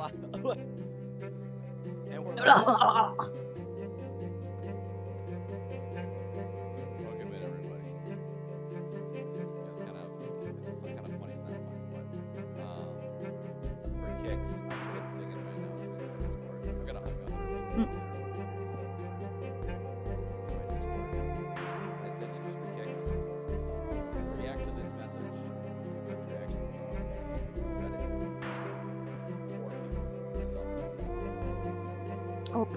lot. And we're welcome in, everybody. It's kind of funny. It's not funny, but for kicks, I'm thinking right now. It's maybe my Discord. I've got a link there over here. I send you just for kicks. React to this message. Give a reaction. Reddit. Or people. Myself. Oh.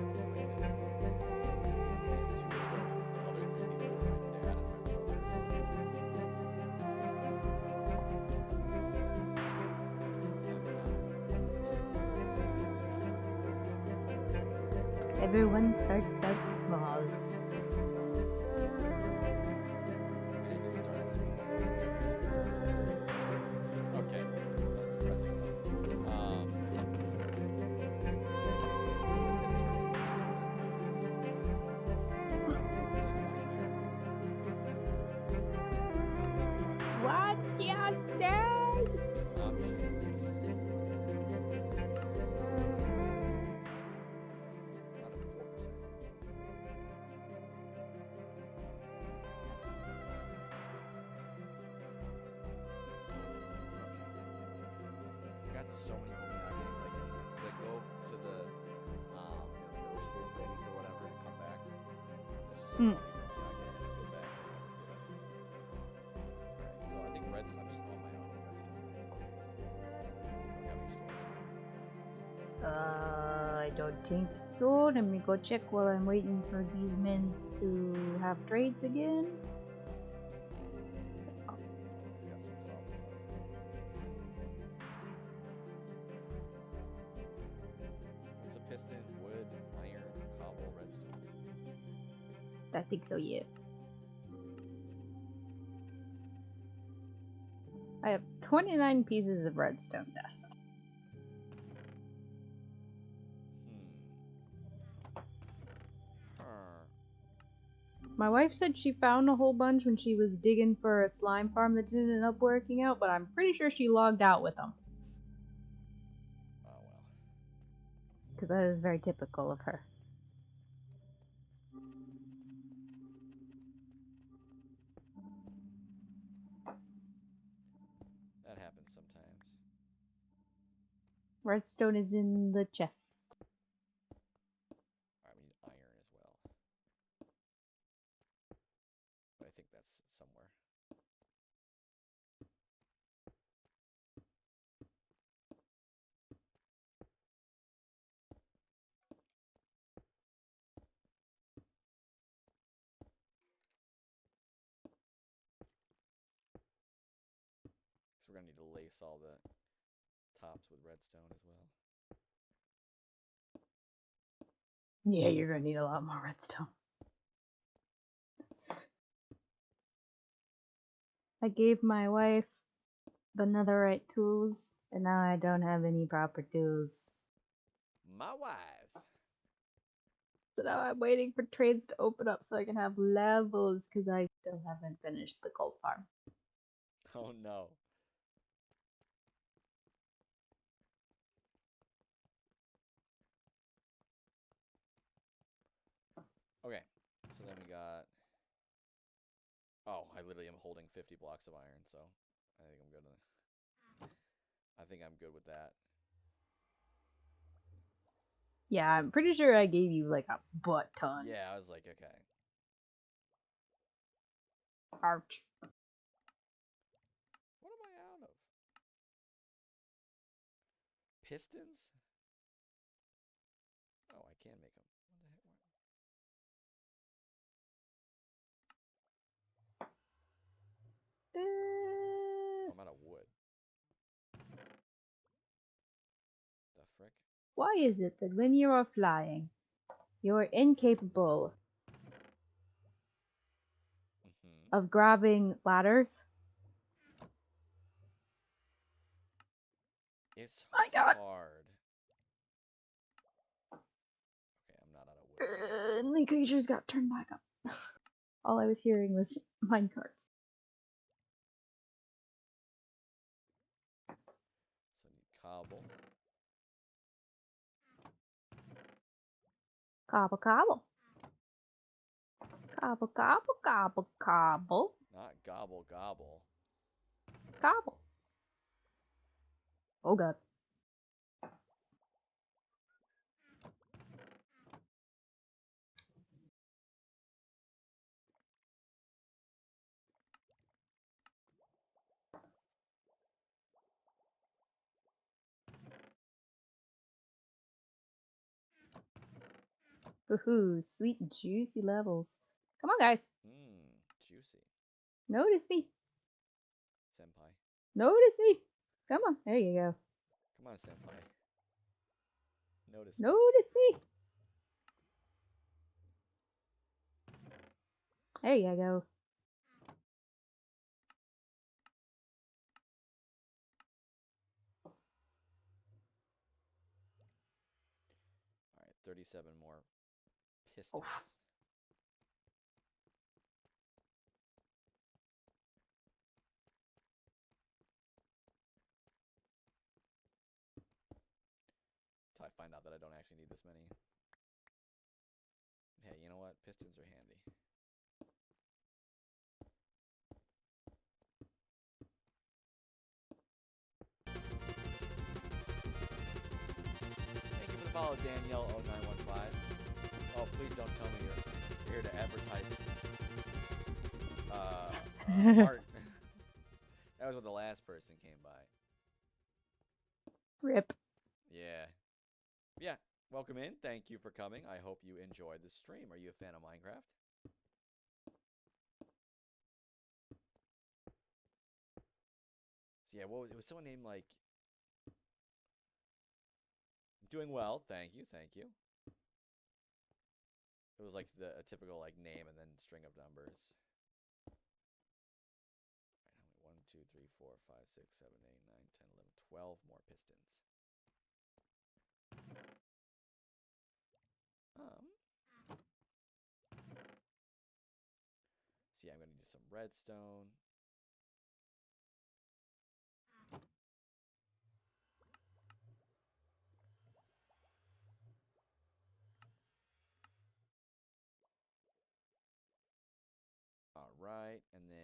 Everyone starts out small. Okay, this is depressing. What you say? So many homie hacking, like go to the middle school for a week or whatever and come back. It's just like all these homie hacking, and I feel bad that I never did any. Alright, so I think I'm just on my own in Redstone. I don't think so. Let me go check while I'm waiting for these men to have trades again. Piston, wood, iron, cobble, redstone. I think so, yeah. I have 29 pieces of redstone dust. My wife said she found a whole bunch when she was digging for a slime farm that didn't end up working out, but I'm pretty sure she logged out with them. Oh, well. Because that is very typical of her. That happens sometimes. Redstone is in the chest. I mean iron as well. But I think that's somewhere. So we're gonna need to lace all the tops with redstone as well. Yeah, you're gonna need a lot more redstone. I gave my wife the netherite tools, and now I don't have any proper tools. My wife. So now I'm waiting for trades to open up so I can have levels, because I still haven't finished the gold farm. Oh no. Okay, so then we got... Oh, I literally am holding 50 blocks of iron, so I think I'm good. I think I'm good with that. Yeah, I'm pretty sure I gave you like a butt ton. Yeah, I was like, okay. Ouch. What am I out of? Pistons? Oh, I can make them. What the heck? Oh, I'm out of wood. The frick? Why is it that when you are flying, you are incapable of grabbing ladders? It's My God. hard. Okay, I'm not out of wood. And the creatures got turned back up. All I was hearing was minecarts. So I need cobble. Cobble, cobble. Cobble, cobble, cobble, cobble. Not gobble gobble. Cobble. Oh god. Woohoo, sweet and juicy levels. Come on, guys. Mmm, juicy. Notice me. Senpai. Notice me. Come on. There you go. Come on, senpai. Notice me. Notice me. There you go. Alright, 37 more pistons. Till I find out that I don't actually need this many. Hey, you know what? Pistons are handy. Thank you for the follow, Danielle0915. Oh, please don't tell me you're here to advertise art. That was what the last person came by. Rip. Yeah. Yeah. Welcome in. Thank you for coming. I hope you enjoyed the stream. Are you a fan of Minecraft? So yeah, it was someone named like doing well. Thank you. Thank you. It was like a typical like name and then string of numbers. All right, how many? 1, 2, 3, 4, 5, 6, 7, 8, 9, 10, 11, 12 more pistons. So yeah, I'm gonna do some redstone. All right, and then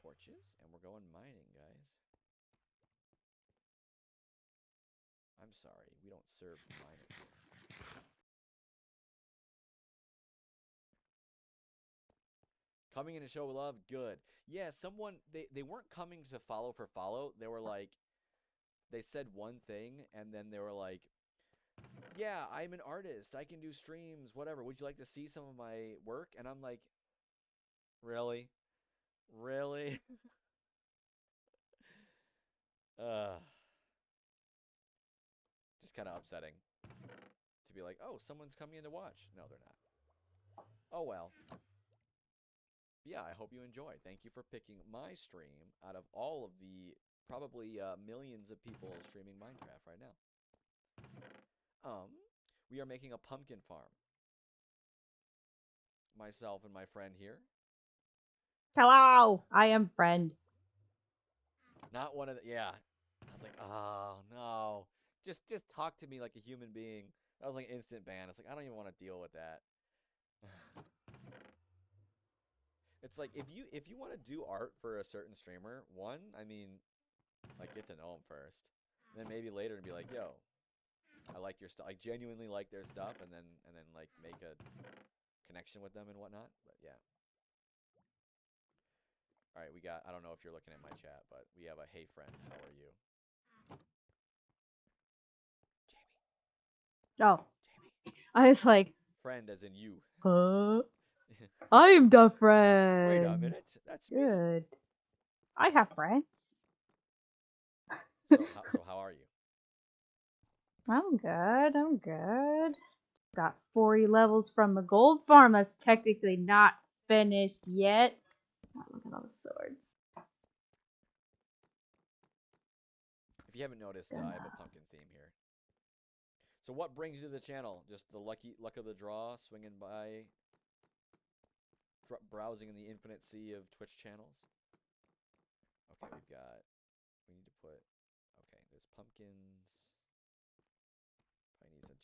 torches, and we're going mining, guys. I'm sorry, we don't serve miners here. Coming in to show love, good. Yeah, someone, they weren't coming to follow for follow. They were like, they said one thing, and then they were like, yeah, I'm an artist. I can do streams, whatever. Would you like to see some of my work? And I'm like, really? Really? Just kind of upsetting to be like, oh, someone's coming in to watch. No, they're not. Oh, well. Yeah, I hope you enjoy. Thank you for picking my stream out of all of the probably millions of people streaming Minecraft right now. We are making a pumpkin farm. Myself and my friend here. Hello. I am friend. Not one of the, yeah. I was like, oh, no. Just talk to me like a human being. That was like instant ban. It's like, I don't even want to deal with that. It's like, if you want to do art for a certain streamer, I mean, like, get to know them first. And then maybe later and be like, yo, I like your stuff. I genuinely like their stuff, and then like make a connection with them and whatnot. But yeah. All right, we got. I don't know if you're looking at my chat, but we have a hey friend. How are you, Jamie? Oh. Jamie. I was like, Friend as in you. huh? I am the friend. Wait a minute. That's me. Good. I have friends. So how are you? I'm good. I'm good. Got 40 levels from the gold farm. That's technically not finished yet. Oh, look at all the swords. If you haven't noticed, I have a pumpkin theme here. So what brings you to the channel? Just the luck of the draw, swinging by, browsing in the infinite sea of Twitch channels? Okay, we need to put, okay, there's pumpkins.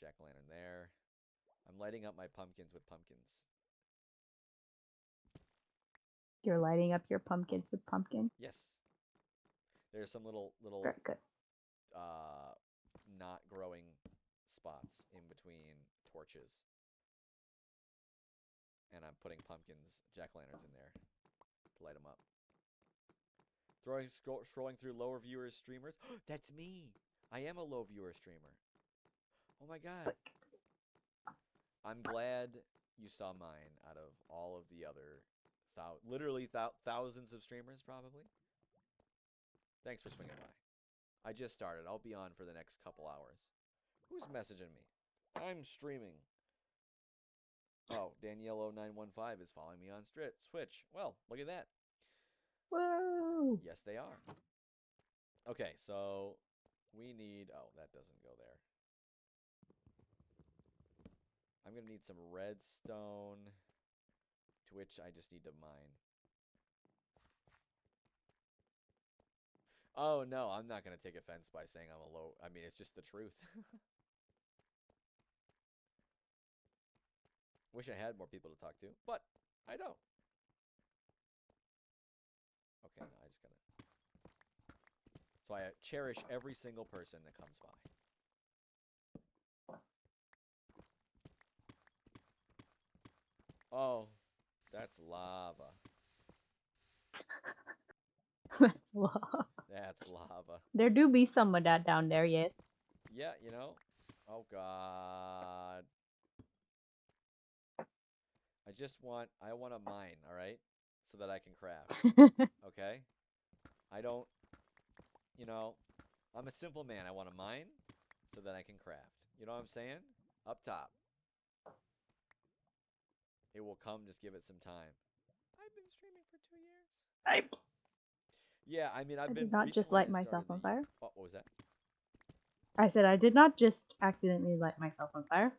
jack-o'-lantern there. I'm lighting up my pumpkins with pumpkins. You're lighting up your pumpkins with pumpkin. Yes. There's some little Very good. not growing spots in between torches. And I'm putting pumpkins, jack-o'-lanterns in there to light them up. Scrolling through lower viewers streamers. That's me. I am a low viewer streamer. Oh my god. I'm glad you saw mine out of all of the other literally thousands of streamers probably. Thanks for swinging by. I just started. I'll be on for the next couple hours. Who's messaging me? I'm streaming. Oh, Daniello915 is following me on Switch. Well, look at that. Whoa! Yes, they are. Okay, so we need... Oh, that doesn't go there. I'm going to need some redstone, to which I just need to mine. Oh, no, I'm not going to take offense by saying I'm a low... I mean, it's just the truth. Wish I had more people to talk to, but I don't. Okay, no, I just gotta... So I cherish every single person that comes by. Oh, that's lava. That's lava. That's lava. There do be some of that down there, yes. Yeah, you know. Oh, God. I want a mine, all right? So that I can craft. Okay? I don't, you know, I'm a simple man. I want a mine so that I can craft. You know what I'm saying? Up top. It will come, just give it some time. I've been streaming for 2 years. Yeah, I mean, I I've been... did not just light myself on fire. What was that? I said I did not just accidentally light myself on fire.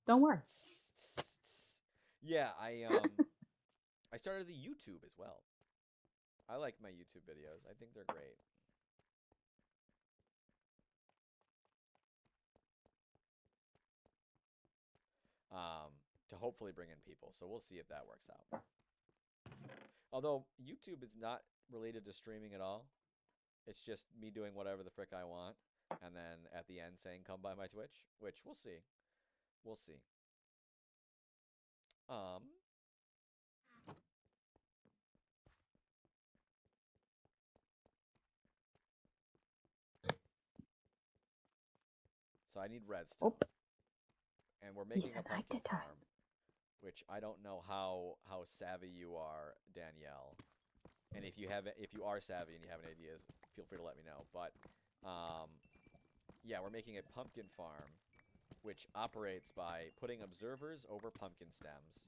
Don't worry. Yeah, I started the YouTube as well. I like my YouTube videos. I think they're great. To hopefully bring in people. So we'll see if that works out. Although YouTube is not related to streaming at all. It's just me doing whatever the frick I want. And then at the end saying, come by my Twitch. Which, we'll see. We'll see. So I need redstone. Oh. And we're making a pumpkin farm. Which I don't know how savvy you are, Danielle. And if you are savvy and you have any ideas, feel free to let me know. But yeah, we're making a pumpkin farm, which operates by putting observers over pumpkin stems,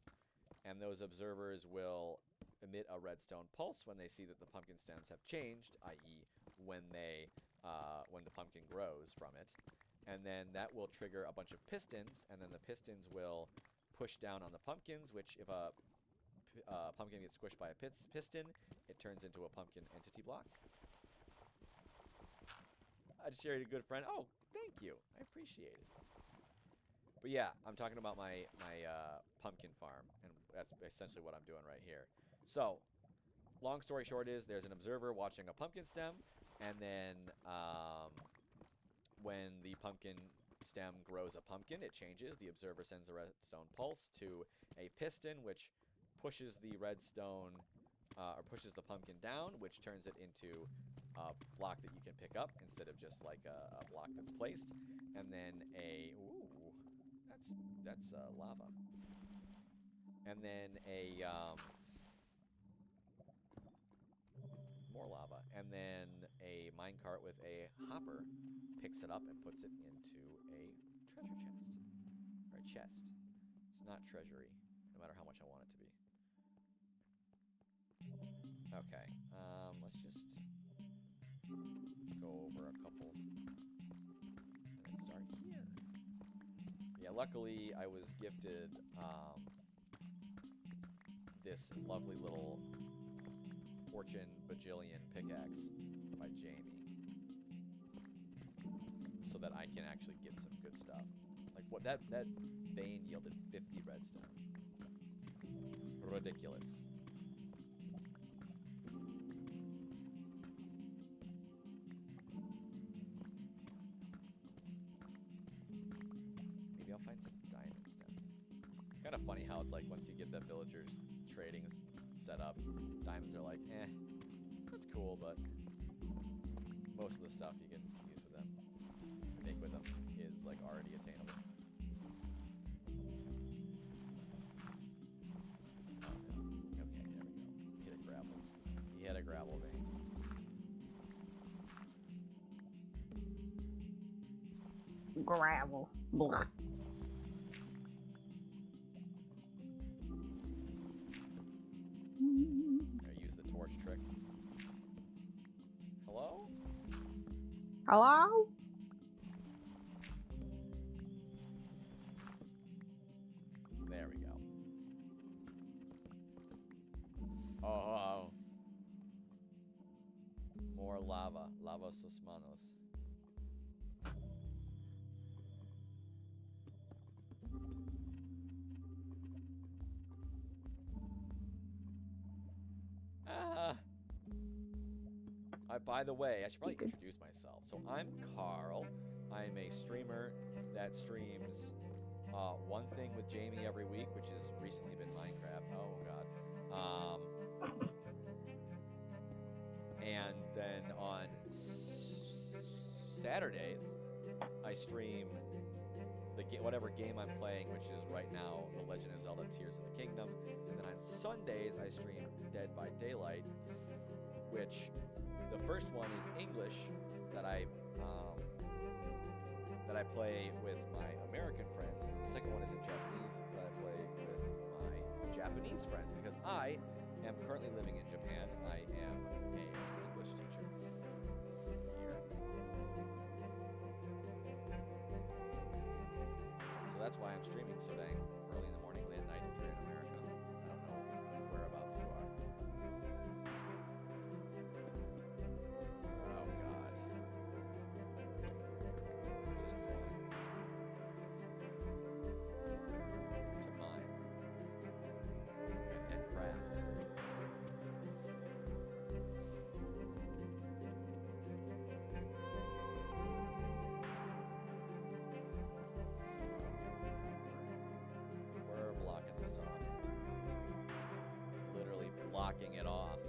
and those observers will emit a redstone pulse when they see that the pumpkin stems have changed, i.e., when the pumpkin grows from it, and then that will trigger a bunch of pistons, and then the pistons will push down on the pumpkins, which if a pumpkin gets squished by a piston, it turns into a pumpkin entity block. I just shared a good friend. Oh, thank you. I appreciate it. But yeah, I'm talking about my pumpkin farm, and that's essentially what I'm doing right here. So, long story short is there's an observer watching a pumpkin stem, and then when the pumpkin stem grows a pumpkin, it changes. The observer sends a redstone pulse to a piston, which pushes the redstone, or pushes the pumpkin down, which turns it into a block that you can pick up instead of just like a block that's placed. And then that's lava. And then more lava. And then a minecart with a hopper picks it up and puts it into a treasure chest. Or a chest. It's not treasury, no matter how much I want it to be. Okay, let's just go over a couple and then start here. Yeah, luckily I was gifted this lovely little Fortune Bajillion pickaxe by Jamie, so that I can actually get some good stuff. Like What that vein yielded 50 redstone. Ridiculous. Maybe I'll find some diamonds down here. Kind of funny how it's like once you get the villagers trading set up, diamonds are like, eh, that's cool, but most of the stuff you can use with them, make with them, is like already attainable. Oh no. Okay, there we go. He hit a gravel. He had a gravel vein. Gravel. Blah. I use the torch trick. Hello? Hello? There we go. Oh. More lava. Lava sus manos. By the way, I should probably introduce myself. So I'm Carl. I'm a streamer that streams one thing with Jamie every week, which has recently been Minecraft. Oh god. And then on Saturdays, I stream whatever game I'm playing, which is right now The Legend of Zelda: Tears of the Kingdom. And then on Sundays, I stream Dead by Daylight, which the first one is English that I play with my American friends, and the second one is in Japanese that I play with my Japanese friends, because I am currently living in Japan. I am an English teacher here. So that's why I'm streaming so dang early in the morning, late at night if you're in America. I don't know whereabouts you are. Oh god. Just going to mine and craft. We're blocking this off. Literally blocking it off.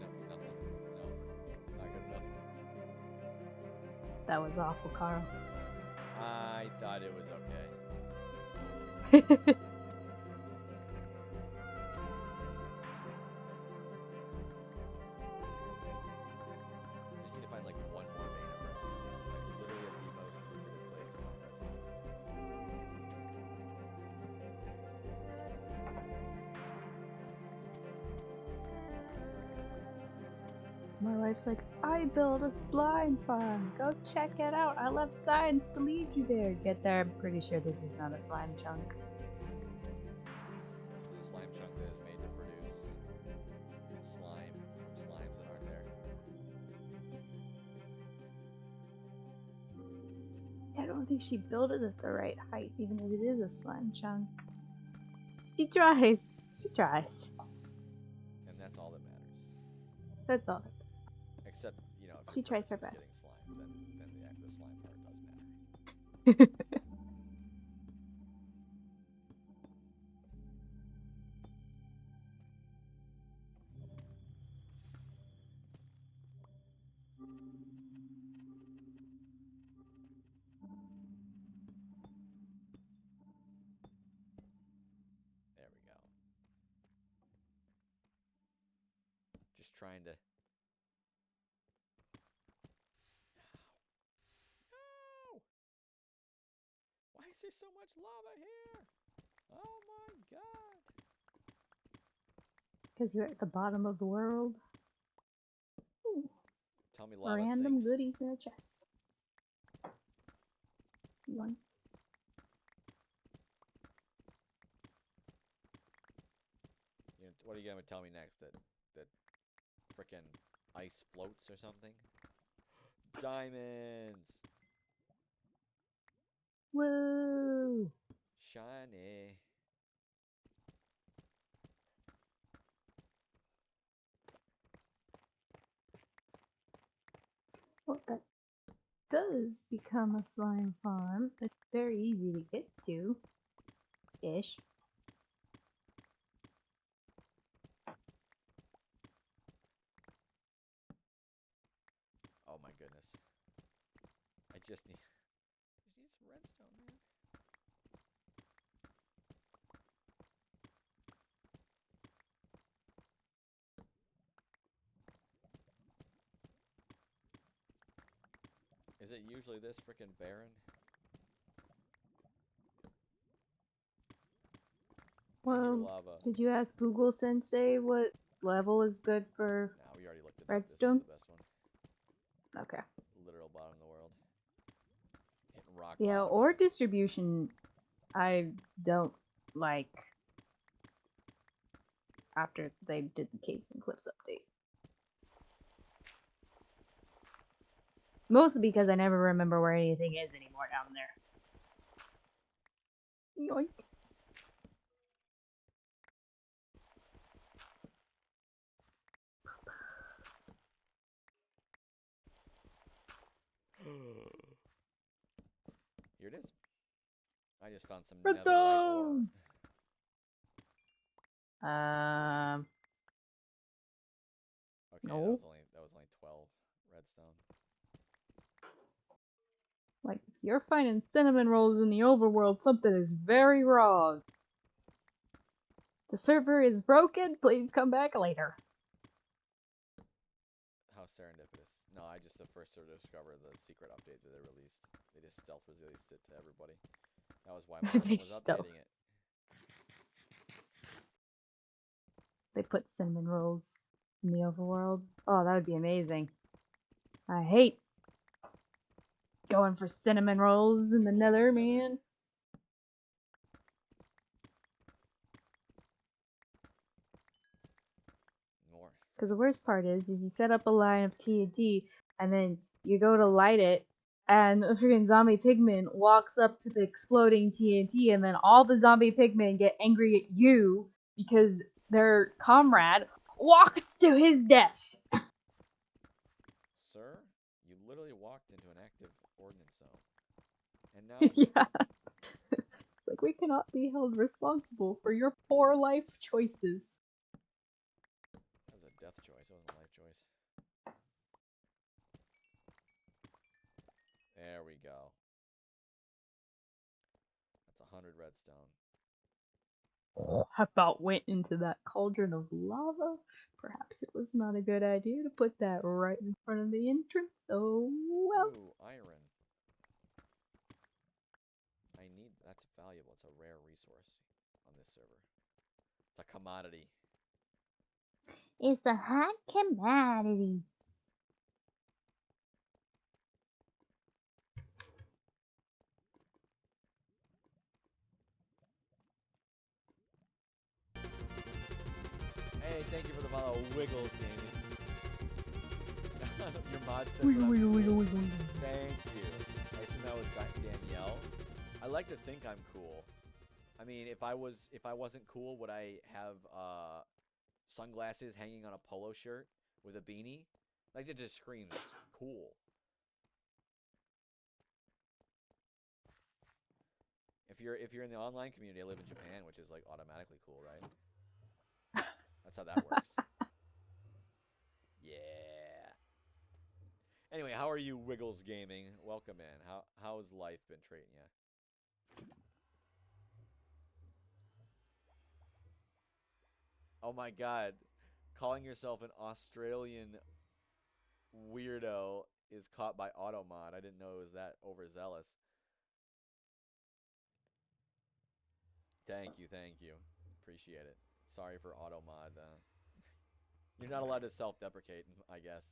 No, nothing. No, not good enough. That was awful, Carl. I thought it was okay. I just need to find like one more vein of redstone. Like literally the most lucrative place to find redstone. My wife's like, I built a slime farm. Go check it out. I left signs to lead you there. Get there. I'm pretty sure this is not a slime chunk. This is a slime chunk that is made to produce slime from slimes that aren't there. I don't think she built it at the right height, even if it is a slime chunk. She tries. She tries. And that's all that matters. That's all. Except, you know, if She your tries her purpose is best. getting slime, then the slime part does matter. There we go. Just trying to... No! Why is there so much lava here? Oh my god! Because you're at the bottom of the world. Ooh, Tell me lava random sinks. goodies in a chest. One. You know, what are you gonna tell me next? That frickin' ice floats or something? Diamonds. Woo! Shiny. Well, that does become a slime farm. It's very easy to get to. Ish. Oh my goodness. I just need some redstone, man. Is it usually this frickin' barren? I hear Well, lava. did you ask Google Sensei what level is good for Nah, we already looked it up. redstone? This is the best one. Okay. Literal bottom of the world. Hitting rock Yeah, bottom ore here. distribution I don't like after they did the Caves and Cliffs update. Mostly because I never remember where anything is anymore down there. Yoink. Here it is. I just found some netherite ore. Redstone! Okay, No. that was only 12 redstone. Like, if you're finding cinnamon rolls in the overworld, something is very wrong. The server is broken, please come back later. How serendipitous. No, I just the first to discover the secret update that they released. They just stealth released it to everybody. That was why Martin was updating it. They put cinnamon rolls in the overworld. Oh, that would be amazing. I hate going for cinnamon rolls in the nether, man. More. Because the worst part is you set up a line of TNT, and then you go to light it, and a freaking zombie pigman walks up to the exploding TNT, and then all the zombie pigmen get angry at you because their comrade walked to his death. Sir, you literally walked into an active ordnance zone. And now... Yeah. Like, we cannot be held responsible for your poor life choices. That was a death choice, it wasn't a life choice. There we go. That's 100 redstone. How about went into that cauldron of lava? Perhaps it was not a good idea to put that right in front of the entrance. Oh well. Ooh, iron. That's valuable. It's a rare resource on this server. It's a commodity. It's a hot commodity. Hey, thank you for the follow, Wiggles Gaming. Your mod says Wiggle, that I'm wiggle, cool. wiggle, wiggle. Thank you. I assume that was Danielle. I like to think I'm cool. I mean, if I wasn't cool, would I have sunglasses hanging on a polo shirt with a beanie? Like, it just screams cool. If you're in the online community, I live in Japan, which is like automatically cool, right? That's how that works. Yeah. Anyway, how are you, Wiggles Gaming? Welcome in. How's life been treating you? Oh my god. Calling yourself an Australian weirdo is caught by Automod. I didn't know it was that overzealous. Thank you. Appreciate it. Sorry for Automod. You're not allowed to self-deprecate, I guess.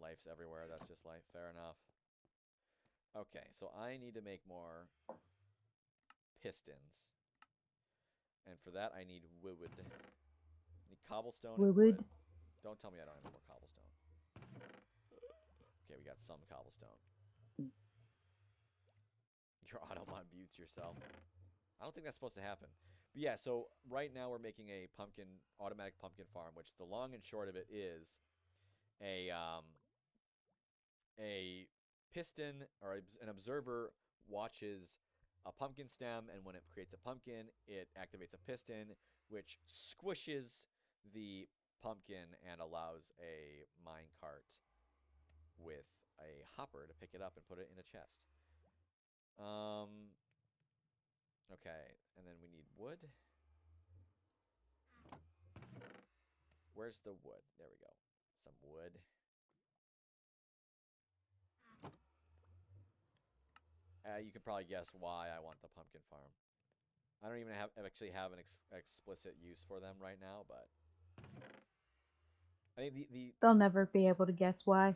Life's everywhere. That's just life. Fair enough. Okay, so I need to make more pistons. And for that, I need wood. Need cobblestone We and would. wood. Don't tell me I don't have any more cobblestone. Okay, we got some cobblestone. Your Automon mutes yourself. I don't think that's supposed to happen. But yeah, so right now we're making a automatic pumpkin farm, which the long and short of it is a piston or an observer watches a pumpkin stem, and when it creates a pumpkin, it activates a piston, which squishes the pumpkin and allows a minecart with a hopper to pick it up and put it in a chest. Okay, and then we need wood. Where's the wood? There we go. Some wood. You can probably guess why I want the pumpkin farm. I don't even actually have an explicit use for them right now, but I think They'll never be able to guess why.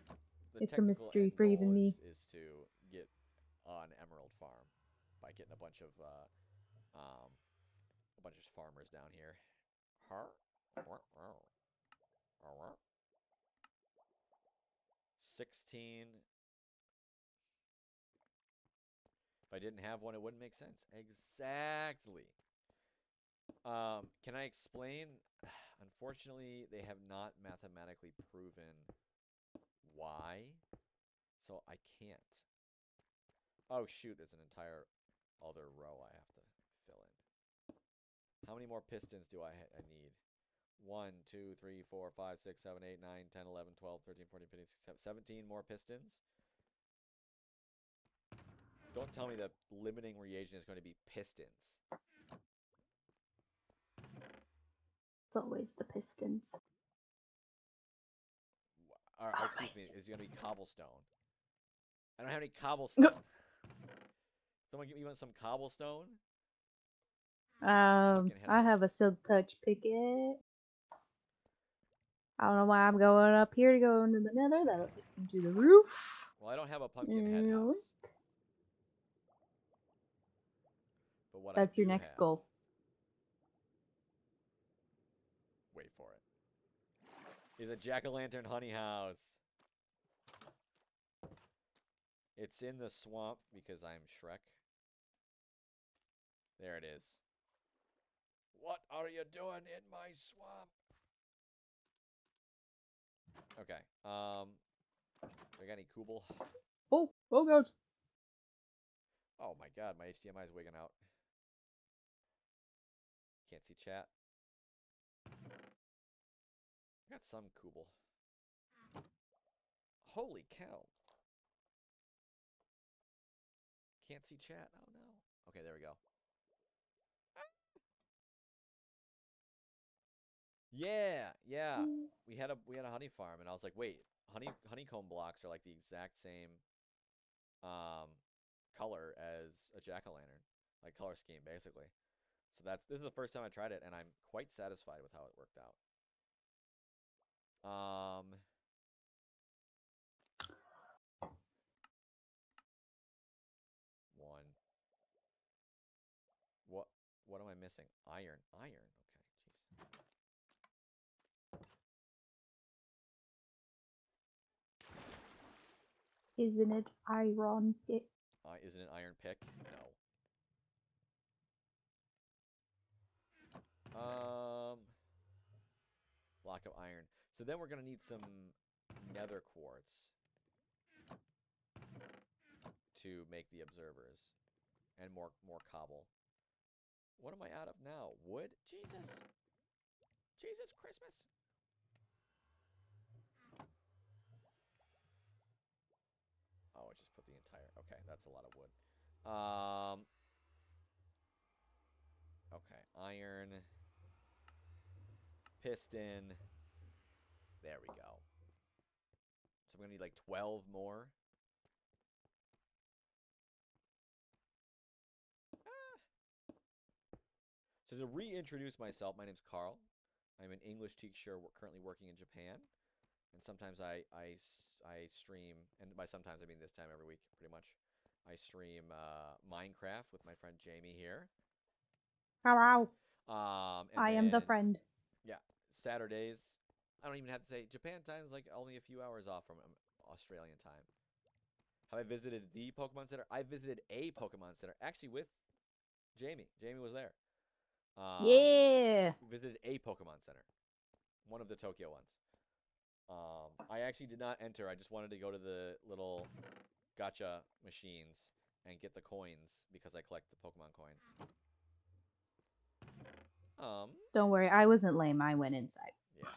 the It's a technical mystery end for even goal me. is to get an emerald farm by getting a bunch of farmers down here. 16. If I didn't have one, it wouldn't make sense. Exactly. Can I explain? Unfortunately, they have not mathematically proven why, so I can't. Oh shoot, there's an entire other row I have to fill in. How many more pistons do I need? 1, 2, 3, 4, 5, 6, 7, 8, 9, 10, 11, 12, 13, 14, 15, 16, 17 more pistons? Don't tell me the limiting reagent is going to be pistons. It's always the pistons. Excuse me, is it going to be cobblestone? I don't have any cobblestone. Someone give me some cobblestone? I have a silk touch picket. I don't know why I'm going up here to go into the nether. That'll take me to the roof. Well, I don't have a pumpkin head house. But what That's I do your next have, goal. wait for it, is a jack-o'-lantern honey house. It's in the swamp because I'm Shrek. There it is. What are you doing in my swamp? Okay. Do I got any Kubel? Oh god. Oh my god, my HDMI is wigging out. Can't see chat. I got some Kubel. Holy cow. Can't see chat. Oh no. Okay, there we go. Yeah. We had a honey farm, and I was like, wait, honeycomb blocks are like the exact same color as a jack-o'-lantern, like color scheme basically. So this is the first time I tried it, and I'm quite satisfied with how it worked out. One. What am I missing? Iron. Okay, jeez. Isn't it iron pick? Isn't it iron pick? No. Block of iron. So then we're gonna need some nether quartz to make the observers, and more cobble. What am I out of now? Wood? Jesus Christmas. Oh, I just put the entire... Okay, that's a lot of wood. Okay, iron. Piston. There we go. So I'm going to need like 12 more. So to reintroduce myself, my name's Carl. I'm an English teacher currently working in Japan. And sometimes I stream, and by sometimes I mean this time every week, pretty much. I stream Minecraft with my friend Jamie here. Hello. I am the friend. Yeah. Saturdays. I don't even have to say Japan time is like only a few hours off from Australian time. Have I visited the Pokemon Center? I visited a Pokemon Center actually with Jamie. Jamie was there. Yeah. Visited a Pokemon Center, one of the Tokyo ones. I actually did not enter. I just wanted to go to the little gacha machines and get the coins because I collect the Pokemon coins. Don't worry, I wasn't lame. I went inside. Yeah.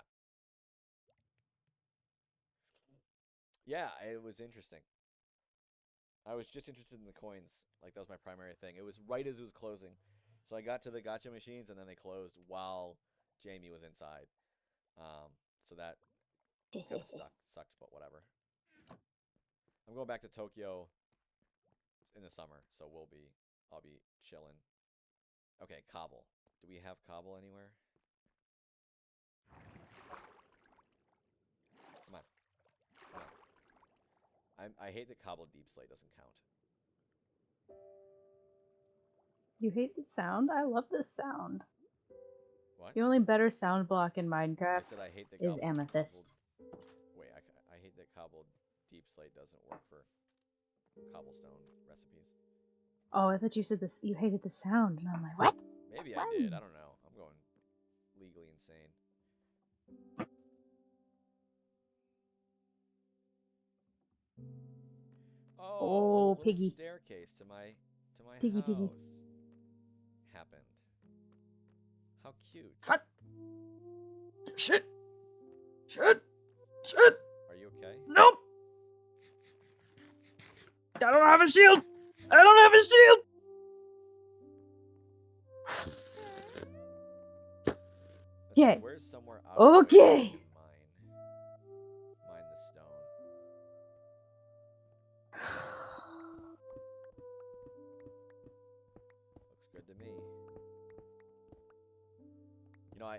Yeah, it was interesting. I was just interested in the coins. Like, that was my primary thing. It was right as it was closing. So I got to the gacha machines, and then they closed while Jamie was inside. So that kind of sucked, but whatever. I'm going back to Tokyo in the summer, so I'll be chilling. Okay, Cobble. Do we have Cobble anywhere? Come on. Come on. I hate that Cobble Deep Slate doesn't count. You hate the sound? I love this sound. What? The only better sound block in I Minecraft said I hate that is Amethyst. Wait, I hate that Cobble Deep Slate doesn't work for cobblestone recipes. Oh, I thought you said this. You hated the sound, and I'm like, what? Maybe I did. I don't know. I'm going legally insane. Oh, a little piggy. staircase to my Piggy, house piggy. happened. How cute. Shit. Are you okay? Nope. I don't have a shield. I don't have a shield. Okay. Where's somewhere out Okay. Mine the stone. Looks good to me. You know,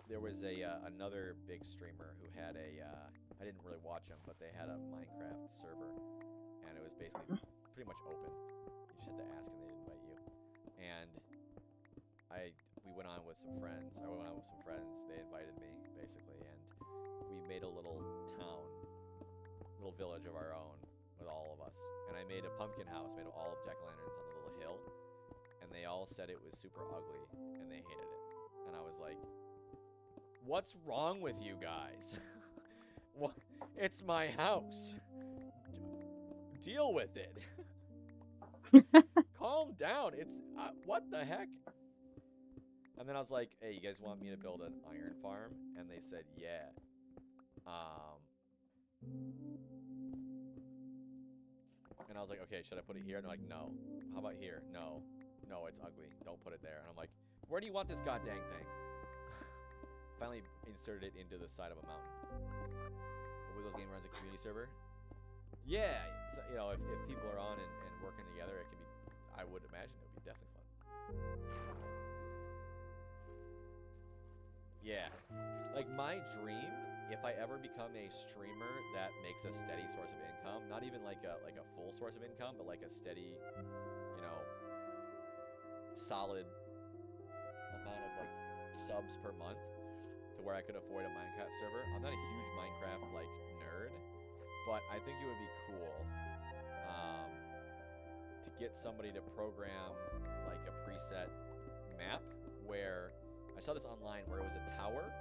there was another big streamer who had I didn't really watch him, but they had a Minecraft server, and it was basically pretty much open. You just had to ask, and they'd invite you. And we went on with some friends. I went on with some friends. They invited me, basically, and we made a little town, little village of our own with all of us. And I made a pumpkin house made of all of jack-o'-lanterns on the little hill, and they all said it was super ugly, and they hated it. And I was like, what's wrong with you guys? What? It's my house. Deal with it. Calm down. It's what the heck? And then I was like, hey, you guys want me to build an iron farm? And they said, yeah. And I was like, okay, should I put it here? And they're like, no. How about here? No. No, it's ugly. Don't put it there. And I'm like, where do you want this goddamn thing? Finally inserted it into the side of a mountain. A Wiggles game runs a community server. Yeah, so, you know, if people are on and working together, it can be. I would imagine it would be definitely fun. Yeah, like my dream, if I ever become a streamer that makes a steady source of income, not even like a full source of income, but like a steady, you know, solid amount of like subs per month, to where I could afford a Minecraft server. I'm not a huge Minecraft like nerd, but I think it would be cool to get somebody to program like a preset map where I saw this online where it was a tower,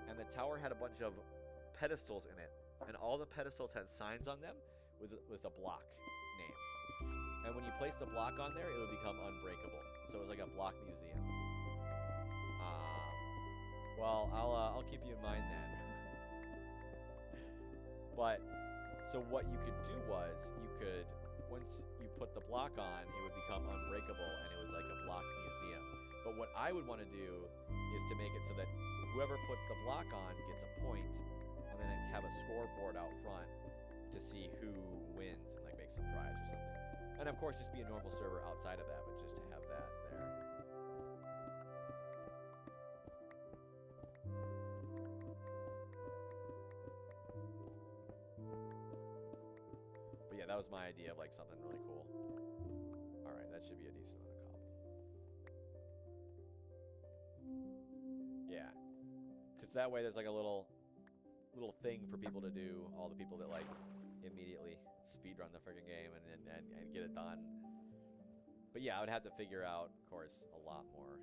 and the tower had a bunch of pedestals in it, and all the pedestals had signs on them with a block name. And when you place the block on there, it would become unbreakable. So it was like a block museum. Well, I'll keep you in mind then. But so what you could do was you could, once you put the block on, it would become unbreakable, and it was like a block museum. But what I would want to do is to make it so that whoever puts the block on gets a point, and then have a scoreboard out front to see who wins and like make some prize or something. And of course, just be a normal server outside of that, but just to have that there. But yeah, that was my idea of like something really cool. All right, that should be a decent amount of cobble. Yeah. Because that way there's like a little thing for people to do. All the people that like immediately speedrun the freaking game and get it done. But yeah, I would have to figure out, of course, a lot more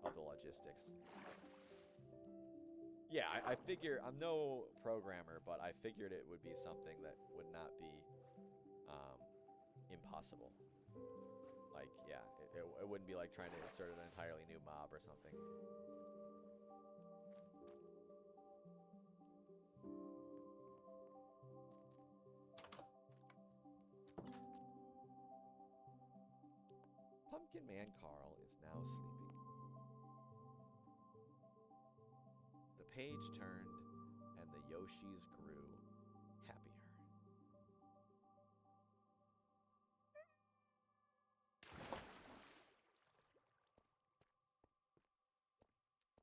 of the logistics. Yeah, I figure, I'm no programmer, but I figured it would be something that would not be impossible. Like, yeah, it wouldn't be like trying to insert an entirely new mob or something. Pumpkin Man Carl is now sleeping. The page turned, and the Yoshis grew happier.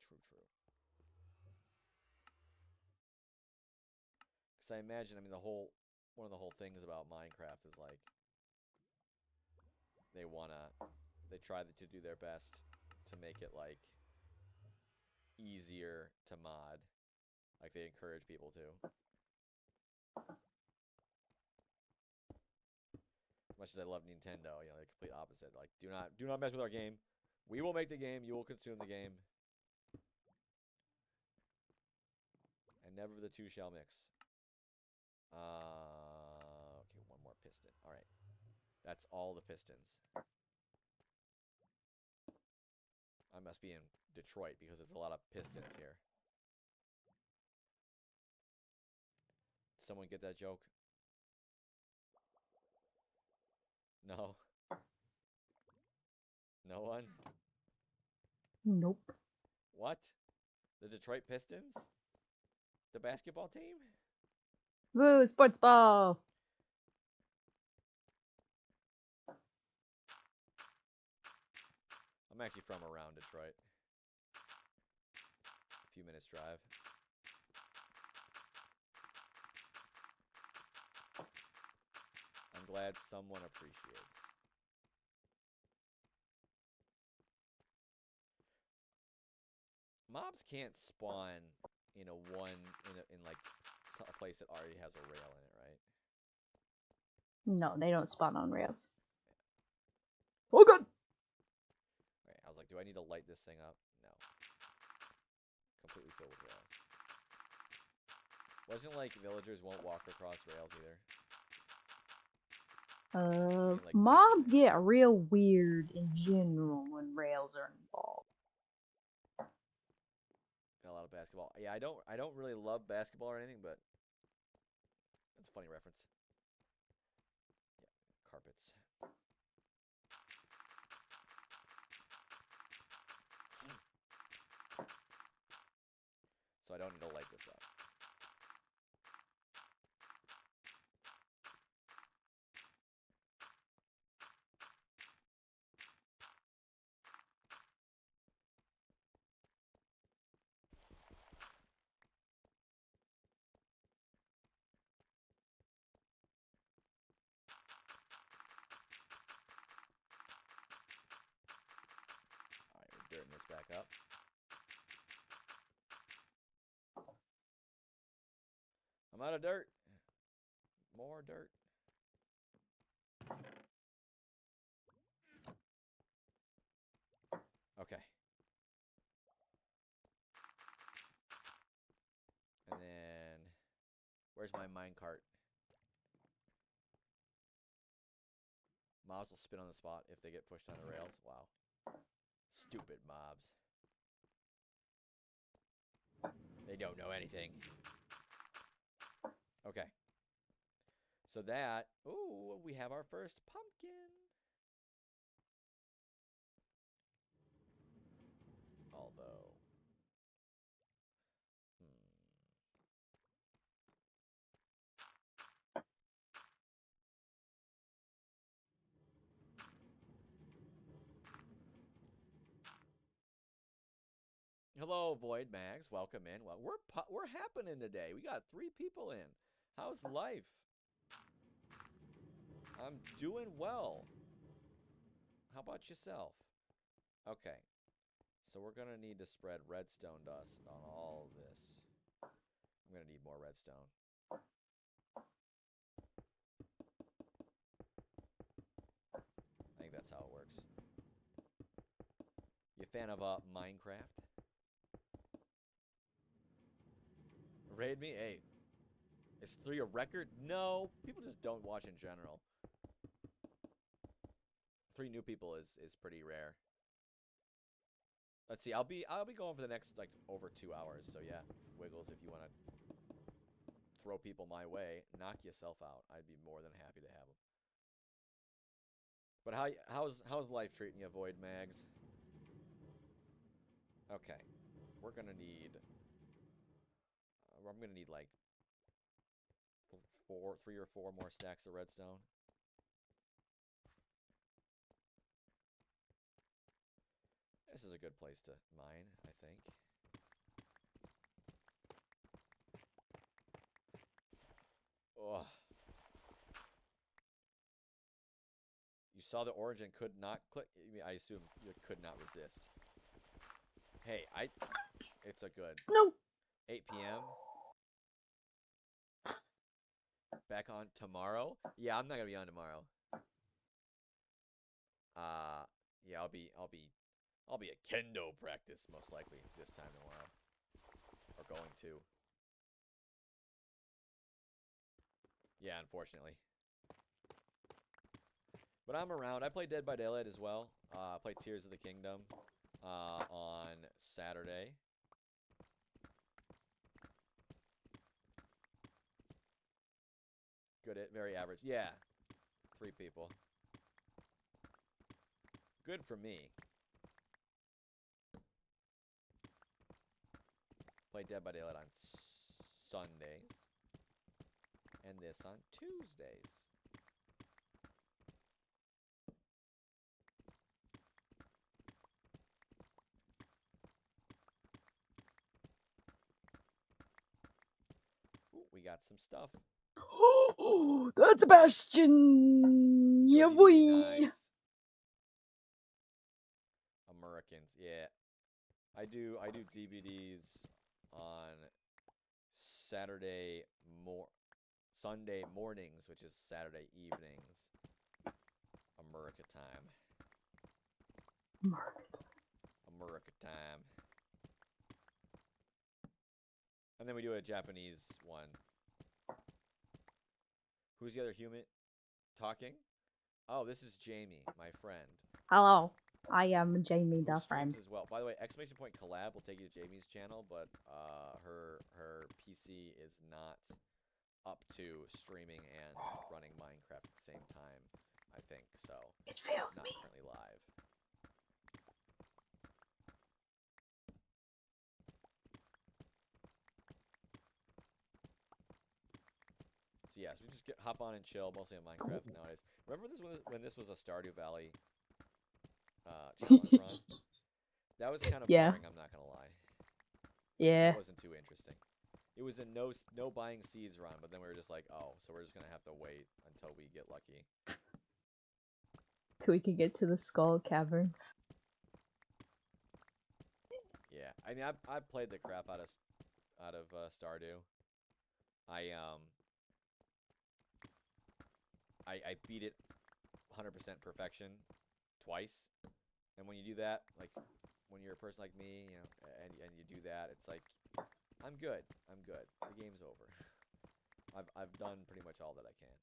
True. Because I imagine, I mean, one of the whole things about Minecraft is like, they try to do their best to make it like easier to mod. Like they encourage people to. As much as I love Nintendo, you know, the complete opposite. Like, do not mess with our game. We will make the game. You will consume the game. And never the two shall mix. Okay, one more piston. All right, that's all the pistons. I must be in Detroit because there's a lot of pistons here. Did someone get that joke? No. No one? Nope. What? The Detroit Pistons? The basketball team? Woo, sports ball. I'm actually from around Detroit. A few minutes drive. I'm glad someone appreciates. Mobs can't spawn in like a place that already has a rail in it, right? No, they don't spawn on rails. Oh god! Alright, I was like, do I need to light this thing up? No. Completely filled with rails. Wasn't like villagers won't walk across rails either? Like, mobs get real weird in general when rails are involved. Got a lot of basketball. Yeah, I don't really love basketball or anything, but it's a funny reference. Yeah, carpets. So I don't need to light this up. Alright, we're dirting this back up. I'm out of dirt. More dirt. Okay. And then, where's my minecart? Mobs will spin on the spot if they get pushed on the rails. Wow. Stupid mobs. They don't know anything. Okay. So that, ooh, we have our first pumpkin. Although, hello, Void Mags. Welcome in. Well, we're happening today. We got 3 people in. How's life? I'm doing well. How about yourself? Okay. So we're gonna need to spread redstone dust on all of this. I'm gonna need more redstone. I think that's how it works. You a fan of Minecraft? Raid me? Hey. Is 3 a record? No. People just don't watch in general. 3 new people is pretty rare. Let's see. I'll be going for the next like over 2 hours. So yeah, Wiggles, if you want to throw people my way, knock yourself out. I'd be more than happy to have them. But how's life treating you, Void Mags? Okay, we're gonna need. I'm gonna need like 3 or 4 more stacks of redstone. This is a good place to mine, I think. Ugh. You saw the origin could not click. I assume you could not resist. Hey, it's a good. No. 8 p.m. Back on tomorrow? Yeah, I'm not gonna be on tomorrow. Yeah, I'll be at kendo practice most likely this time tomorrow. Or going to. Yeah, unfortunately. But I'm around. I play Dead by Daylight as well. I play Tears of the Kingdom on Saturday. Good at very average. Yeah. 3 people. Good for me. Play Dead by Daylight on Sundays. And this on Tuesdays. Ooh, we got some stuff. Oh, that's Bastion. Yeah, Yo, boy. DDD, nice. Americans, yeah. I do DVDs on Sunday mornings, which is Saturday evenings. America time. America time. And then we do a Japanese one. Who's the other human talking? Oh, this is Jamie, my friend. Hello, I am Jamie, the Who friend. streams as well. By the way, exclamation point collab will take you to Jamie's channel, but her PC is not up to streaming and running Minecraft at the same time, I think. So It fails not me. currently live. So yes, we just hop on and chill, mostly on Minecraft nowadays. Remember this when this was a Stardew Valley challenge run? That was kind of boring, I'm not gonna lie. Yeah. That wasn't too interesting. It was a no buying seeds run, but then we were just like, oh, so we're just gonna have to wait until we get lucky. Till we can get to the Skull Caverns. Yeah, I mean, I played the crap out of Stardew. I beat it 100% perfection twice, and when you do that, like when you're a person like me, you know, and you do that, it's like I'm good. The game's over. I've done pretty much all that I can.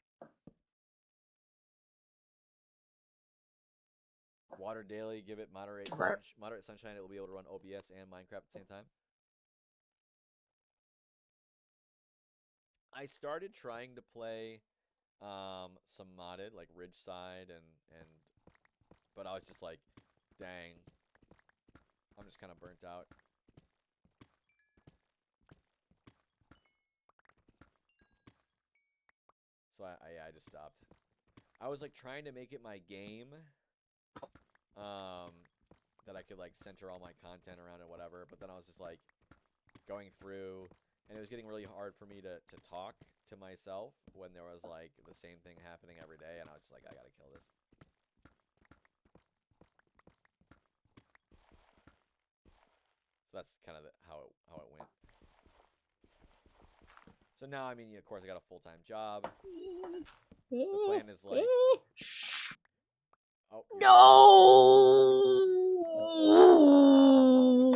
Water daily, give it moderate sunshine. It will be able to run OBS and Minecraft at the same time. I started trying to play some modded like Ridgeside but I was just like, dang, I'm just kind of burnt out. So I just stopped. I was like trying to make it my game, that I could like center all my content around and whatever. But then I was just like going through, and it was getting really hard for me to talk to myself when there was like the same thing happening every day, and I was just like, I gotta kill this. So that's kind of how it went. So now, I mean, of course, I got a full-time job. The plan is like, oh, No.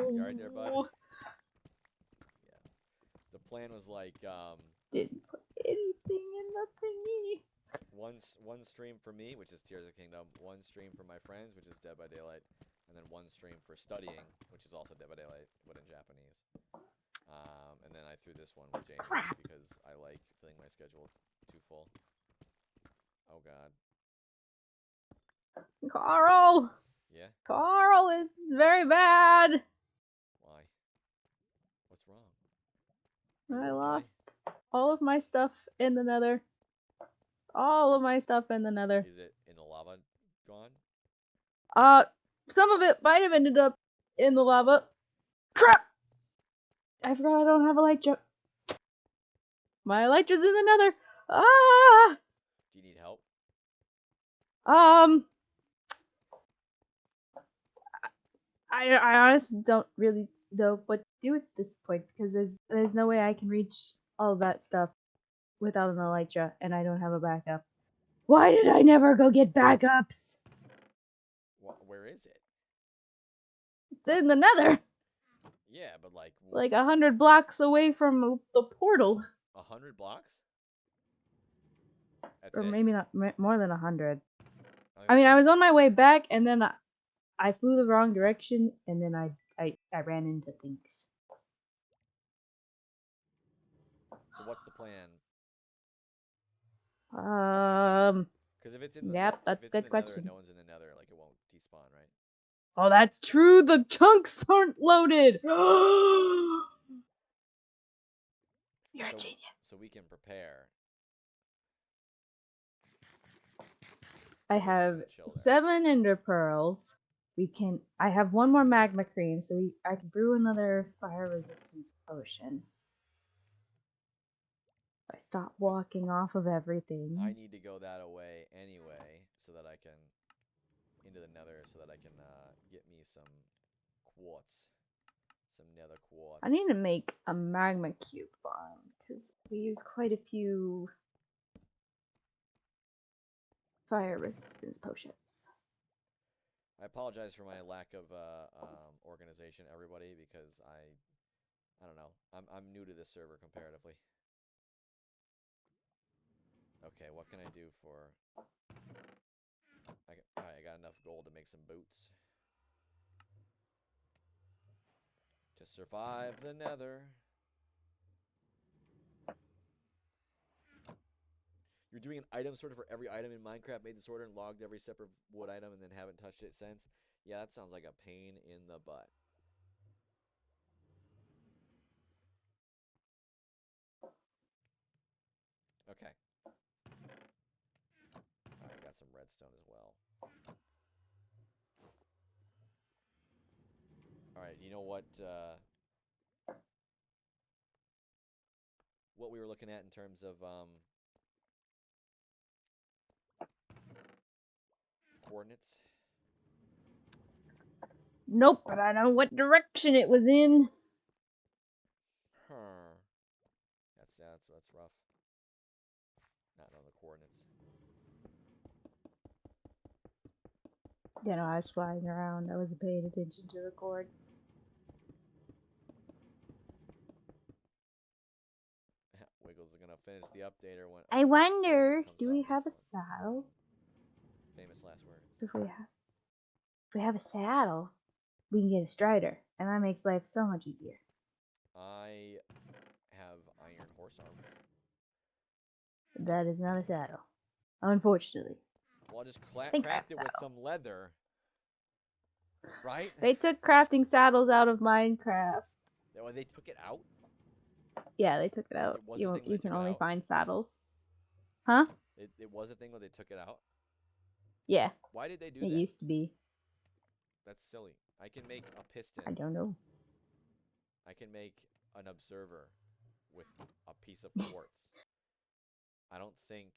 you all right there, bud? Yeah. The plan was like, Didn't put anything in the thingy. one stream for me, which is Tears of the Kingdom, one stream for my friends, which is Dead by Daylight, and then one stream for studying, which is also Dead by Daylight, but in Japanese. And then I threw this one with Jamie Crap. because I like filling my schedule too full. Oh God. Carl! Yeah? Carl, this is very bad. Why? What's wrong? I Okay. lost all of my stuff in the nether. All of my stuff in the nether. Is it in the lava gone? Some of it might have ended up in the lava. Crap! I forgot I don't have Elytra. My Elytra's in the nether. Ah! Do you need help? I honestly don't really know what to do at this point because there's no way I can reach all of that stuff without an Elytra, and I don't have a backup. Why did I never go get backups? Where is it? It's in the nether, Yeah, but like 100 blocks away from the portal. 100 blocks? That's Or it? maybe not more than 100. Oh, I mean, I was on my way back, and then I flew the wrong direction, and then I ran into things. So what's the plan? Because if it's in the Yep, that's a if it's in good the nether question. and no one's in the nether, like it won't despawn, right? Oh, that's true. The chunks aren't loaded. You're a genius. So we can prepare. I We're just have gonna chill there. 7 ender pearls. I have 1 more magma cream, so I can brew another fire resistance potion. I stop walking off of everything. I need to go that away anyway, so that I can into the nether, so that I can get me some quartz, some nether quartz. I need to make a magma cube farm because we use quite a few fire resistance potions. I apologize for my lack of organization, everybody, because I don't know. I'm new to this server comparatively. Okay, what can I do for? Alright, I got enough gold to make some boots. To survive the nether. You're doing an item sorter for every item in Minecraft, made the sorter and logged every separate wood item and then haven't touched it since? Yeah, that sounds like a pain in the butt. Okay. Alright, got some redstone as well. Alright, you know what we were looking at in terms of coordinates? Nope, but I know what direction it was in. Huh. That's rough. Not know the coordinates. You know, I was flying around. I wasn't paying attention to the cord. Wiggles is gonna finish the updater when. I wonder, comes do up, we have a next one. saddle? Famous last words. If we have a saddle, we can get a strider, and that makes life so much easier. I have iron horse armor. That is not a saddle, unfortunately. Well, I'll just Think craft it with saddle. some leather. Right? They took crafting saddles out of Minecraft. When they took it out? Yeah, they took it out. It wasn't a thing when You they can took it only out? find saddles. Huh? It was a thing when they took it out? Yeah, Why did they do it that? used to be. That's silly. I can make a piston. I don't know. I can make an observer with a piece of quartz. I don't think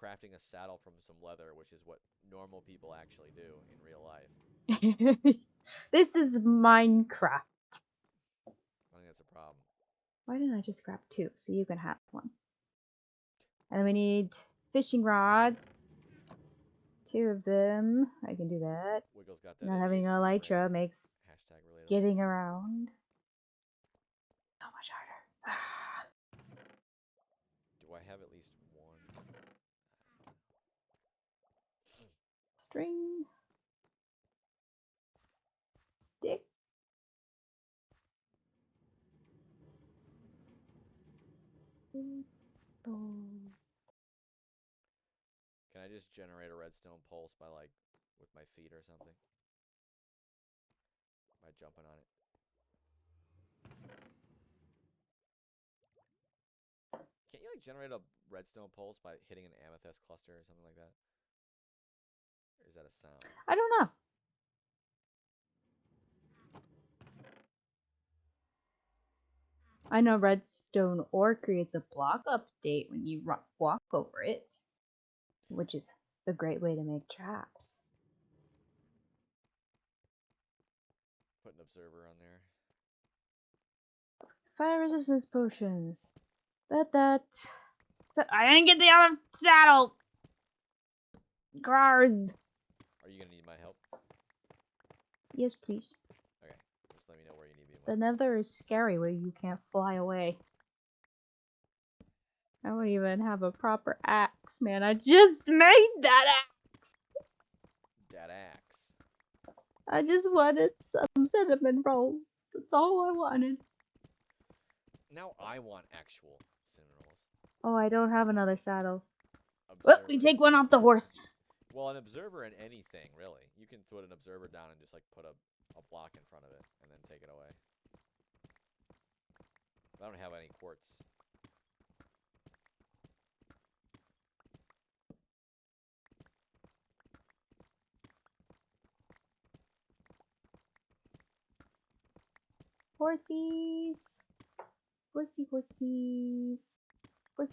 crafting a saddle from some leather, which is what normal people actually do in real life. This is Minecraft. I think that's a problem. Why didn't I just grab 2 so you can have 1? And then we need fishing rods. 2 of them. I can do that. Wiggles got that. Not having an elytra makes Hashtag relatable. getting around so much harder. Do I have at least 1? String. Stick. Can I just generate a redstone pulse by like with my feet or something? By jumping on it. Can't you like generate a redstone pulse by hitting an amethyst cluster or something like that? Or is that a sound? I don't know. I know redstone ore creates a block update when you walk over it, which is a great way to make traps. Put an observer on there. Fire resistance potions. So I didn't get the other saddle. Grars. Are you gonna need my help? Yes, please. Okay, just let me know where you need me. The Nether is scary where you can't fly away. I don't even have a proper axe, man. I just made that axe. That axe. I just wanted some cinnamon rolls. That's all I wanted. Now I want actual cinnamon rolls. Oh, I don't have another saddle. Observer. Oh, we take one off the horse. Well, an observer in anything, really. You can put an observer down and just like put a block in front of it and then take it away. I don't have any quartz. Horsies. Horsies. Why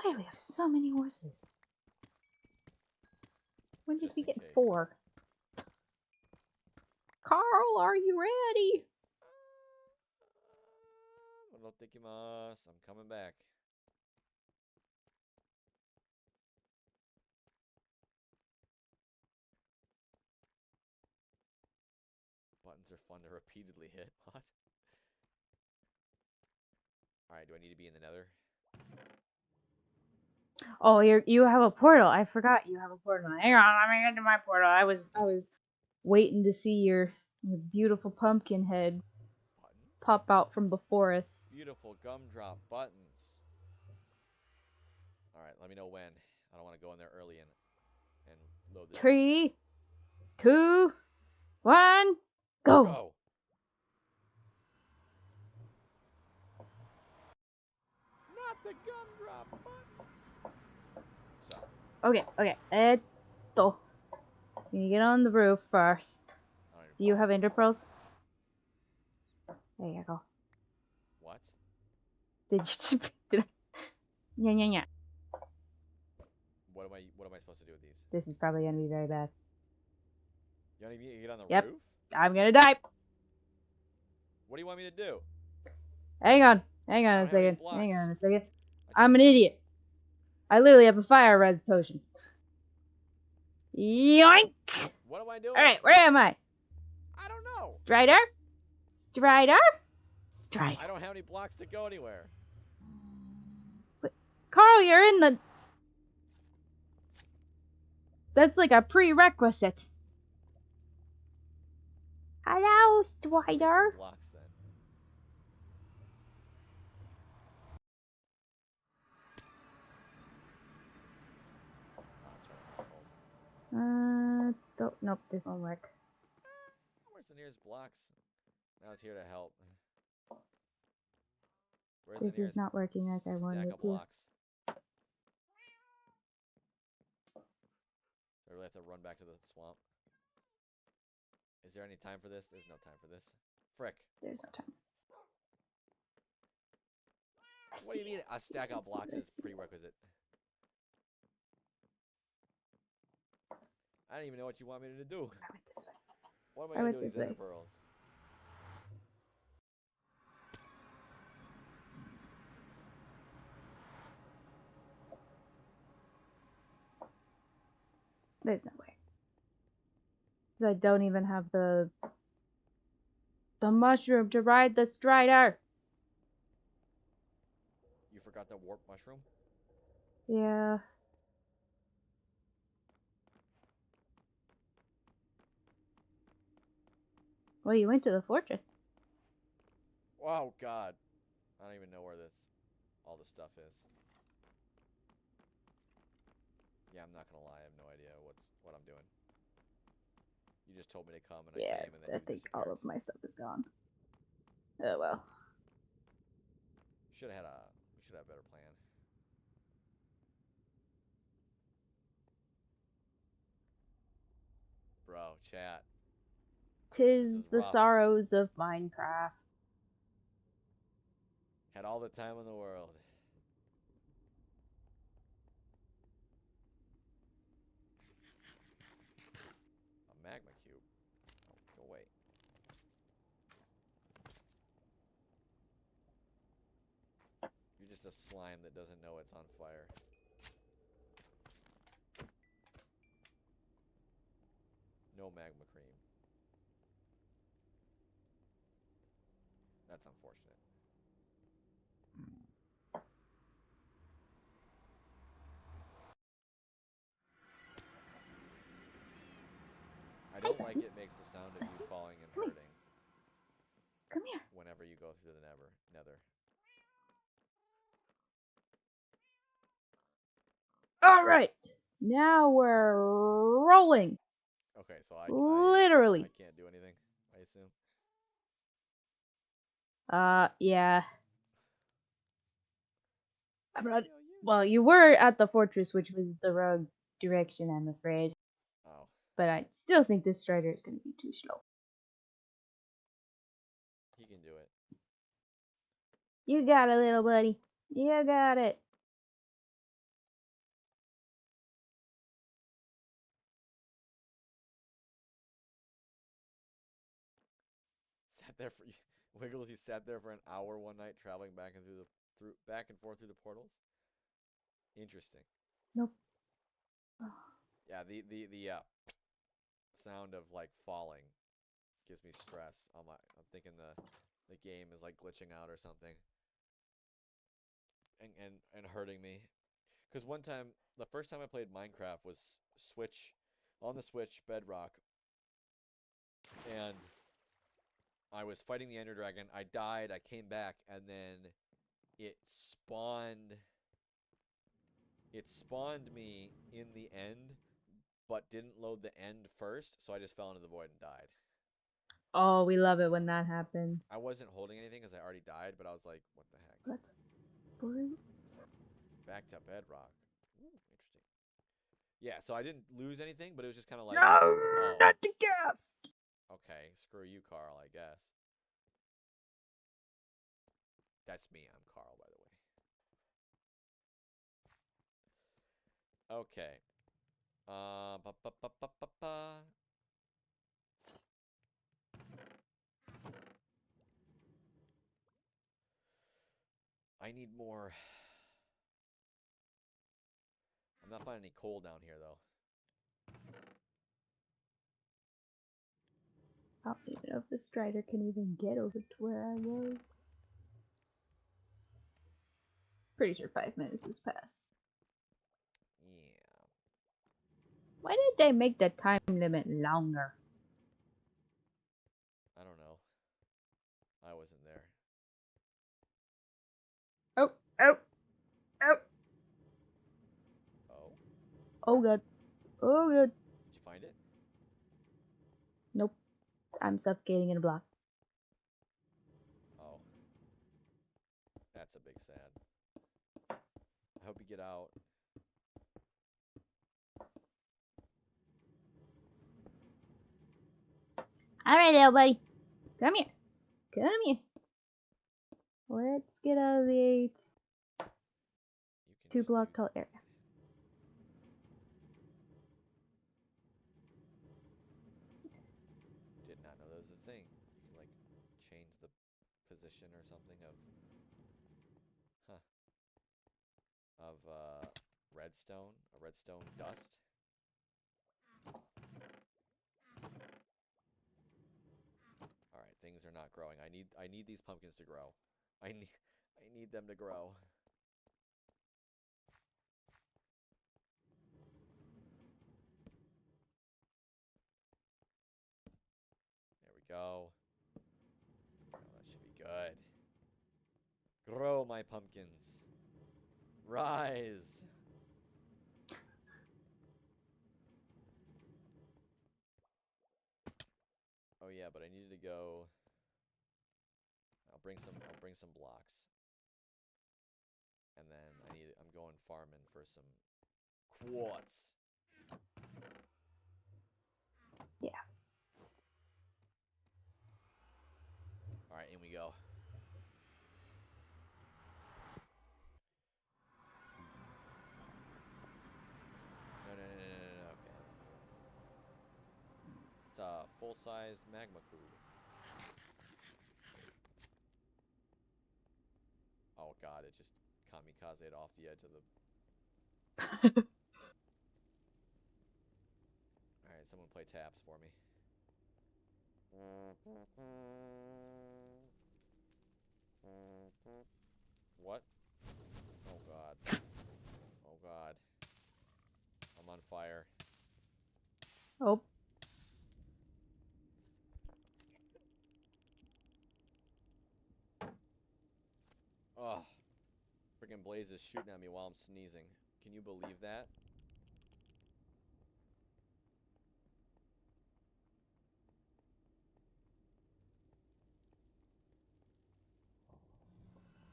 do we have so many horses? When did Just we in get case. 4? Carl, are you ready? I'm coming back. Buttons are fun to repeatedly hit. What? Alright, do I need to be in the Nether? Oh, you have a portal. I forgot you have a portal. Hang on, let me get to my portal. I was waiting to see your beautiful pumpkin head Buttons? pop out from the forest. Beautiful gumdrop buttons. Alright, let me know when. I don't want to go in there early and load this. 3, 2, 1, go. Go! Not the gumdrop buttons! So. Okay. You get on the roof first. Do you have ender pearls? There you go. What? Did I? Yeah. What am I supposed to do with these? This is probably gonna be very bad. You want me to get on the Yep. roof? I'm gonna die. What do you want me to do? Hang on a don't have any second. blocks. Hang on a second. I I'm an idiot. I literally have a fire red potion. Yoink! What am I doing? Alright, where am I? I don't know. Strider? I don't have any blocks to go anywhere. Carl, you're in the... That's like a prerequisite. Hello, Strider. Get some blocks then. Oh, that's right. Nope, this won't work. Where's the nearest blocks? Now it's here to help. Where's This the is not working like I stack wanted of to. blocks? Do I really have to run back to the swamp? Is there any time for this? There's no time for this. Frick. There's no time. What do you mean a stack of blocks is prerequisite? I don't even know what you want me to do. I went this way. What am I I gonna went do with this these ender way. pearls? There's no way. 'Cause I don't even have the mushroom to ride the strider. You forgot the warp mushroom? Yeah. Well, you went to the fortress. Oh God, I don't even know where all this stuff is. Yeah, I'm not gonna lie, I have no idea what I'm doing. You just told me to come and I Yeah, came and then I you think disappeared. all of my stuff is gone. Oh well. We should have a better plan. Bro, chat. This Tis is the rough. sorrows of Minecraft. Had all the time in the world. A magma cube. Oh, go away. You're just a slime that doesn't know it's on fire. No magma cream. That's unfortunate. I don't like it makes the sound of you falling and Come here. hurting Come here. whenever you go through the nether. Alright. Now we're rolling. Okay, so Literally. I can't do anything, I assume. Yeah. I'm not. Feel Well, useless. you were at the fortress, which was the wrong direction, I'm afraid. Oh, But I still think this strider is going to be too slow. he can do it. You got it, little buddy. You got it. Sat there for Wiggles. You sat there for an hour one night, traveling back and back and forth through the portals. Interesting. Nope. Yeah, the sound of like falling gives me stress. I'm thinking the game is like glitching out or something, and hurting me. Because one time, the first time I played Minecraft was on the Switch Bedrock, and I was fighting the Ender Dragon. I died. I came back, and then it spawned. It spawned me in the end, but didn't load the end first, so I just fell into the void and died. Oh, we love it when that happens. I wasn't holding anything because I already died, but I was like, what the heck? Let's brute. Back to Bedrock. Ooh, interesting. Yeah, so I didn't lose anything, but it was just kind of like, No, oh, not the guest. okay, screw you, Carl, I guess. That's me. I'm Carl, by the way. Okay. Ba, ba, ba, ba, ba, ba. I need more. I'm not finding any coal down here, though. I don't even know if the strider can even get over to where I was. Pretty sure 5 minutes has passed. Yeah. Why did they make the time limit longer? I don't know. I wasn't there. Oh, oh, oh. Oh? Oh god. Oh god. Did you find it? Nope. I'm suffocating in a block. Oh. That's a big sad. I hope you get out. Alright, little buddy. Come here. Come here. Let's get out of the You can 2 just block do tall area. Didn't redstone dust. All right, things are not growing. I need these pumpkins to grow. I need them to grow. There we go. Oh, that should be good. Grow, my pumpkins. Rise. Oh yeah, but I needed to go. I'll bring some blocks. And then I'm going farming for some quartz. Yeah. All right, in we go. No. Okay. It's a full-sized magma cube. Oh god, it just kamikazed off the edge of the... Alright, someone play taps for me. What? Oh god. Oh god. I'm on fire. Oh. Ugh. Freaking Blaze is shooting at me while I'm sneezing. Can you believe that?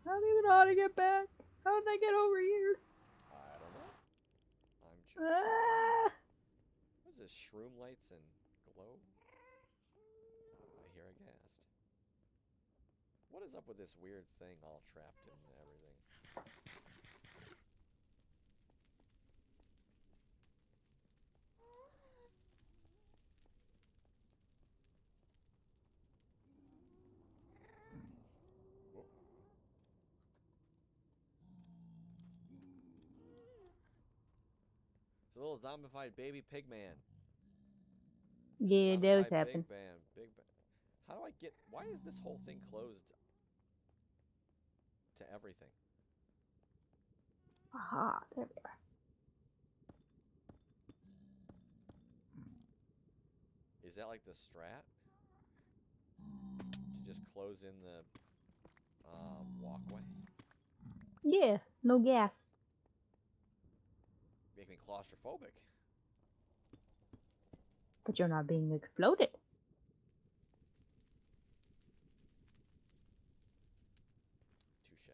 I don't even know how to get back. How did I get over here? I don't know. I'm just... Ah! What is this? Shroom lights and glow? I hear a ghast. What is up with this weird thing all trapped in everything? Whoa. It's a little zombified baby pig man. Yeah, that was Zombified happening. Big Bang. How do I get... Why is this whole thing closed to everything? Aha, there we are. Is that like the strat? To just close in the walkway? Yeah, no gas. Make me claustrophobic. But you're not being exploded. Touche.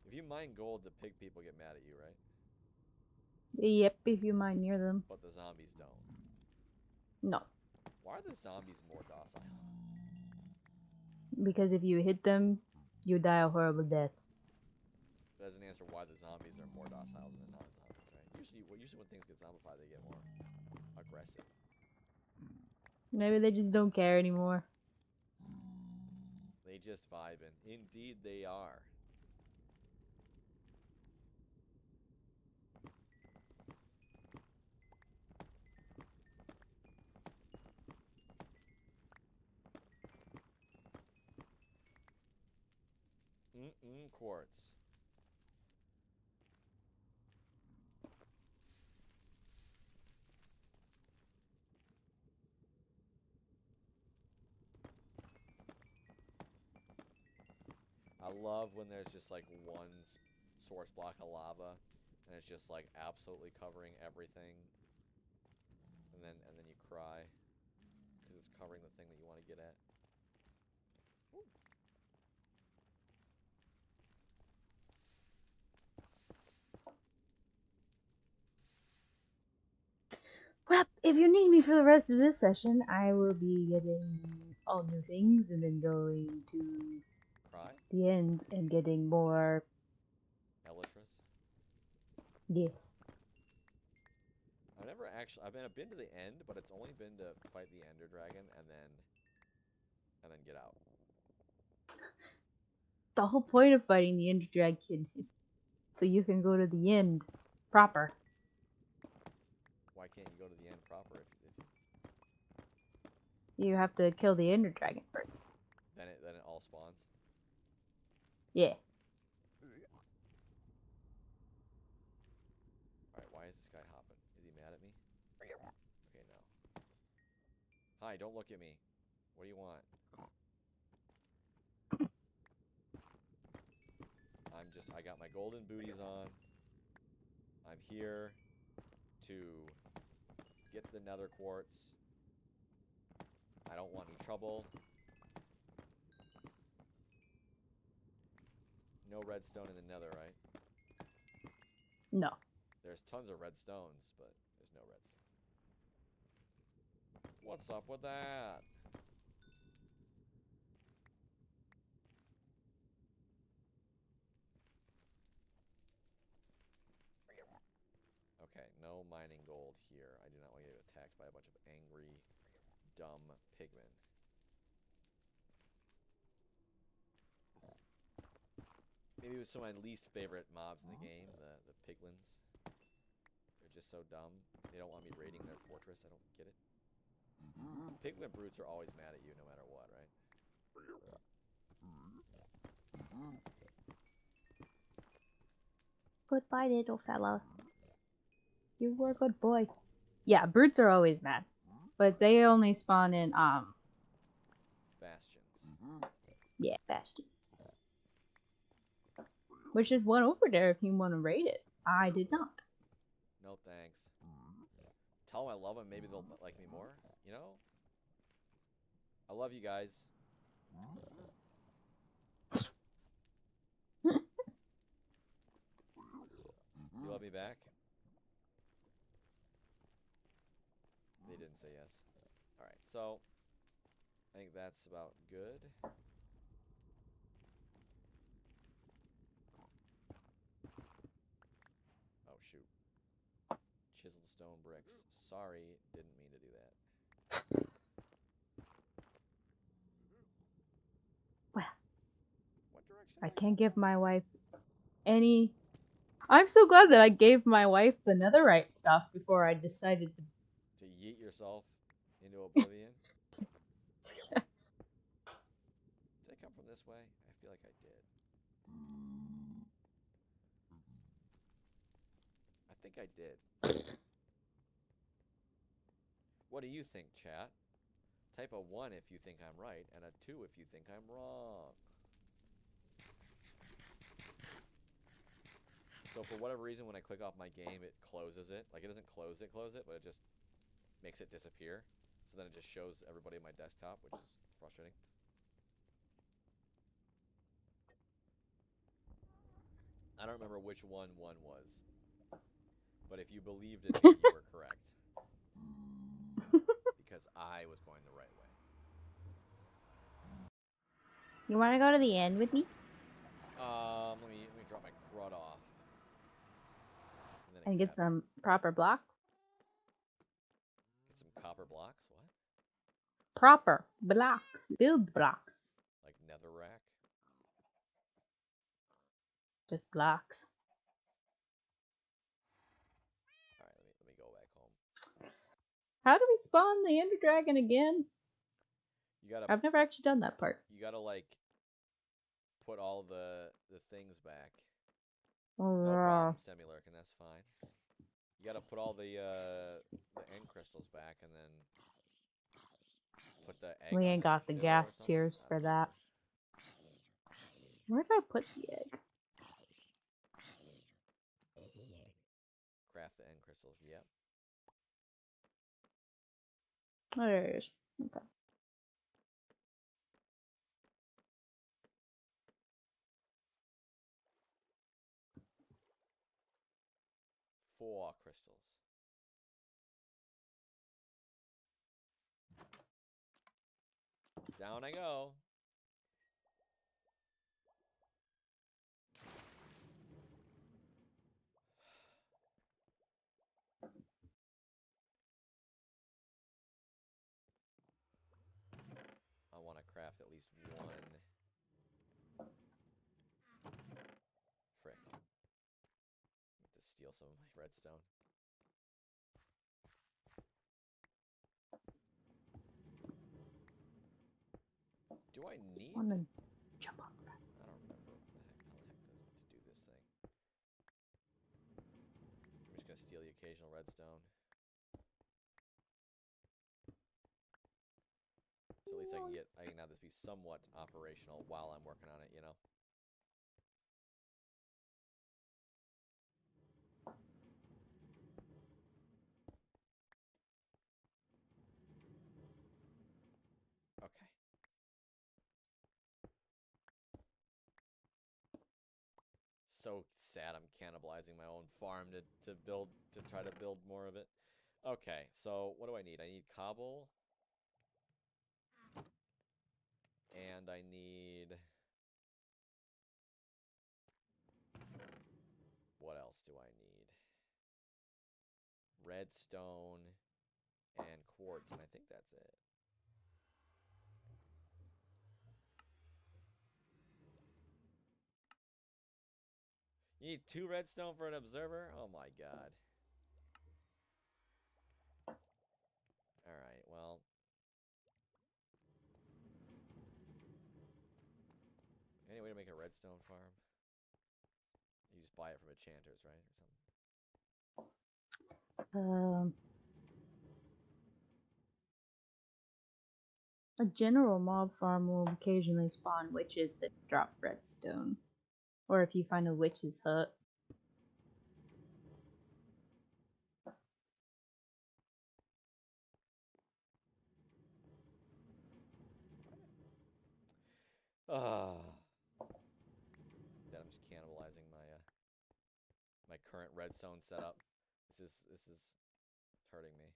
If you mine gold, the pig people get mad at you, right? Yep, if you mine near them. But the zombies don't. No. Why are the zombies more docile? Because if you hit them, you die a horrible death. That doesn't answer why the zombies are more docile than the non-zombies, right? Usually when things get zombified, they get more aggressive. Maybe they just don't care anymore. They just vibing. Indeed, they are. Quartz. I love when there's just like one source block of lava, and it's just like absolutely covering everything, and then you cry because it's covering the thing that you want to get at. Ooh. Well, if you need me for the rest of this session, I will be getting all new things and then going to Cry? the end and getting more. Elytras? Yes. I've been to the end, but it's only been to fight the Ender Dragon and then and then get out. The whole point of fighting the Ender Dragon is so you can go to the end proper. Why can't you go to the end proper if You have to kill the Ender Dragon first. then it all spawns? Yeah. Alright, why is this guy hopping? Is he mad at me? Okay, no. Hi, don't look at me. What do you want? I got my golden booties on. I'm here to get the nether quartz. I don't want any trouble. No redstone in the nether, right? No. There's tons of redstones, but there's no redstone. What's up with that? Okay, no mining gold here. I do not want to get attacked by a bunch of angry, dumb pigmen. Maybe it was some of my least favorite mobs in the game, the piglins. They're just so dumb. They don't want me raiding their fortress. I don't get it. Piglin brutes are always mad at you no matter what, right? Goodbye, little fella. You were a good boy. Yeah, brutes are always mad. But they only spawn in, Bastions. yeah, bastion. Which is one over there if you want to raid it. I did not. No thanks. Tell them I love them, maybe they'll like me more, you know? I love you guys. You love me back? They didn't say yes. Alright, so I think that's about good. Oh shoot. Chiseled stone bricks. Sorry, didn't mean to do that. Well, What direction? I can't give my wife any... I'm so glad that I gave my wife the netherite stuff before I decided to... To yeet yourself into oblivion? Yeah. Did I come from this way? I feel like I did. I think I did. What do you think, chat? Type a 1 if you think I'm right, and a 2 if you think I'm wrong. So for whatever reason, when I click off my game, it closes it. Like, it doesn't close it, but it just makes it disappear. So then it just shows everybody on my desktop, which is frustrating. I don't remember which one was. But if you believed in me, you were correct. Because I was going the right way. You want to go to the end with me? Let me drop my crud off. And get some proper blocks? Get some copper blocks? What? Proper blocks. Build blocks. Like netherrack? Just blocks. Alright, let me go back home. How do we spawn the Ender Dragon again? You gotta... I've never actually done that part. You gotta, like, put all the things back. Oh, no problem, Semilurk, and that's fine. You gotta put all the end crystals back, and then put the egg. We ain't got the gas tiers for that. Where did I put the egg? Craft the end crystals, yep. Oh, there it is. Okay. Four crystals. Down I go. I want to craft at least one. Frick. I have to steal some of my redstone. Do I need On to... the jump on that. I don't remember what the heck, how the heck to do this thing. I'm just gonna steal the occasional redstone. So at least I can have this be somewhat operational while I'm working on it, you know? Okay. So sad I'm cannibalizing my own farm to try to build more of it. Okay, so what do I need? I need cobble. And I need... What else do I need? Redstone and quartz, and I think that's it. You need 2 redstone for an observer? Oh my god. Alright, well. Any way to make a redstone farm? You just buy it from enchanters, right? Or something. A general mob farm will occasionally spawn witches that drop redstone. Or if you find a witch's hut. Then I'm just cannibalizing my current redstone setup. This is hurting me.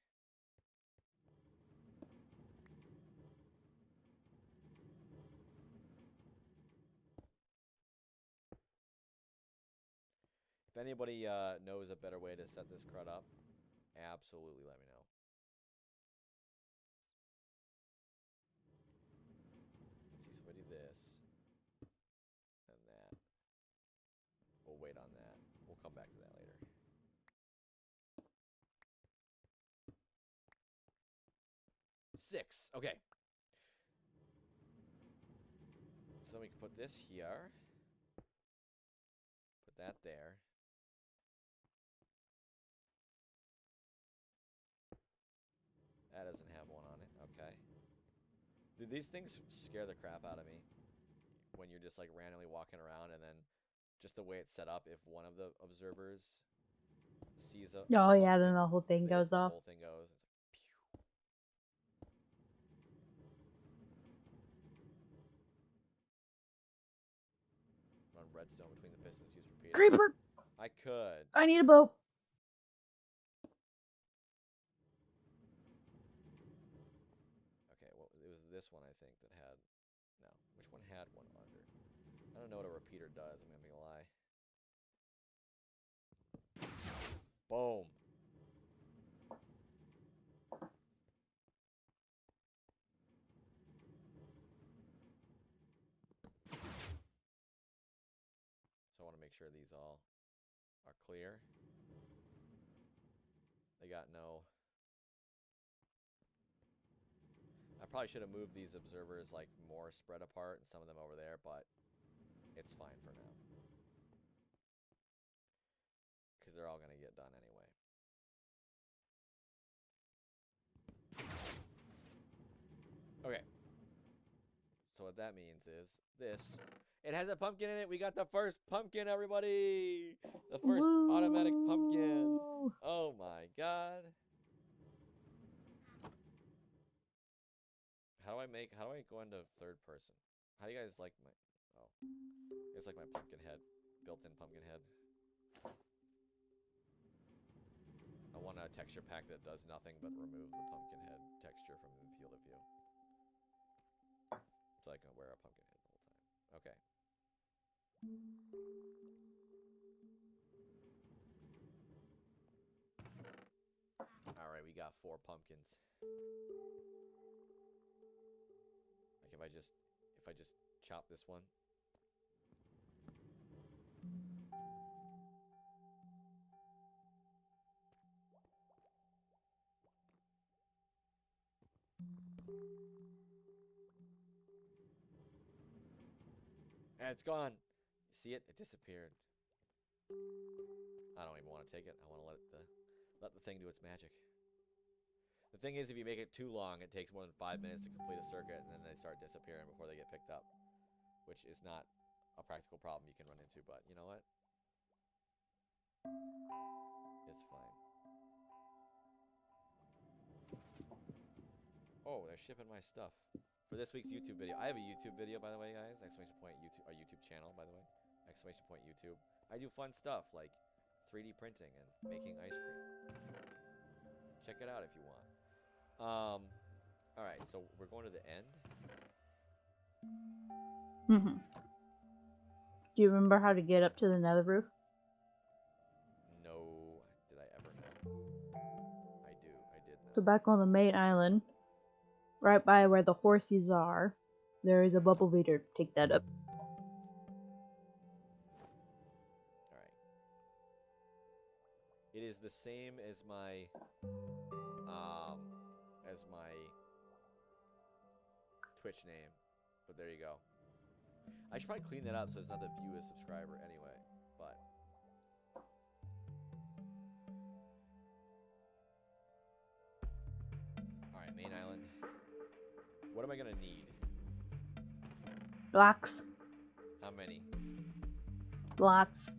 If anybody knows a better way to set this crud up, absolutely let me know. Let's see, so if I do this and that, we'll wait on that. We'll come back to that later. Six. Okay. So then we can put this here. Put that there. That doesn't have one on it. Okay. Dude, these things scare the crap out of me. When you're just like randomly walking around and then just the way it's set up, if one of the observers sees a Oh yeah, then pumpkin, the whole thing goes off. The whole thing goes. It's like, pew. Run redstone between the pistons used repeatedly. Creeper! I could. I need a boat. Okay, well, it was this one, I think, that had... No. Which one had one under? I don't know what a repeater does, I'm gonna lie. Boom. So I want to make sure these all are clear. They got no... I probably should have moved these observers like more spread apart and some of them over there, but it's fine for now. Because they're all going to get done anyway. Okay. So what that means is this. It has a pumpkin in it. We got the first pumpkin, everybody. The first automatic pumpkin. Oh my god. How do I go into third person? How do you guys like my... Oh. It's like my pumpkin head. Built-in pumpkin head. I want a texture pack that does nothing but remove the pumpkin head texture from the field of view. So I can wear a pumpkin head the whole time. Okay. Alright, we got 4 pumpkins. I if I just chop this one. And it's gone. You see it? It disappeared. I don't even want to take it. I want to let the thing do its magic. The thing is, if you make it too long, it takes more than 5 minutes to complete a circuit, and then they start disappearing before they get picked up, which is not a practical problem you can run into, but you know what? It's fine. Oh, they're shipping my stuff. For this week's YouTube video. I have a YouTube video, by the way, guys. Exclamation point YouTube, our YouTube channel, by the way. Exclamation point YouTube. I do fun stuff like 3D printing and making ice cream. Check it out if you want. Alright, so we're going to the end. Mm-hmm. Do you remember how to get up to the nether roof? No. Did I ever know? I did know. So back on the main island, right by where the horses are, there is a bubble beater. Take that up. Alright. It is the same as my Twitch name. But there you go. I should probably clean that up so it's not the view as subscriber anyway, but alright, main island. What am I gonna need? Blocks. How many? Lots.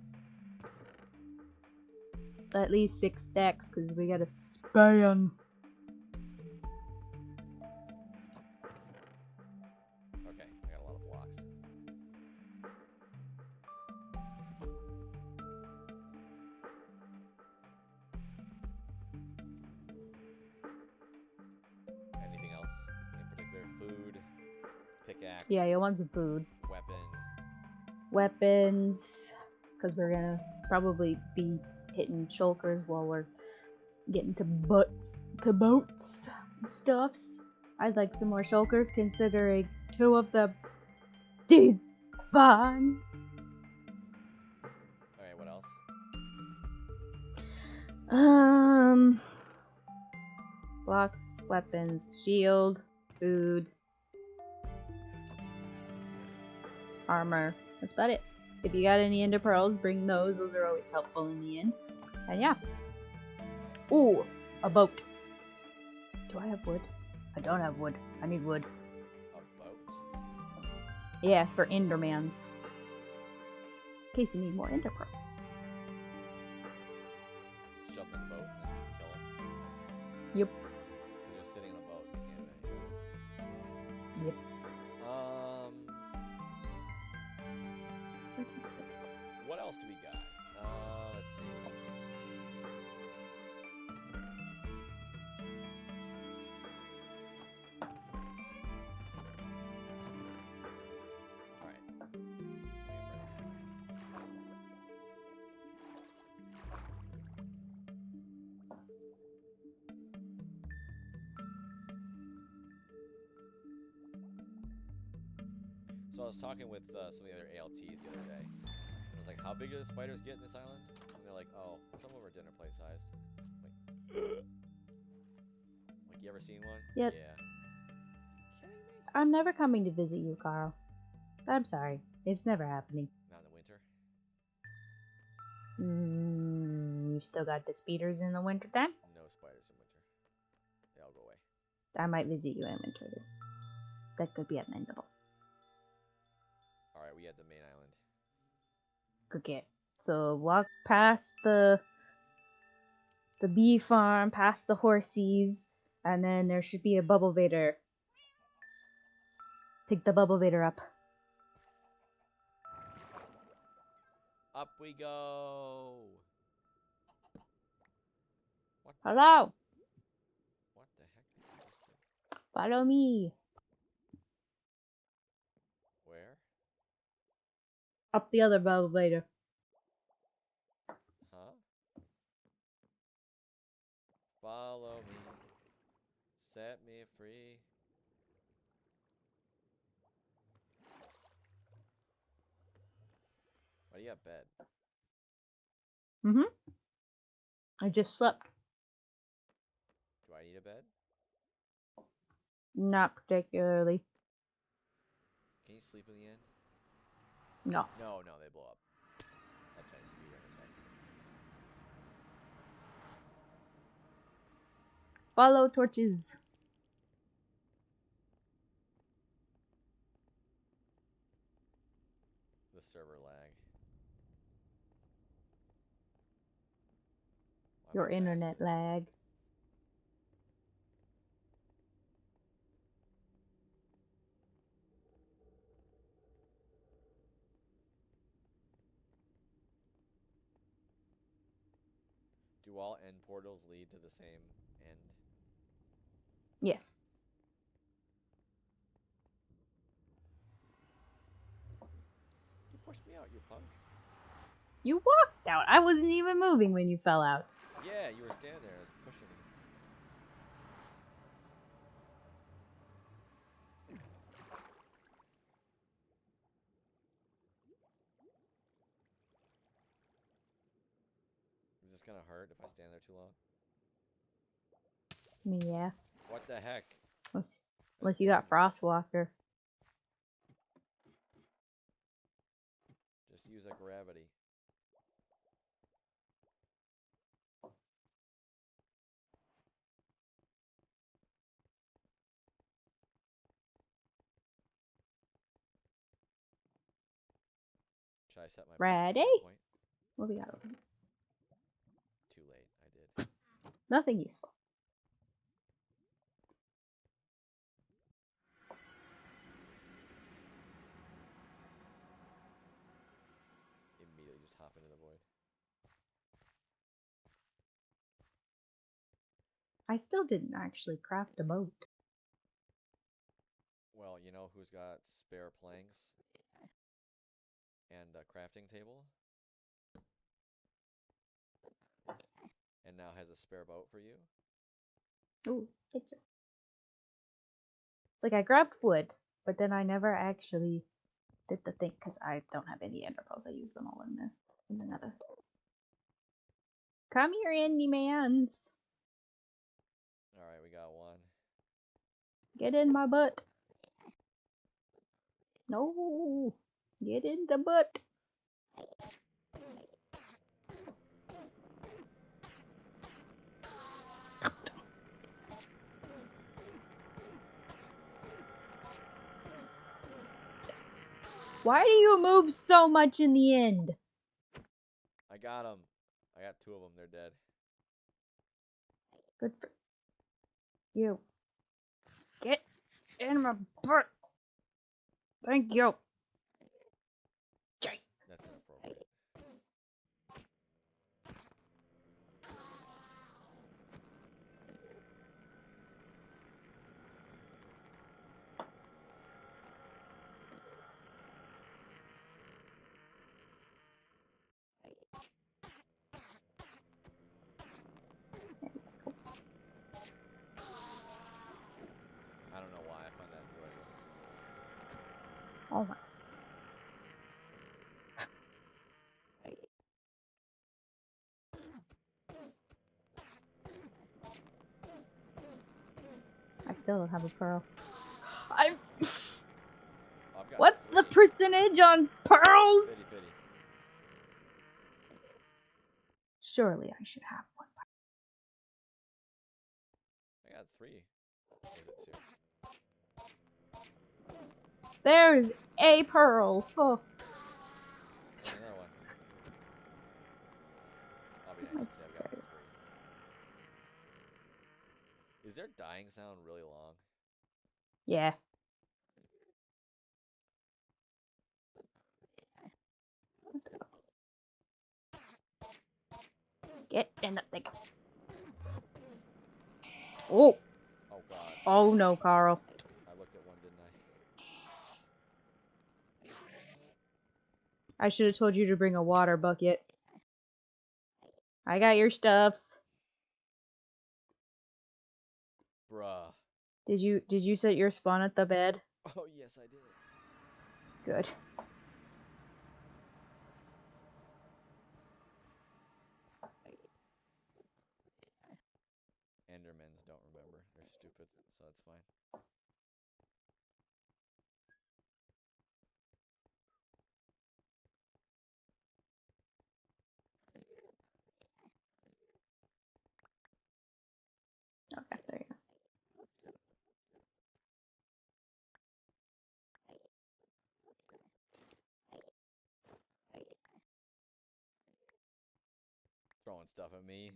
At least 6 stacks, because we gotta span. Okay, I got a lot of blocks. Anything else in particular? Food, pickaxe. Yeah, you want some food. Weapon. Weapons, because we're gonna probably be hitting shulkers while we're getting to boats and stuffs. I'd like some more shulkers, considering 2 of them despawn. Alright, what else? Blocks, weapons, shield, food, armor. That's about it. If you got any ender pearls, bring those. Those are always helpful in the end. And yeah. Ooh, a boat. Do I have wood? I don't have wood. I need wood. A boat? Yeah, for endermans. In case you need more ender pearls. Shove them in the boat and then kill them? Yep. Because they're sitting in a boat. You can't do anything. Yep. What else do we got? Let's see. Alright. So I was talking with some of the other ALTs the other day. I was like, how big do the spiders get in this island? And they're like, oh, some of them are dinner plate sized. Like, you ever seen one? Yep. Yeah. Kidding me? I'm never coming to visit you, Carl. I'm sorry. It's never happening. Not in the winter. You still got the speeders in the wintertime? No spiders in winter. They all go away. I might visit you in winter. That could be amendable. Alright, we had the main island. Okay. So walk past the bee farm, past the horsies, and then there should be a bubble vader. Take the bubble vader up. Up we go! What the, Hello! what the heck did you just do? Follow me. Where? Up the other bubble vader. Huh? Follow me. Set me free. Why do you have bed? I just slept. Do I need a bed? Not particularly. Can you sleep in the end? No. No, they blow up. That's fine. Speedrunners have. Follow torches. The server lag. Why am Your I internet faster? lag. Do all end portals lead to the same end? Yes. You pushed me out, you punk. You walked out. I wasn't even moving when you fell out. Yeah, you were standing there. I was pushing you. Is this gonna hurt if I stand there too long? Yeah. What the heck? Unless you got Frostwalker. Just use a gravity. Should I set my Ready? point? What we got over here? Too late. I did. Nothing useful. Immediately just hop into the void. I still didn't actually craft a boat. Well, you know who's got spare planks and a crafting table? And now has a spare boat for you? Ooh, thank you. It's like I grabbed wood, but then I never actually did the thing because I don't have any ender pearls. I use them all in the nether. Come here, Andy Mans. Alright, we got one. Get in my butt. No. Get in the butt. Why do you move so much in the end? I got him. I got two of them. They're dead. Good for you. Get in my butt. Thank you. Jeez. That's inappropriate. I don't know why I find that enjoyable. Oh my. I still don't have a pearl. I've got What's the percentage on pearls? 50-50. Surely I should have one. I got 3. Or is it 2? There's a pearl. Oh. There's another one. I'll be nice to say I've got 3. Is their dying sound really long? Yeah. Get in the thing. Oh. Oh god. Oh no, Carl. I looked at one, didn't I? I should have told you to bring a water bucket. I got your stuffs. Bruh. Did you set your spawn at the bed? Oh yes, I did. Good. fine. Okay, there you go. Throwing stuff at me.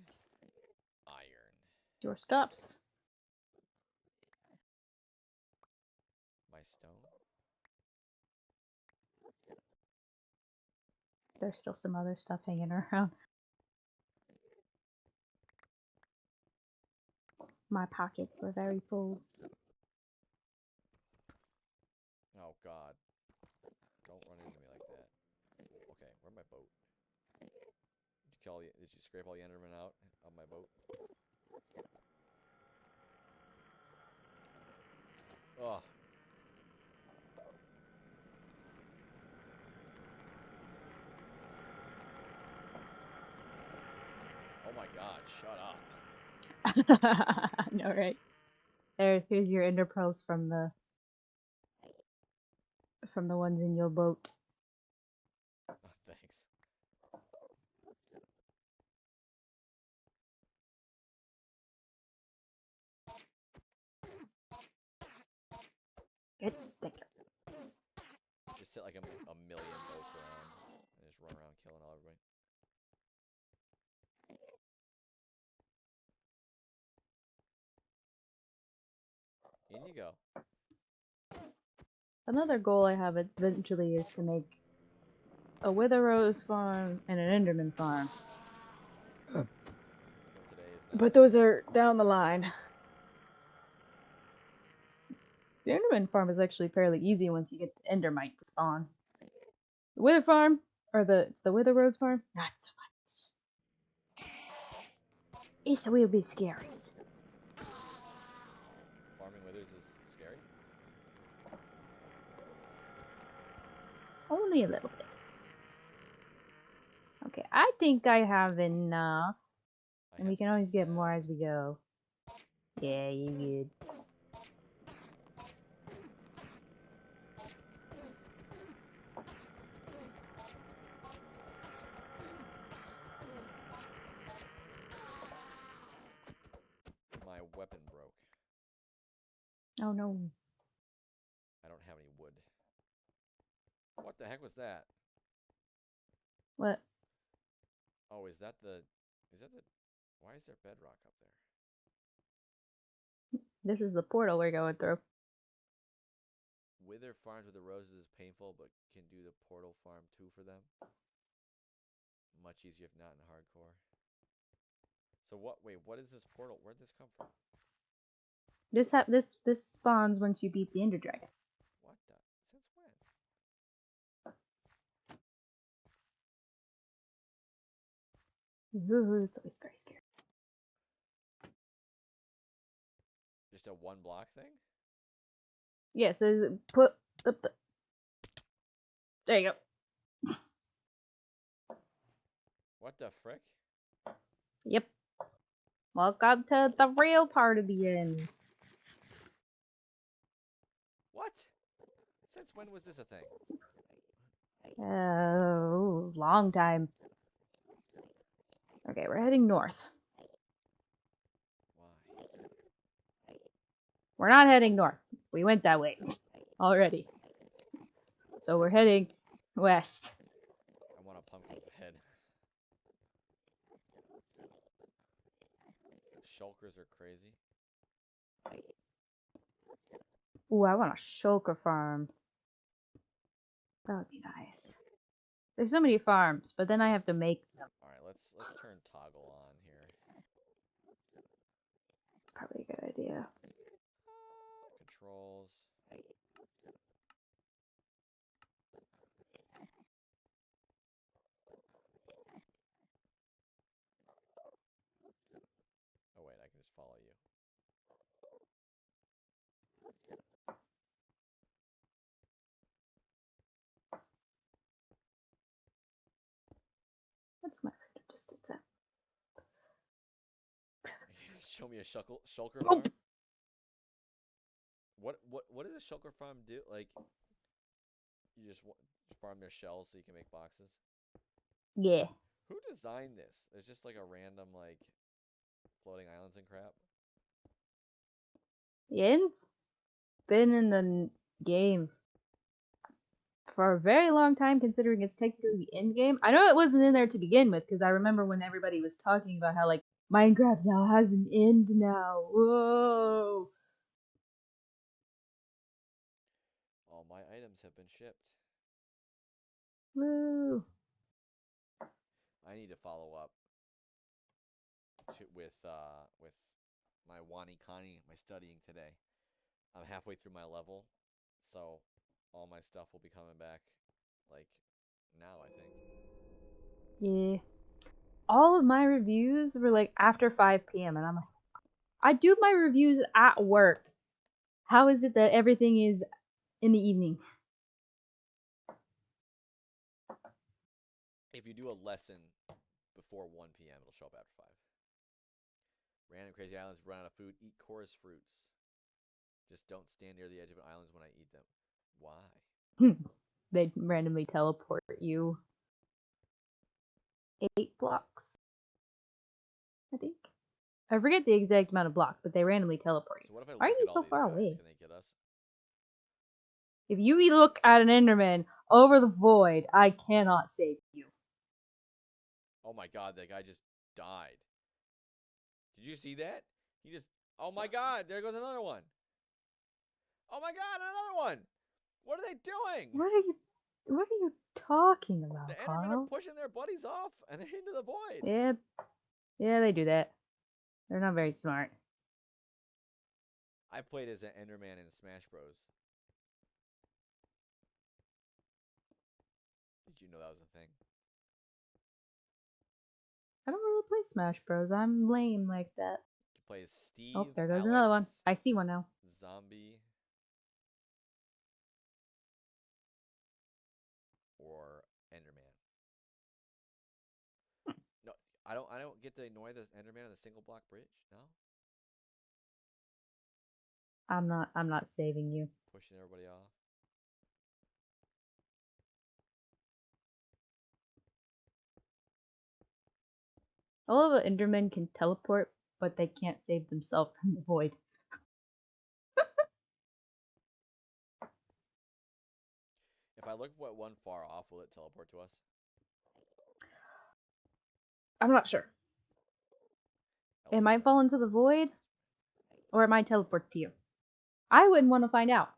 Iron. Your stuffs. My stone. There's still some other stuff hanging around. My pockets are very full. Oh God! Don't run into me like that. Okay, where'd my boat? Did you kill? Did you scrape all the Endermen out of my boat? Oh. Oh my God! Shut up. I know, right? Here's your ender pearls from the ones in your boat. Oh, thanks. Good, thank you. Just set like a million boats around and just run around killing all everybody. In you go. Another goal I have eventually is to make a Wither Rose farm and an Enderman farm. But today is not. But those are down the line. The Enderman farm is actually fairly easy once you get the Endermite to spawn. The Wither farm, or the Wither Rose farm, not so much. It will be scary. Farming withers is scary. Only a little bit. Okay, I think I have enough. And we can always get more as we go. Yeah, you good. My weapon broke. Oh no. I don't have any wood. What the heck was that? What? Oh, is that the... Why is there bedrock up there? This is the portal we're going through. Wither farms with the roses is painful, but can do the portal farm too for them. Much easier if not in hardcore. So what is this portal? Where'd this come from? This spawns once you beat the Ender Dragon. What the? Since when? Ooh, it's always very scary. Just a one block thing? Yeah, so put up the... There you go. What the frick? Yep. Welcome to the real part of the end. What? Since when was this a thing? Oh, long time. Okay, we're heading north. Why? We're not heading north. We went that way already. So we're heading west. I want a pumpkin head. Shulkers are crazy. Ooh, I want a shulker farm. That would be nice. There's so many farms, but then I have to make them. All right, let's turn toggle on here. It's probably a good idea. Controls. Oh wait, I can just follow you. What's my render distance at? Show me a shulker farm. What does a shulker farm do? Like, you just farm their shells so you can make boxes. Yeah. Who designed this? It's just like a random like floating islands and crap. Yeah, it's been in the game for a very long time, considering it's technically the end game. I know it wasn't in there to begin with, because I remember when everybody was talking about how, like, Minecraft now has an end now. Whoa. All my items have been shipped. Woo. I need to follow up with my Wani Kani, my studying today. I'm halfway through my level, so all my stuff will be coming back like now, I think. Yeah. All of my reviews were like after 5 p.m. and I'm like, I do my reviews at work. How is it that everything is in the evening? If you do a lesson before 1 p.m., it'll show up after 5. Random crazy islands run out of food. Eat chorus fruits. Just don't stand near the edge of islands when I eat them. Why? They randomly teleport you 8 blocks, I think. I forget the exact amount of blocks, but they randomly teleport you. So what if I Why are look you at all so these far guys? away? Can they get us? If you look at an Enderman over the void, I cannot save you. Oh my god, that guy just died. Did you see that? He just... Oh my god, there goes another one. Oh my god, another one! What are they doing? What are you talking The about, Endermen are Carl? pushing their buddies off, and they're into the void. Yeah, they do that. They're not very smart. I played as an Enderman in Smash Bros. Did you know that was a thing? I don't really play Smash Bros. I'm lame like that. You play as Steve, Oh, there goes Alex, another one. I see one now. Zombie, or Enderman. No, I don't get to annoy the Enderman on the single block bridge. No, I'm not saving you. pushing everybody off. All of the Endermen can teleport, but they can't save themselves from the void. If I look at one far off, will it teleport to us? I'm not sure. It might fall into the void, or it might teleport to you. I wouldn't want to find out.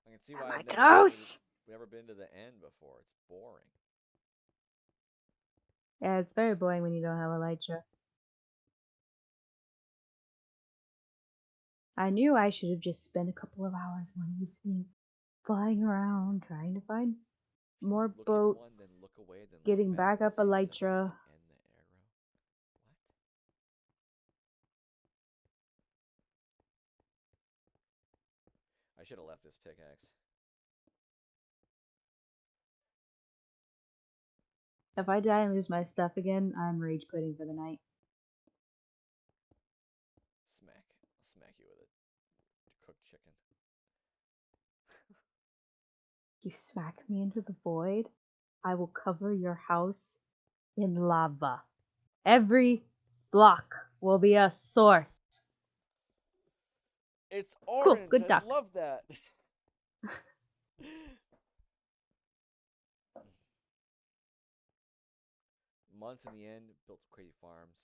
I can see Oh why my I've never been to the end before. It's boring. Yeah, it's very boring when you don't have Elytra. I knew I should have just spent a couple of hours one evening flying around, trying to find more Look boats, at one, then look away, then getting look back back up at the same second Elytra. and end the arrow. What? I should have left this pickaxe. If I die and lose my stuff again, I'm rage quitting for the night. Smack. I'll smack you with a cooked chicken. You smack me into the void, I will cover your house in lava. Every block will be a source. It's Cool, orange. good I duck. love that. Months in the end, built some crazy farms.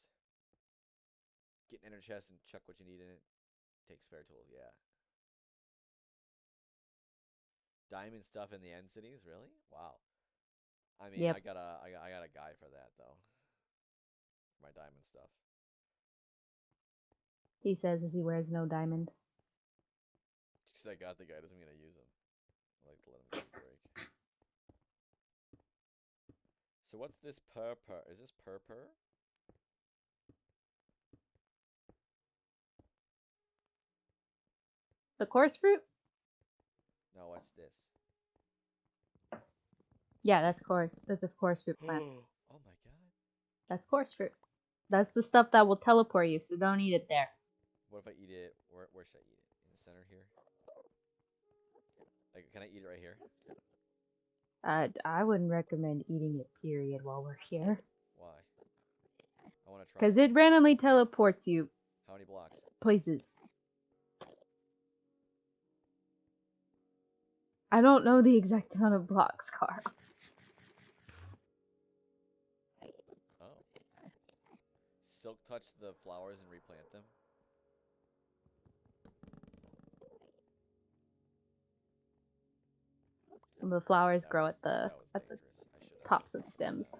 Get an ender chest and chuck what you need in it. Take spare tools, yeah. Diamond stuff in the end cities, really? Wow. I mean, Yep. I got a guy for that though. My diamond stuff. He says as he wears no diamond. Just 'cause I got the guy doesn't mean I use him. I like to let him get his break. So what's this purpur? Is this purpur? The coarse fruit? No, what's this? Yeah, that's coarse. That's a coarse fruit plant. Oh my god. That's coarse fruit. That's the stuff that will teleport you, so don't eat it there. What if I eat it? Where should I eat it? In the center here? Like, can I eat it right here? I wouldn't recommend eating it, period, while we're here. Why? I want to try Because it. it randomly teleports you How many blocks? places. I don't know the exact amount of blocks, Carl. Oh. Silk touch the flowers and replant them? And the flowers That grow was, at the that was at the dangerous. I should have. tops of stems.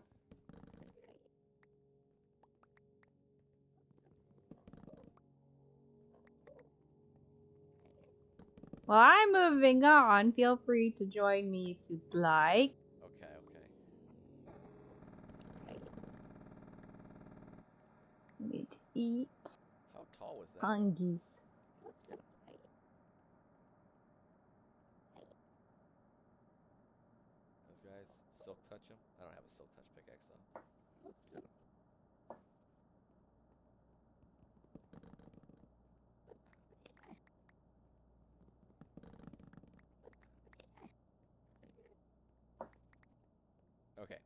Well, I'm moving on. Feel free to join me if you'd like. Okay, okay. Need to eat. How tall was that? Hungies. Those guys silk touch them? I don't have a silk touch pickaxe though. Okay.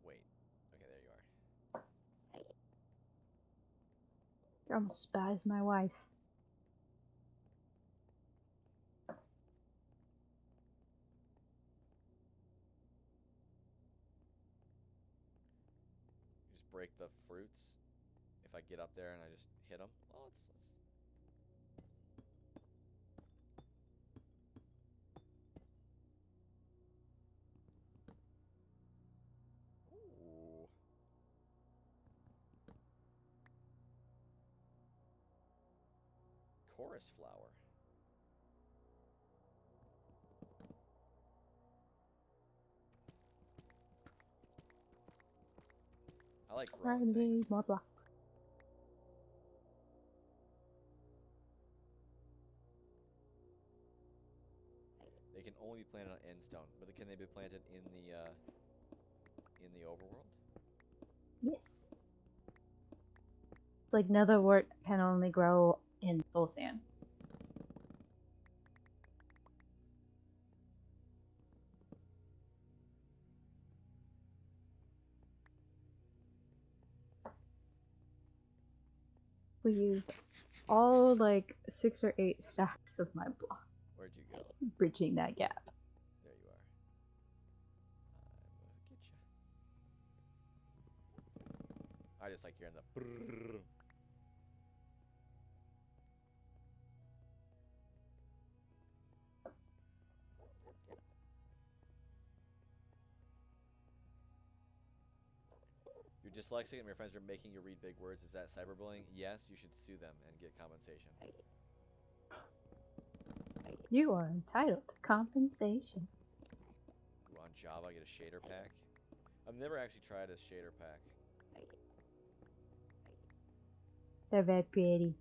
Wait. Okay, there you are. You're almost as bad as my wife. You just break the fruits. If I get up there and I just hit them. Oh, it's ooh. Chorus flower. I like I growing things. need more blocks. They can only be planted on endstone, but can they be planted in the overworld? Yes. It's like netherwort can only grow in soul sand. We used all like 6 or 8 stacks of my block, Where'd you go? bridging that gap. There you are. I'm gonna get you. I just like hearing the brrrr. You're dyslexic and your friends are making you read big words. Is that cyberbullying? Yes, you should sue them and get compensation. You are entitled to compensation. Ooh, on Java, get a shader pack. I've never actually tried a shader pack. They're very pretty.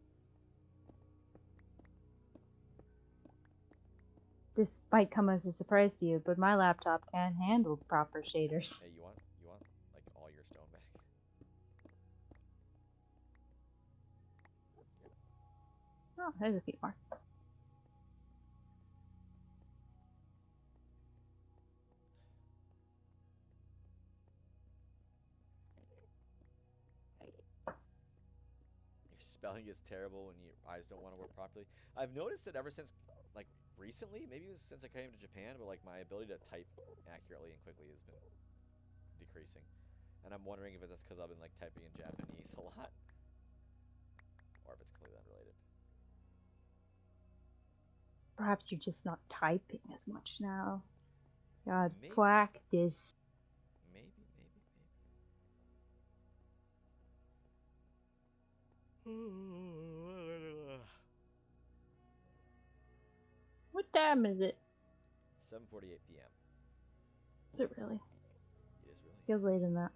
This might come as a surprise to you, but my laptop can't handle proper shaders. Hey, you want like all your stone back? Oh, there's a few more. Your spelling is terrible when your eyes don't want to work properly. I've noticed it ever since, like, recently. Maybe it was since I came to Japan, but like my ability to type accurately and quickly has been decreasing. And I'm wondering if it's because I've been like typing in Japanese a lot, or if it's completely unrelated. Perhaps you're just not typing as much now. God, Maybe. practice. Maybe. What time is it? 7:48 p.m. Is it really? Feels later than that.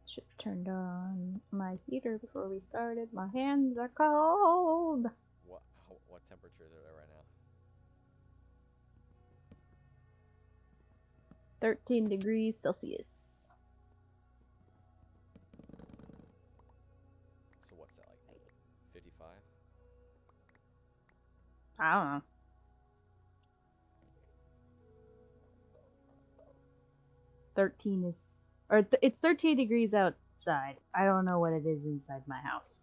Should have turned on my heater before we started. My hands are cold. What temperature is it at right now? 13 degrees Celsius. So what's that, like 55? I don't know. 13 is, or it's 13 degrees outside. I don't know what it is inside my house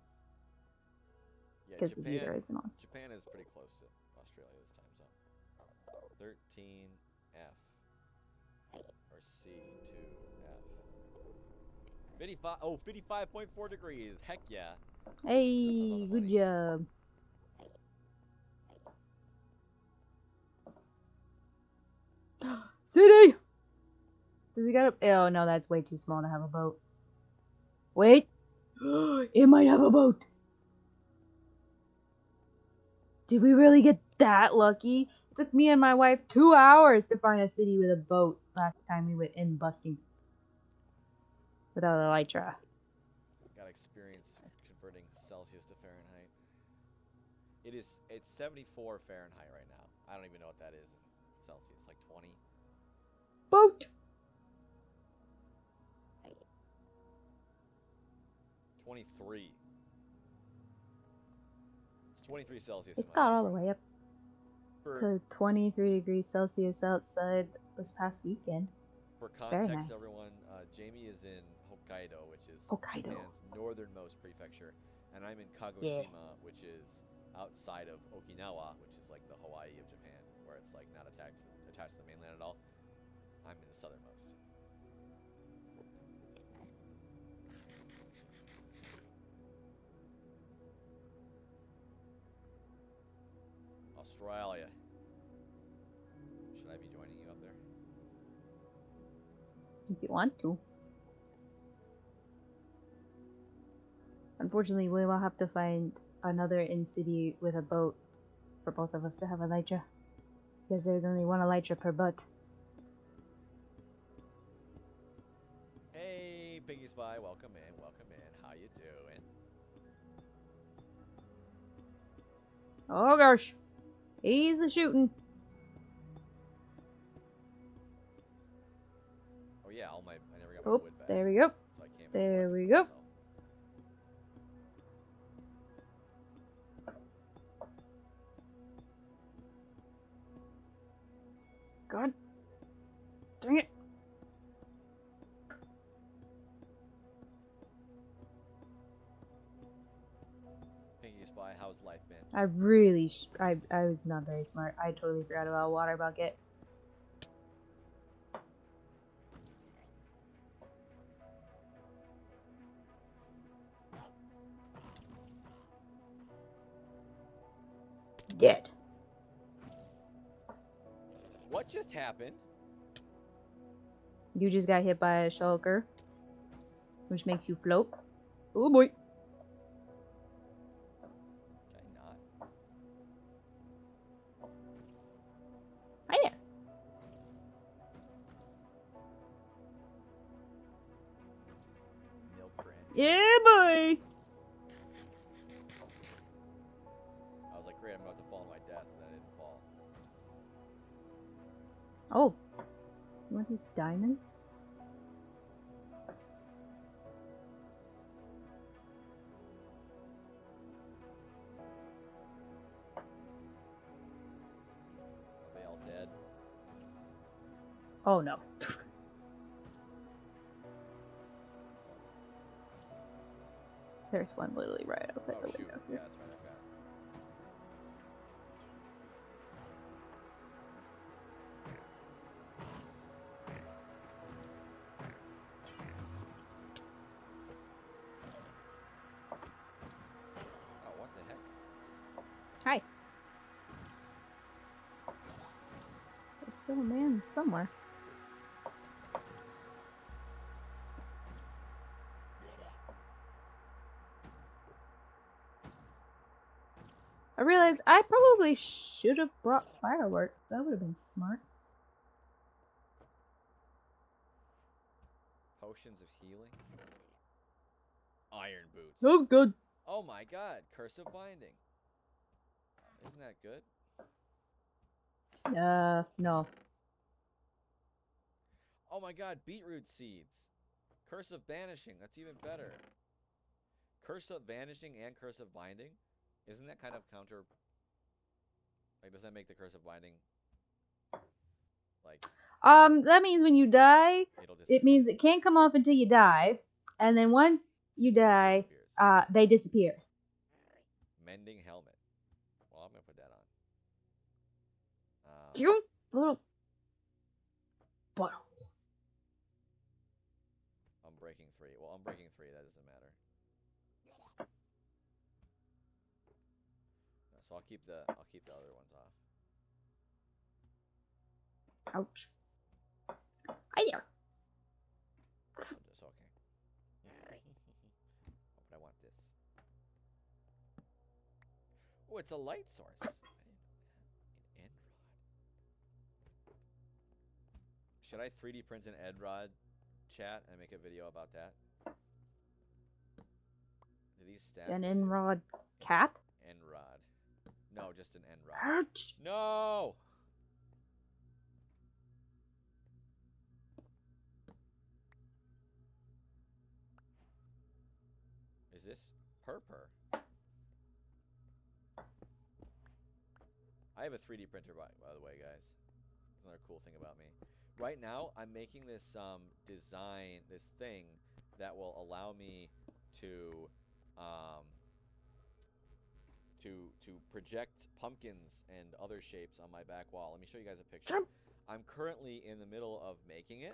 Yeah, because the heater isn't on. Japan is pretty close to Australia's time zone. 13F or C2F. 55. Oh, 55.4 degrees. Heck yeah. Hey, good job. City! Does he got a... Oh, no, that's way too small to have a boat. Wait! It might have a boat! Did we really get that lucky? It took me and my wife 2 hours to find a city with a boat last time we went in busting. Without Elytra. Got experience converting Celsius to Fahrenheit. It's 74 Fahrenheit right now. I don't even know what that is in Celsius, like 20. Boat! 23. It's 23 Celsius. It got all the way up to 23 degrees Celsius outside this past weekend. For Very context, nice. everyone, Jamie is in Hokkaido, which is Hokkaido. Japan's northernmost prefecture, and I'm in Kagoshima, which is outside of Okinawa, which is like the Hawaii of Japan, where it's like not attached to the mainland at all. I'm in the southernmost. Australia. Should I be joining you up there? If you want to. Unfortunately, we will have to find another in-city with a boat for both of us to have Elytra. Because there's only one Elytra per butt. Hey, Piggy Spy, welcome in, welcome in. How you doing? Oh gosh. He's a shooting. Oh yeah, I never got my Oh, wood back. there we go. So I can't There we go. God. Dang it. Pinky Spy, how's life been? I was not very smart. I totally forgot about a water bucket. Dead. What just happened? You just got hit by a shulker, which makes you float. Oh boy. Can I not? Hi there. Milk for engine. Yeah, boy. I was like, great, I'm about to fall to my death, and then I didn't fall. Oh. You want these diamonds? Are they all dead? Oh no. There's one literally right outside Oh the shoot, window. yeah, that's right, I forgot. Oh, what the heck? Hi. There's still a man somewhere. I realized I probably should have brought fireworks. That would have been smart. Potions of healing. Iron boots. Oh, good. Oh my god, curse of binding. Isn't that good? No. Oh my god, beetroot seeds. Curse of banishing. That's even better. Curse of vanishing and curse of binding. Isn't that kind of counter? Like, does that make the curse of binding? Like, That means when you die, it'll disappear. it means it can't come off until you die, and then once you die, Disappears. they disappear. Mending helmet. Well, I'm gonna put that on. You little butthole. Unbreaking 3. Well, Unbreaking 3, that doesn't matter. No, so I'll keep the other ones off. Ouch. Hi there. It's okay. But I want this. Oh, it's a light source. I didn't know that. An end rod. Should I 3D print an end rod, chat, and make a video about that? Do these stab? An Enrod cat? End rod. No, just an end rod. Ouch. No! Is this purper? I have a 3D printer, by the way, guys. That's another cool thing about me. Right now, I'm making this design, this thing that will allow me to project pumpkins and other shapes on my back wall. Let me show you guys a picture. I'm currently in the middle of making it.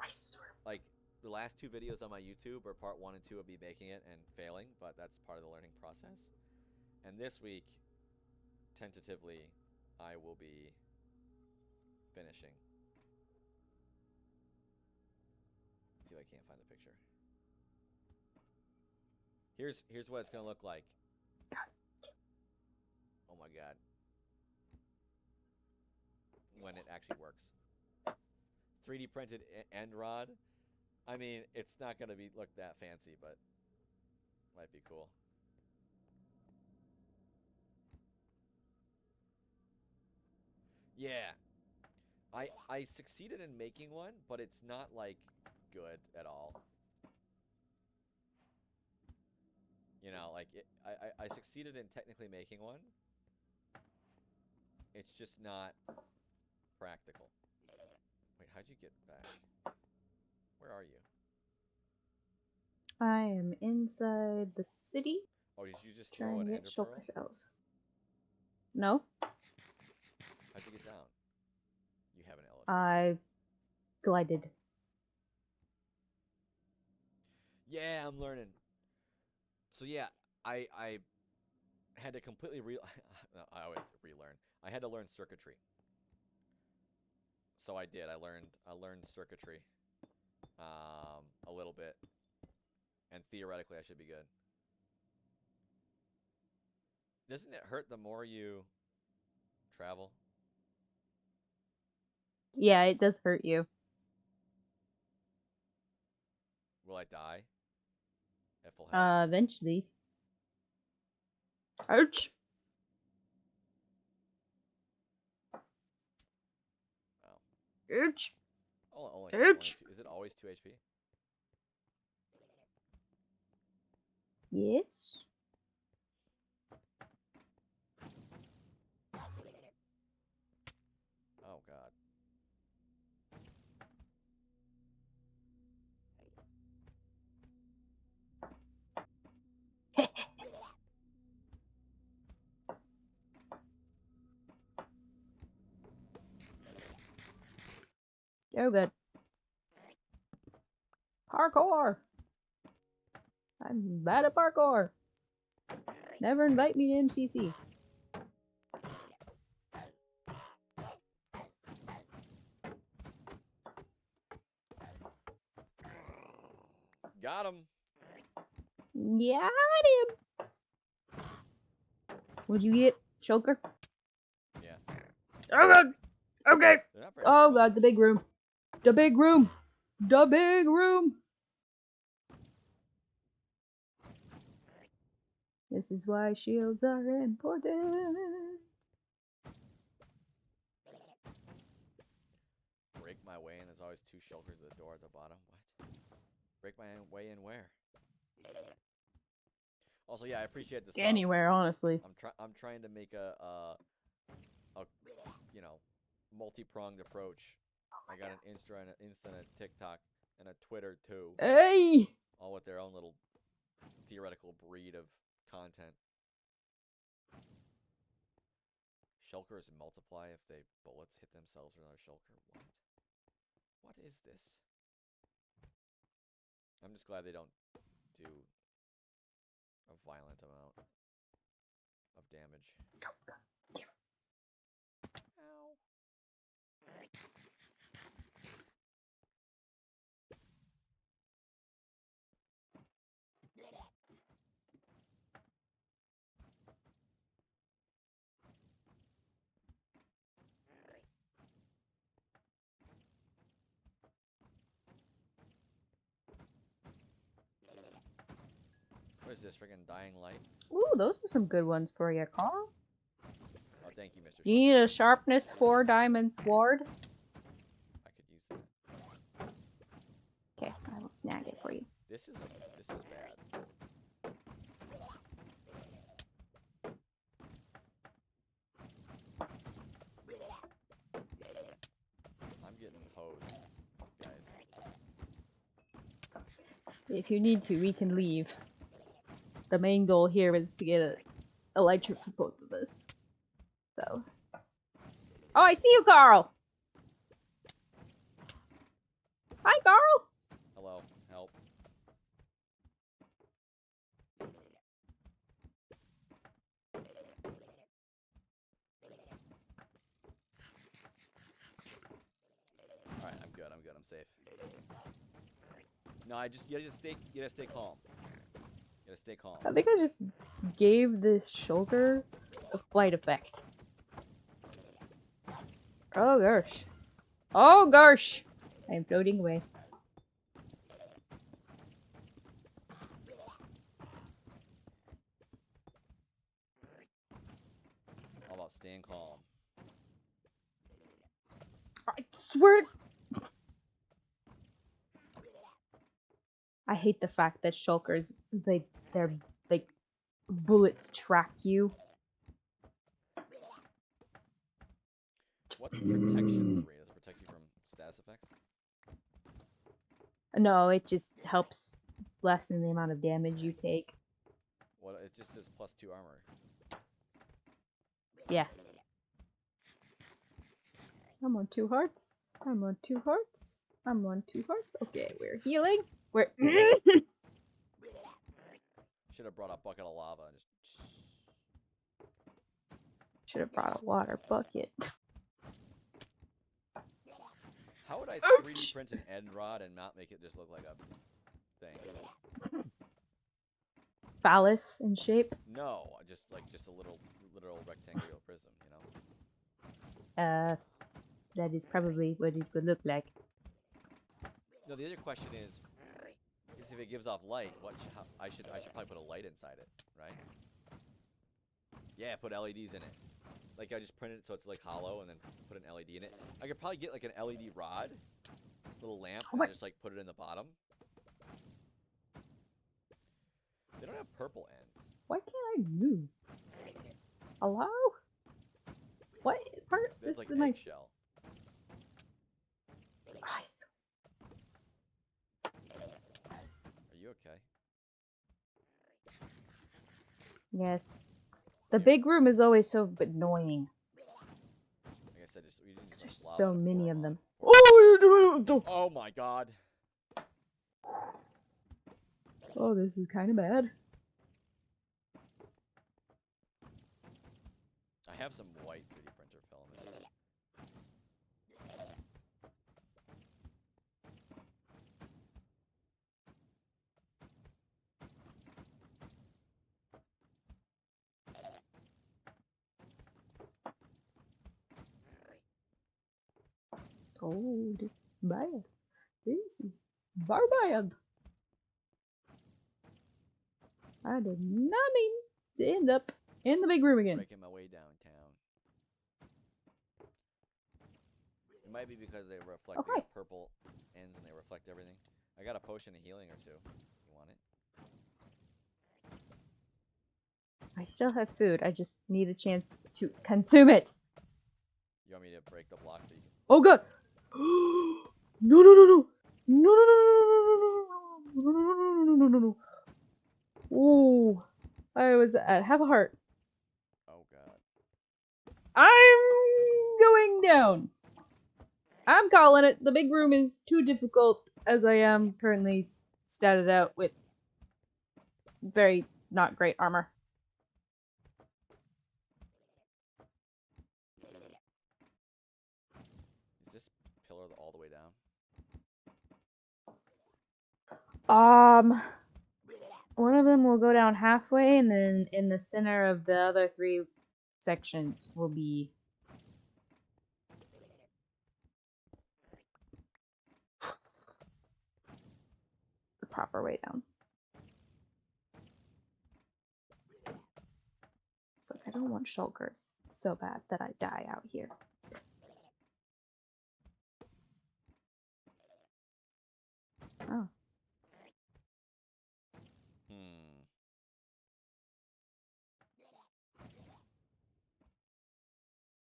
Like, the last 2 videos on my YouTube are part 1 and 2 of me making it and failing, but that's part of the learning process. And this week, tentatively, I will be finishing. Let's see if I can't find the picture. Here's what it's gonna look like. Oh my god. When it actually works. 3D printed end rod. I mean, it's not gonna look that fancy, but might be cool. Yeah. I succeeded in making one, but it's not like good at all. You know, like I succeeded in technically making one. It's just not practical. Wait, how'd you get back? Where are you? I am inside the city. Oh, did you just throw Trying an to ender get pearl? shulker cells. No, How'd you get down? You have an elephant. I glided. Yeah, I'm learning. So yeah, I had to completely I always relearn. I had to learn circuitry. So I did. I learned circuitry a little bit. And theoretically I should be good. Doesn't it hurt the more you travel? Yeah, it does hurt you. Will I die? At full health? Eventually. Ouch. Oh. Ouch. Only Ouch. is it always 2 HP? Yes. Oh god. Oh, good. Parkour. I'm bad at parkour. Never invite me to MCC. Got him. Yeah, I did. What'd you get? Shulker? Yeah. Oh god! Okay! They're not very Oh strong. god, the big room. The big room! The big room! This is why shields are important. Break my way in. There's always 2 shulkers at the door at the bottom. What? Break my way in where? Also, yeah, I appreciate the sub. Anywhere, honestly. I'm trying to make a you know, multi-pronged approach. I got an Insta and a TikTok and a Twitter too, Hey! all with their own little theoretical breed of content. Shulkers multiply if they bullets hit themselves with our shulker. What? What is this? I'm just glad they don't do a violent amount of damage. Ow. What is this, friggin' dying light? Ooh, those are some good ones for you, Carl. Oh, thank you, Mr. You need a sharpness 4 diamond sword? I could use that. Okay, I will snag it for you. This is bad. I'm getting hosed, guys. If you need to, we can leave. The main goal here is to get a elytra for both of us. So. Oh, I see you, Carl! Hi, Carl! Hello, help. Alright, I'm good, I'm safe. No, you gotta stay calm. You gotta stay calm. I think I just gave this shulker a flight effect. Oh gosh. Oh gosh! I'm floating away. All about staying calm. I swear. I hate the fact that shulkers, their bullets track you. What's protection 3? Does it protect you from status effects? No, it just helps lessen the amount of damage you take. What? It just says +2 armor. Yeah. I'm on 2 hearts. I'm on 2 hearts. I'm on 2 hearts. Okay, we're healing. We're. Should have brought a bucket of lava and just. Should have brought a water bucket. How would I 3D print an end rod and not make it just look like a thing? Phallus in shape. No, just a little rectangular prism, you know. That is probably what it would look like. No, the other question is if it gives off light, I should probably put a light inside it, right? Yeah, put LEDs in it. Like I just printed it so it's like hollow, and then put an LED in it. I could probably get like an LED rod, little lamp, and just like put it in the bottom. They don't have purple ends. Why can't I move? Hello? What part? It's This like is my. eggshell. Are you okay? Yes. The big room is always so annoying. Like I said, we didn't There's use lava so to many pour of on. them. Oh my god. Oh, this is kind of bad. I have some white 3D printer filament. Oh, this is bad. This is bad. I did not mean to end up in the big room again. Breaking my way downtown. It might be because they reflect Okay. the purple ends and they reflect everything. I got a potion of healing or two. You want it? I still have food. I just need a chance to consume it. You want me to break the block so you can... Oh god! No no no no! No no no no no no no no no! Oh, I was at half a heart. Oh god. I'm going down. I'm calling it. The big room is too difficult as I am currently statted out with very not great armor. Is this pillar all the way down? One of them will go down halfway, and then in the center of the other 3 sections will be the proper way down. So I don't want shulkers so bad that I die out here. Oh.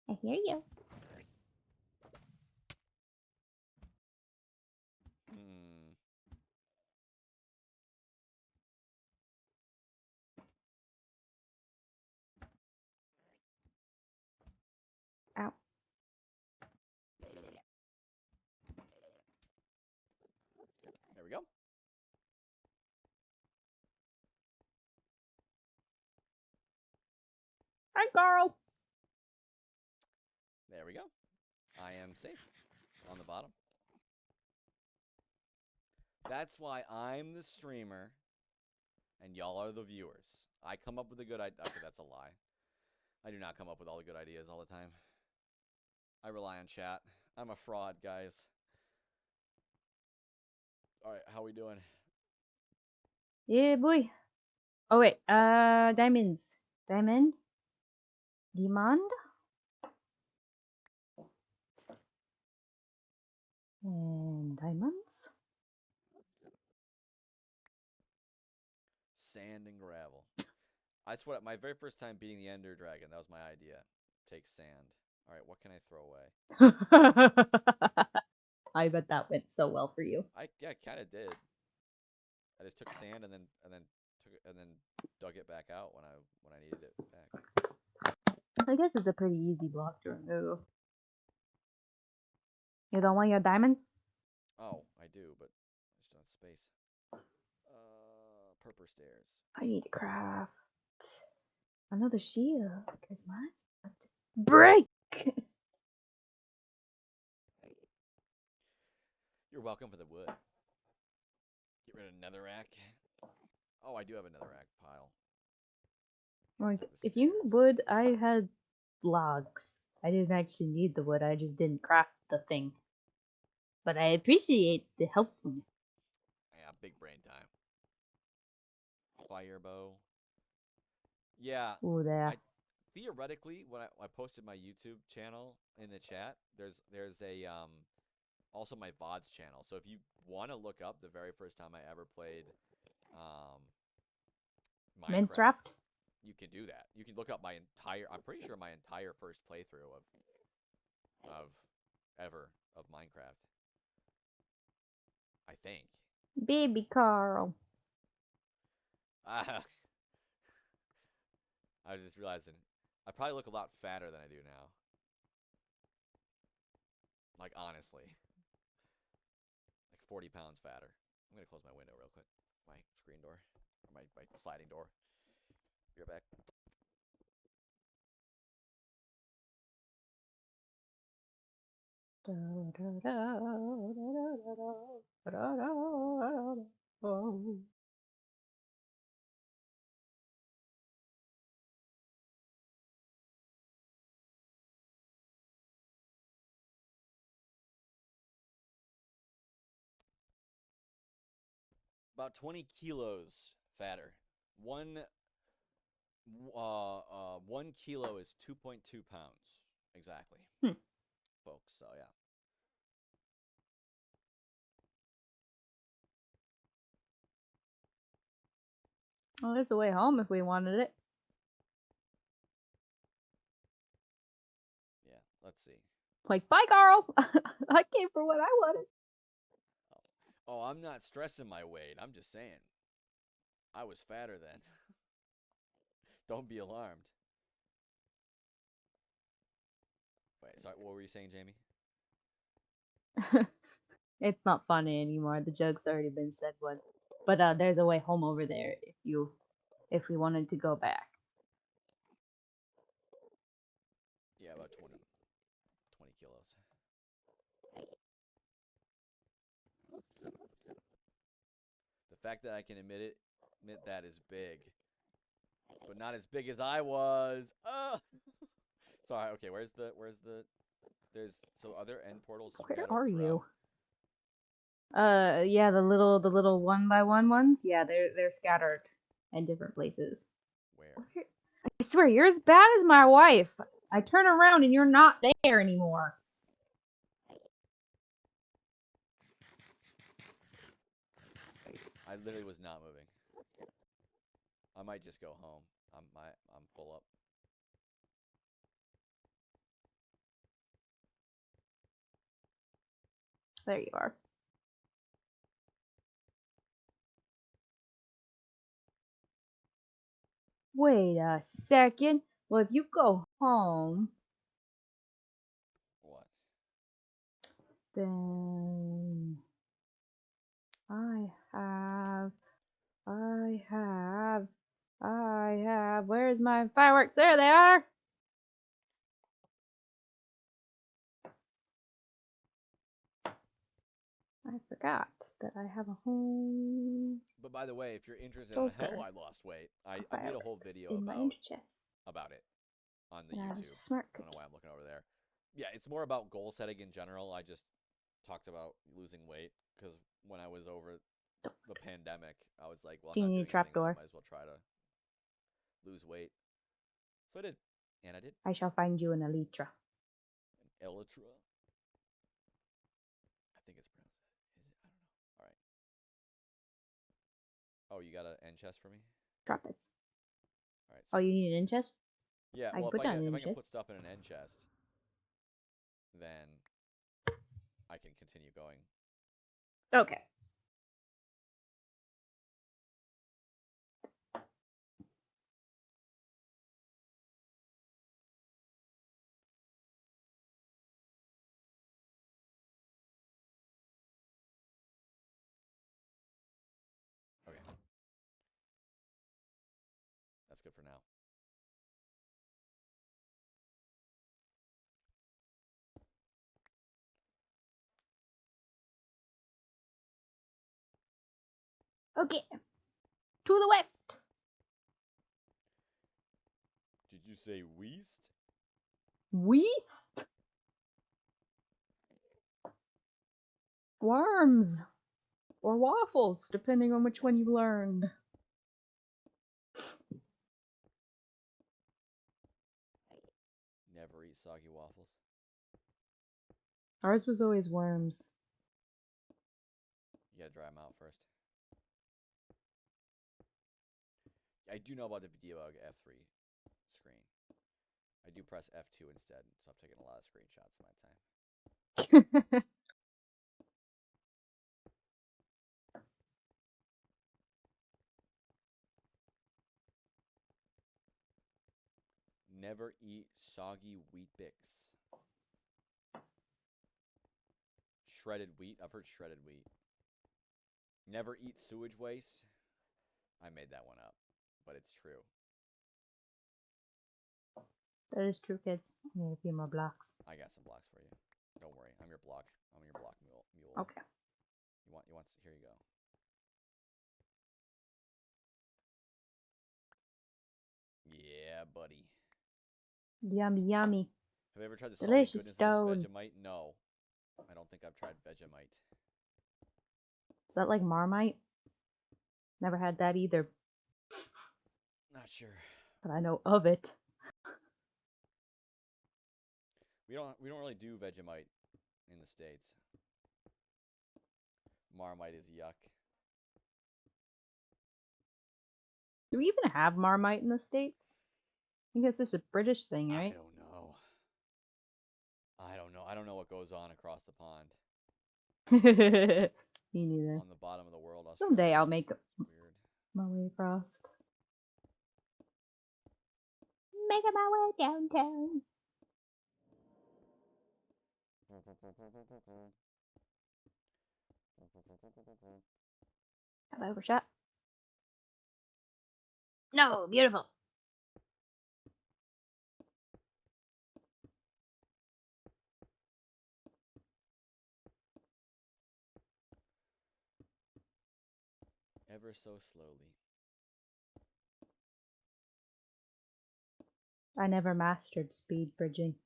I hear you. Ow. There we go. Hi, Carl. There we go. I am safe on the bottom. That's why I'm the streamer and y'all are the viewers. I come up with a good idea. Okay, that's a lie. I do not come up with all the good ideas all the time. I rely on chat. I'm a fraud, guys. Alright, how we doing? Yeah, boy. Oh, wait. Diamonds. Diamond? Demand? And diamonds? Sand and gravel. That's what my very first time beating the Ender Dragon. That was my idea. Take sand. All right, what can I throw away? I bet that went so well for you. Yeah, kind of did. I just took sand and then dug it back out when I needed it back. I guess it's a pretty easy block to remove. You don't want your diamond? Oh, I do, but I just don't have space. Purple stairs. I need to craft another shield because mine's about to break. You're welcome for the wood. Get rid of netherrack. Oh, I do have a netherrack pile. Like, if you need wood, I had logs. I didn't actually need the wood, I just didn't craft the thing. But I appreciate the helpfulness. Yeah, big brain time. Fire bow. Yeah. Ooh, there. Theoretically, when I posted my YouTube channel in the chat, there's a also my VODs channel. So if you want to look up the very first time I ever played Minecraft, you can do that. You can look up my entire. I'm pretty sure my entire first playthrough of ever of Minecraft. I think. Baby Carl. I was just realizing I probably look a lot fatter than I do now. Like, honestly. Like 40 pounds fatter. I'm going to close my window real quick. My screen door. Or my sliding door. Be right back. About 20 kilos fatter. 1 kilo is 2.2 pounds exactly, Hmm. folks. So yeah. Well, there's a way home if we wanted it. Yeah. Let's see. Like, bye, Carl. I came for what I wanted. Oh, I'm not stressing my weight. I'm just saying. I was fatter then. Don't be alarmed. Wait, sorry, what were you saying, Jamie? It's not funny anymore. The joke's already been said once. But there's a way home over there if we wanted to go back. Yeah, about 20 kilos. The fact that I can admit that is big, but not as big as I was. Sorry. Okay, where's the? There's are there end portals Where scattered are throughout? you? Yeah, the little 1x1 ones. Yeah, they're scattered in different places. Where? I swear, you're as bad as my wife. I turn around and you're not there anymore. I literally was not moving. I might just go home. I'm full up. There you are. Wait a second. Well, if you go home, What? then I have. Where's my fireworks? There they are. I forgot that I have a home. But by the way, if you're interested in how I lost weight, I made a whole video in my enter chest. about it on the And I was YouTube. a smart I don't know cookie. why I'm looking over there. Yeah, it's more about goal setting in general. I just talked about losing weight because when I was over the pandemic, I was like, well, Do I'm you not need doing a trap anything, so I door? might as well try to lose weight. So I did, and I did. I shall find you an elytra. An elytra. I think it's pronounced. Is it? I don't know. All right. Oh, you got an end chest for me? Drop it. All right. Oh, you need an end chest? Yeah. I Well, put down an if end I can chest. put stuff in an end chest, then I can continue going. Okay. Okay. That's good for now. Okay. To the west. Did you say west? West? Worms. Or waffles, depending on which one you learned. Never eat soggy waffles. Ours was always worms. You gotta dry them out first. I do know about the debug F3 screen. I do press F2 instead, so I'm taking a lot of screenshots in my time. Never eat soggy wheat bix. Shredded wheat? I've heard shredded wheat. Never eat sewage waste? I made that one up, but it's true. That is true, kids. I need a few more blocks. I got some blocks for you. Don't worry. I'm your block mule. Okay. You want here you go. Yeah, buddy. Yummy, yummy. Have you ever tried the Delicious salty goodness stone. of this Vegemite? No. I don't think I've tried Vegemite. Is that like Marmite? Never had that either, Not sure. but I know of it. We don't really do Vegemite in the States. Marmite is yuck. Do we even have Marmite in the States? I think it's just a British thing, I right? don't know. I don't know what goes on across the pond. Me neither. On the bottom of the world, Someday Australia. I'll make Weird. my way across. Making my way downtown. Have I overshot? No, beautiful. Ever so slowly. I never mastered speed bridging.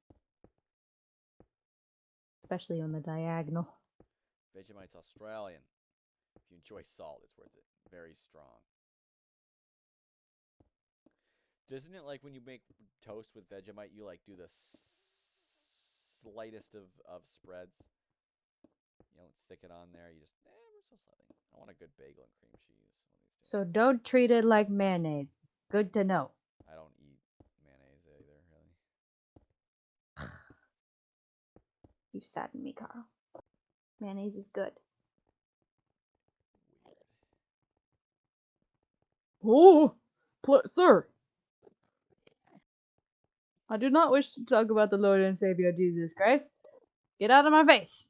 Especially on the diagonal. Vegemite's Australian. If you enjoy salt, it's worth it. Very strong. Doesn't it, like, when you make toast with Vegemite, you like do the slightest of spreads? You don't stick it on there. You just ever so slightly. I want a good bagel and cream cheese one of these days. So don't treat it like mayonnaise. Good to know. I don't eat mayonnaise either, really. You sadden me, Carl. Mayonnaise is good. Weird. Oh, sir. I do not wish to talk about the Lord and Savior Jesus Christ. Get out of my face.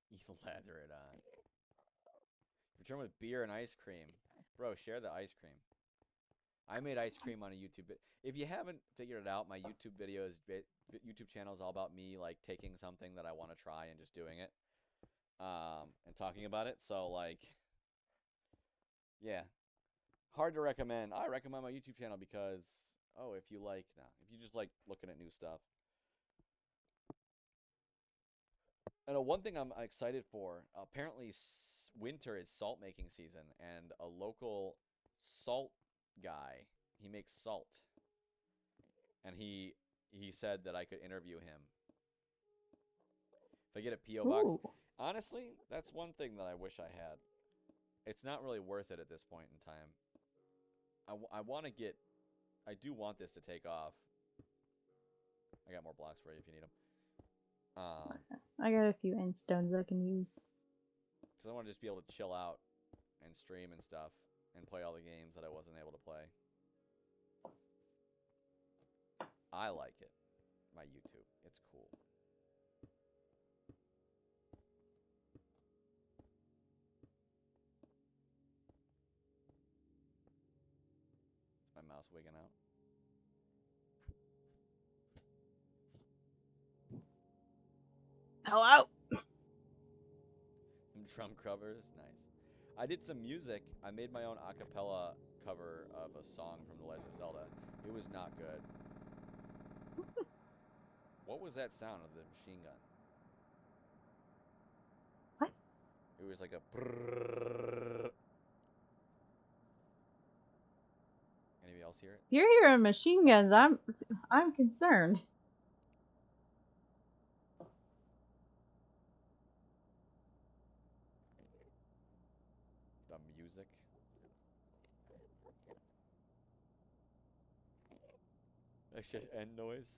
You lather it on. Return with beer and ice cream. Bro, share the ice cream. I made ice cream on a YouTube video. If you haven't figured it out, my YouTube YouTube channel is all about me, like, taking something that I want to try and just doing it. And talking about it. So, like, yeah. Hard to recommend. I recommend my YouTube channel because, if you just like looking at new stuff. And one thing I'm excited for, apparently winter is salt making season, and a local salt guy, he makes salt. And he said that I could interview him. If I get a P.O. box. Honestly, that's one thing that I wish I had. It's not really worth it at this point in time. I do want this to take off. I got more blocks for you if you need them. I got a few end stones I can use. Because I want to just be able to chill out and stream and stuff and play all the games that I wasn't able to play. I like it. My YouTube. It's cool. Is my mouse wigging out? Hello? Some drum covers. Nice. I did some music. I made my own a cappella cover of a song from The Legend of Zelda. It was not good. What was that sound of the machine gun? What? It was like a brrrr. Anybody else hear it? You're hearing machine guns. I'm concerned. The music. That's just end noise.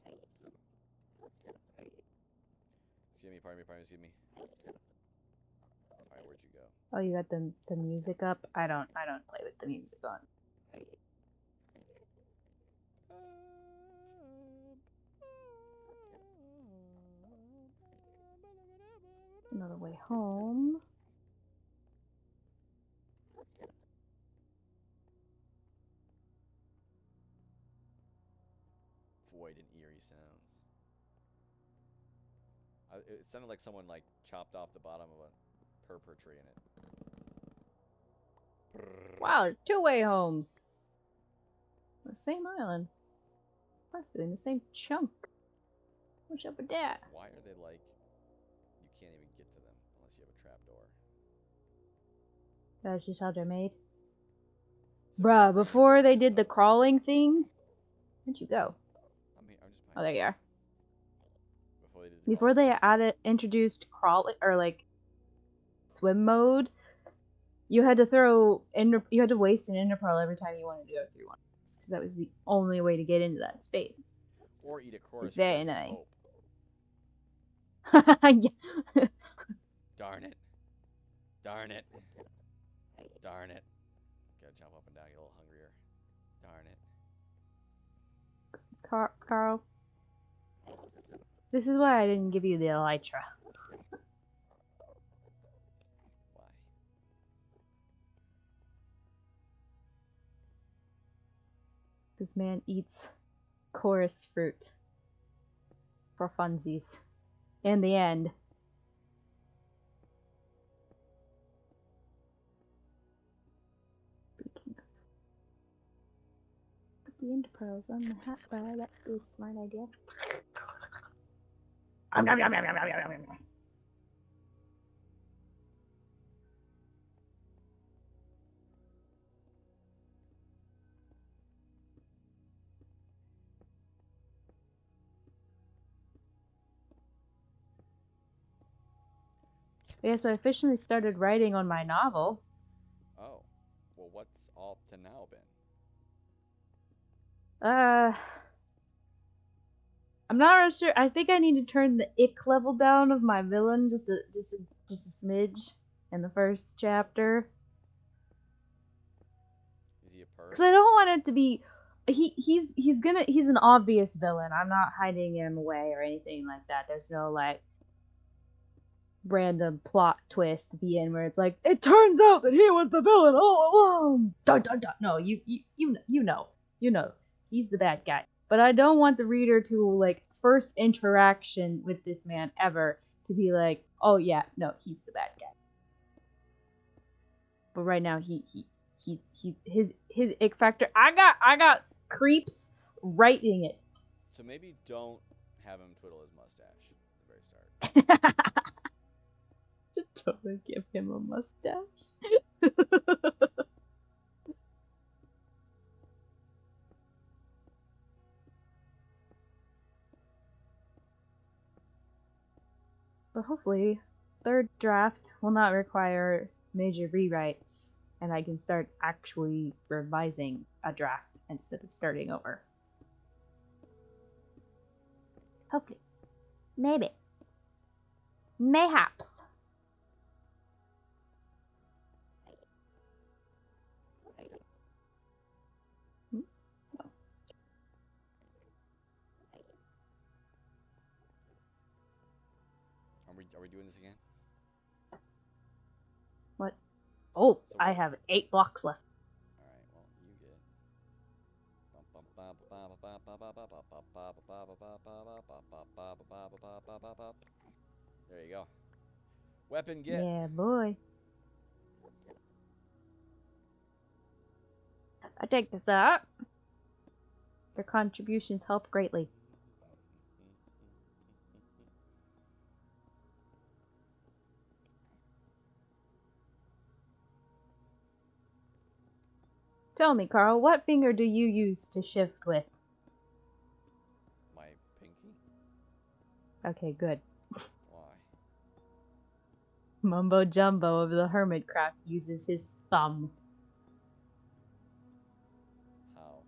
Excuse me, pardon me, excuse me. Alright, where'd you go? Oh, you got the music up? I don't play with the music on. Another way home. Void and eerie sounds. It sounded like someone like chopped off the bottom of a purple tree in it. Wow, two-way homes. The same island. Practically in the same chunk. What's up with that? Why are they like you can't even get to them? That's just how they're made. So Bruh, random before they did the themselves. crawling thing, where'd you go? I'm just Oh, there you are. Before they did the Before crawling they introduced crawling or like swim mode, you had to you had to waste an ender pearl every time you wanted to go through one, because that was the only way to get into that space. thing. Or eat a chorus. It's very annoying. Yeah. Darn it. Darn it. Darn it. Gotta jump up and down, get a little hungrier. Darn it. Carl, this is why I didn't give you the elytra. Why? This man eats chorus fruit for funsies. In the end. Put the ender pearls on the hat bar. That would be a smart idea. Yeah, so I officially started writing on my novel. Oh. Well, what's all to now been? I'm not really sure. I think I need to turn the ick level down of my villain just a smidge in the first chapter. Is he a perv? Because I don't want it to be. He's an obvious villain. I'm not hiding him away or anything like that. There's no like random plot twist at the end where it's like, it turns out that he was the villain all along. Dun, dun, dun. No, you know, he's the bad guy. But I don't want the reader to like first interaction with this man ever to be like, oh yeah, no, he's the bad guy. But right now he's his ick factor. I got creeps writing it. So maybe don't have him twiddle his mustache at the very start. Just totally give him a mustache. But hopefully, third draft will not require major rewrites, and I can start actually revising a draft instead of starting over. Hopefully. Maybe. Mayhaps. Are we doing this again? What? Oh, So I what- have 8 blocks left. Alright, well, you get. There you go. Weapon get. Yeah, boy. I take this up. Your contributions help greatly. Tell me, Carl, what finger do you use to shift with? My pinky? Okay, good. Why? Mumbo Jumbo of the Hermitcraft uses his thumb. How?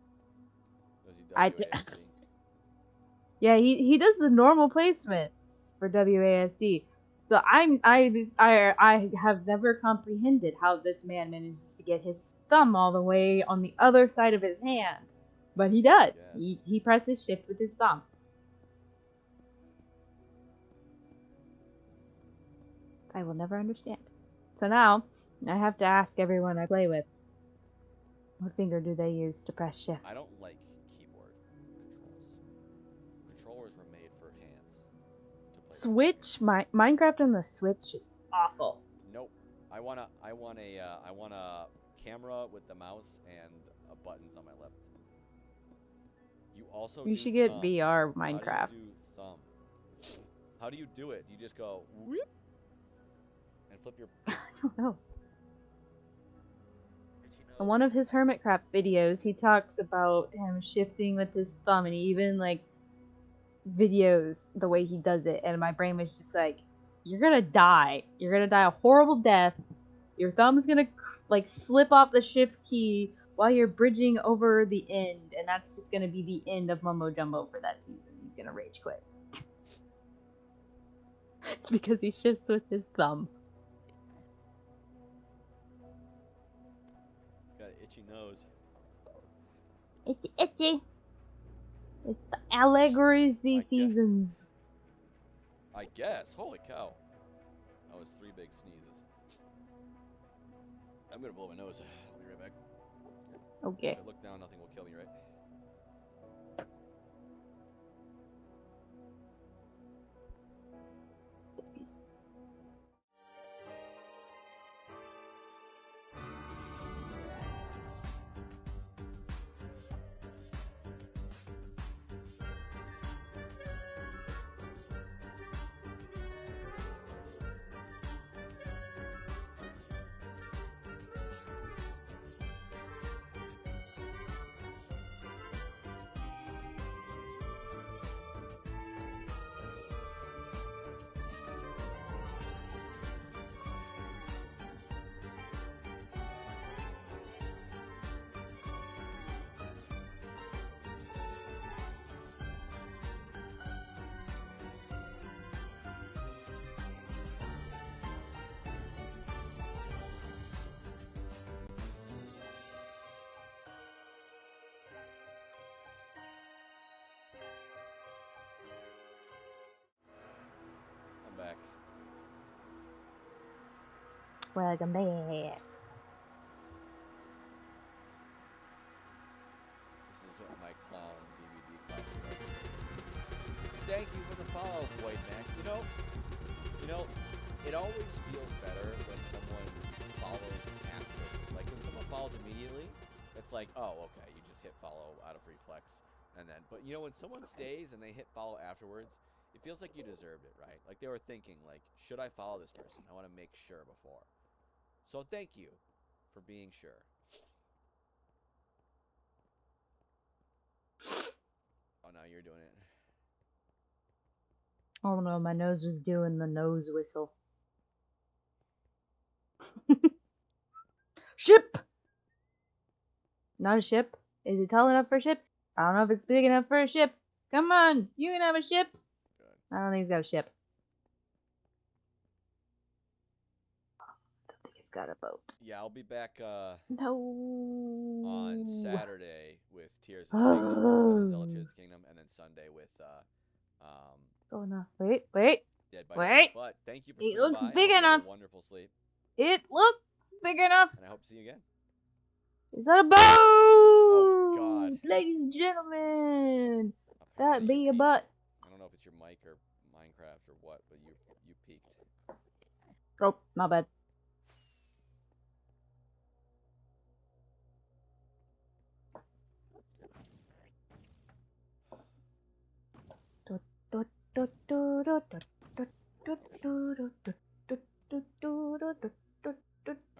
Does he I WASD? Yeah, he does the normal placements for WASD. So I have never comprehended how this man manages to get his thumb all the way on the other side of his hand. But he does. Yes. He presses shift with his thumb. I will never understand. So now, I have to ask everyone I play with, what finger do they use to press shift? I don't like keyboard controls. Controllers were made for hands. To play Switch, Minecraft on the Switch is awful. Nope. I want a camera with the mouse and buttons on my left. You also You do should get thumb. VR How Minecraft. do you do thumb? How do you do it? You just go whoop and flip your. I don't know. In one of his Hermitcraft videos, he talks about him shifting with his thumb, and he even like videos the way he does it, and my brain was just like, you're gonna die. You're gonna die a horrible death. Your thumb's gonna like slip off the shift key while you're bridging over the end, and that's just gonna be the end of Mumbo Jumbo for that season. He's gonna rage quit. Because he shifts with his thumb. Got an itchy nose. Itchy, itchy. It's the allegories seasons. I guess. Holy cow. That was 3 big sneezes. I'm gonna blow my nose. I'll be right back. Okay. If I look down, nothing will kill me, right? I'm back. Welcome back. This is what my clown DVD copyright. Thank you for the follow, White Mac. You know, it always feels better when someone follows after. Like when someone follows immediately, it's like, oh, okay, you just hit follow out of reflex, and then. But when someone stays and they hit follow afterwards, it feels like you deserved it, right? Like they were thinking, like, should I follow this person? I want to make sure before. So thank you for being sure. Oh, now you're doing it. Oh no, my nose was doing the nose whistle. Ship! Not a ship. Is it tall enough for a ship? I don't know if it's big enough for a ship. Come on, you can have a ship. Good. I don't think it's got a ship. I don't think it's got a boat. Yeah, I'll be back No. on Saturday with Tears of the Kingdom, Legend of Zelda Tears of the Kingdom, and then Sunday with Oh no! Wait. Dead by Wait. Daylight. But thank you for It swinging looks by. big I hope you have enough. a wonderful sleep, It looks big enough. and I hope to see you again. Is that a boat? Oh God, Ladies and gentlemen, apparently that be you a peaked. butt. I don't know if it's your mic or Minecraft or what, but you peaked. Oh, my bad. All right, see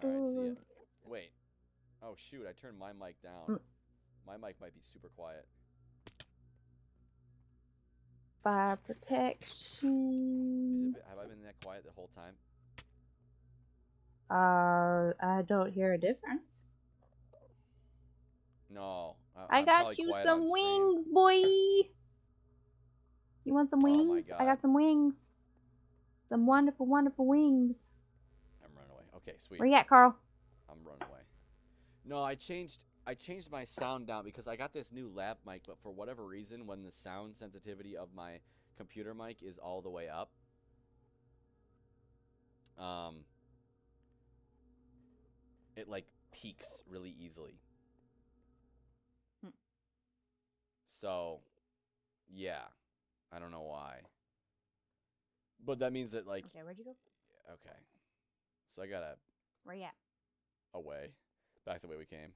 ya. Wait. Oh shoot, I turned my mic down. My mic might be super quiet. Fire protection. Have I been that quiet the whole time? I don't hear a difference. No. I I'm got probably you quiet some on stream. wings, boy. You want some wings? Oh my God. I got some wings. Some wonderful, wonderful wings. I'm running away. Okay, sweet. Where you at, Carl? I'm running away. No, I changed my sound down because I got this new lab mic, but for whatever reason, when the sound sensitivity of my computer mic is all the way up, it like peaks really easily. So, yeah, I don't know why. But that means that, like... Okay, where'd you go? Okay. So I gotta... Where you at? Away. Back the way we came.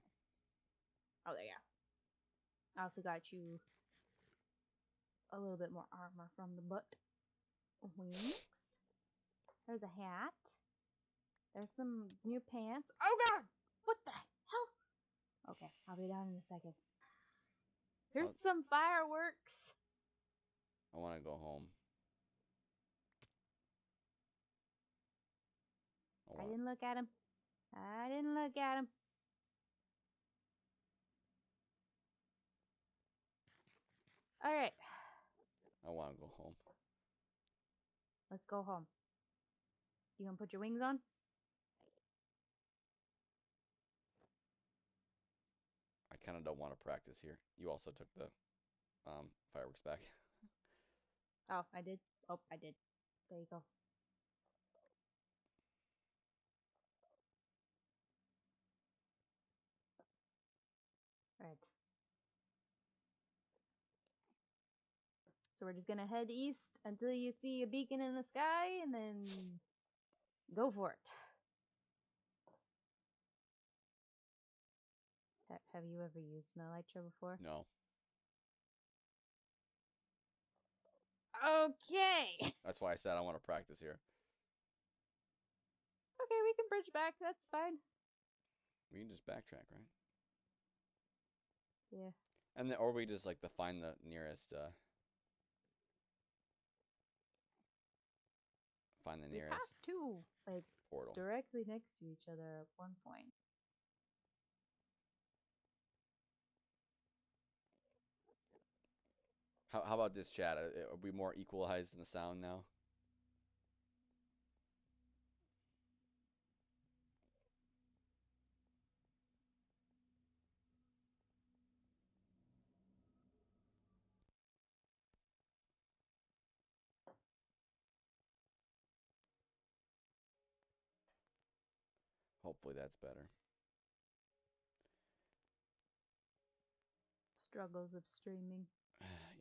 Oh, there you are. I also got you a little bit more armor from the butt. Wings. There's a hat. There's some new pants. Oh, God! What the hell? Okay, I'll be down in a second. Here's Oh. some fireworks. I want to go home. I didn't look at him. I didn't look at him. All right. I want to go home. Let's go home. You gonna put your wings on? I kind of don't want to practice here. You also took the fireworks back. Oh, I did. Oh, I did. There you go. All right. So we're just gonna head east until you see a beacon in the sky, and then go for it. Have you ever used an elytra before? No. Okay. That's why I said I want to practice here. Okay, we can bridge back. That's fine. We can just backtrack, right? Yeah. And then, or we just like to find the nearest. Find the We nearest passed two, like, portal. directly next to each other at one point. How about this, chat? Are we more equalized in the sound now? Hopefully that's better. Struggles of streaming.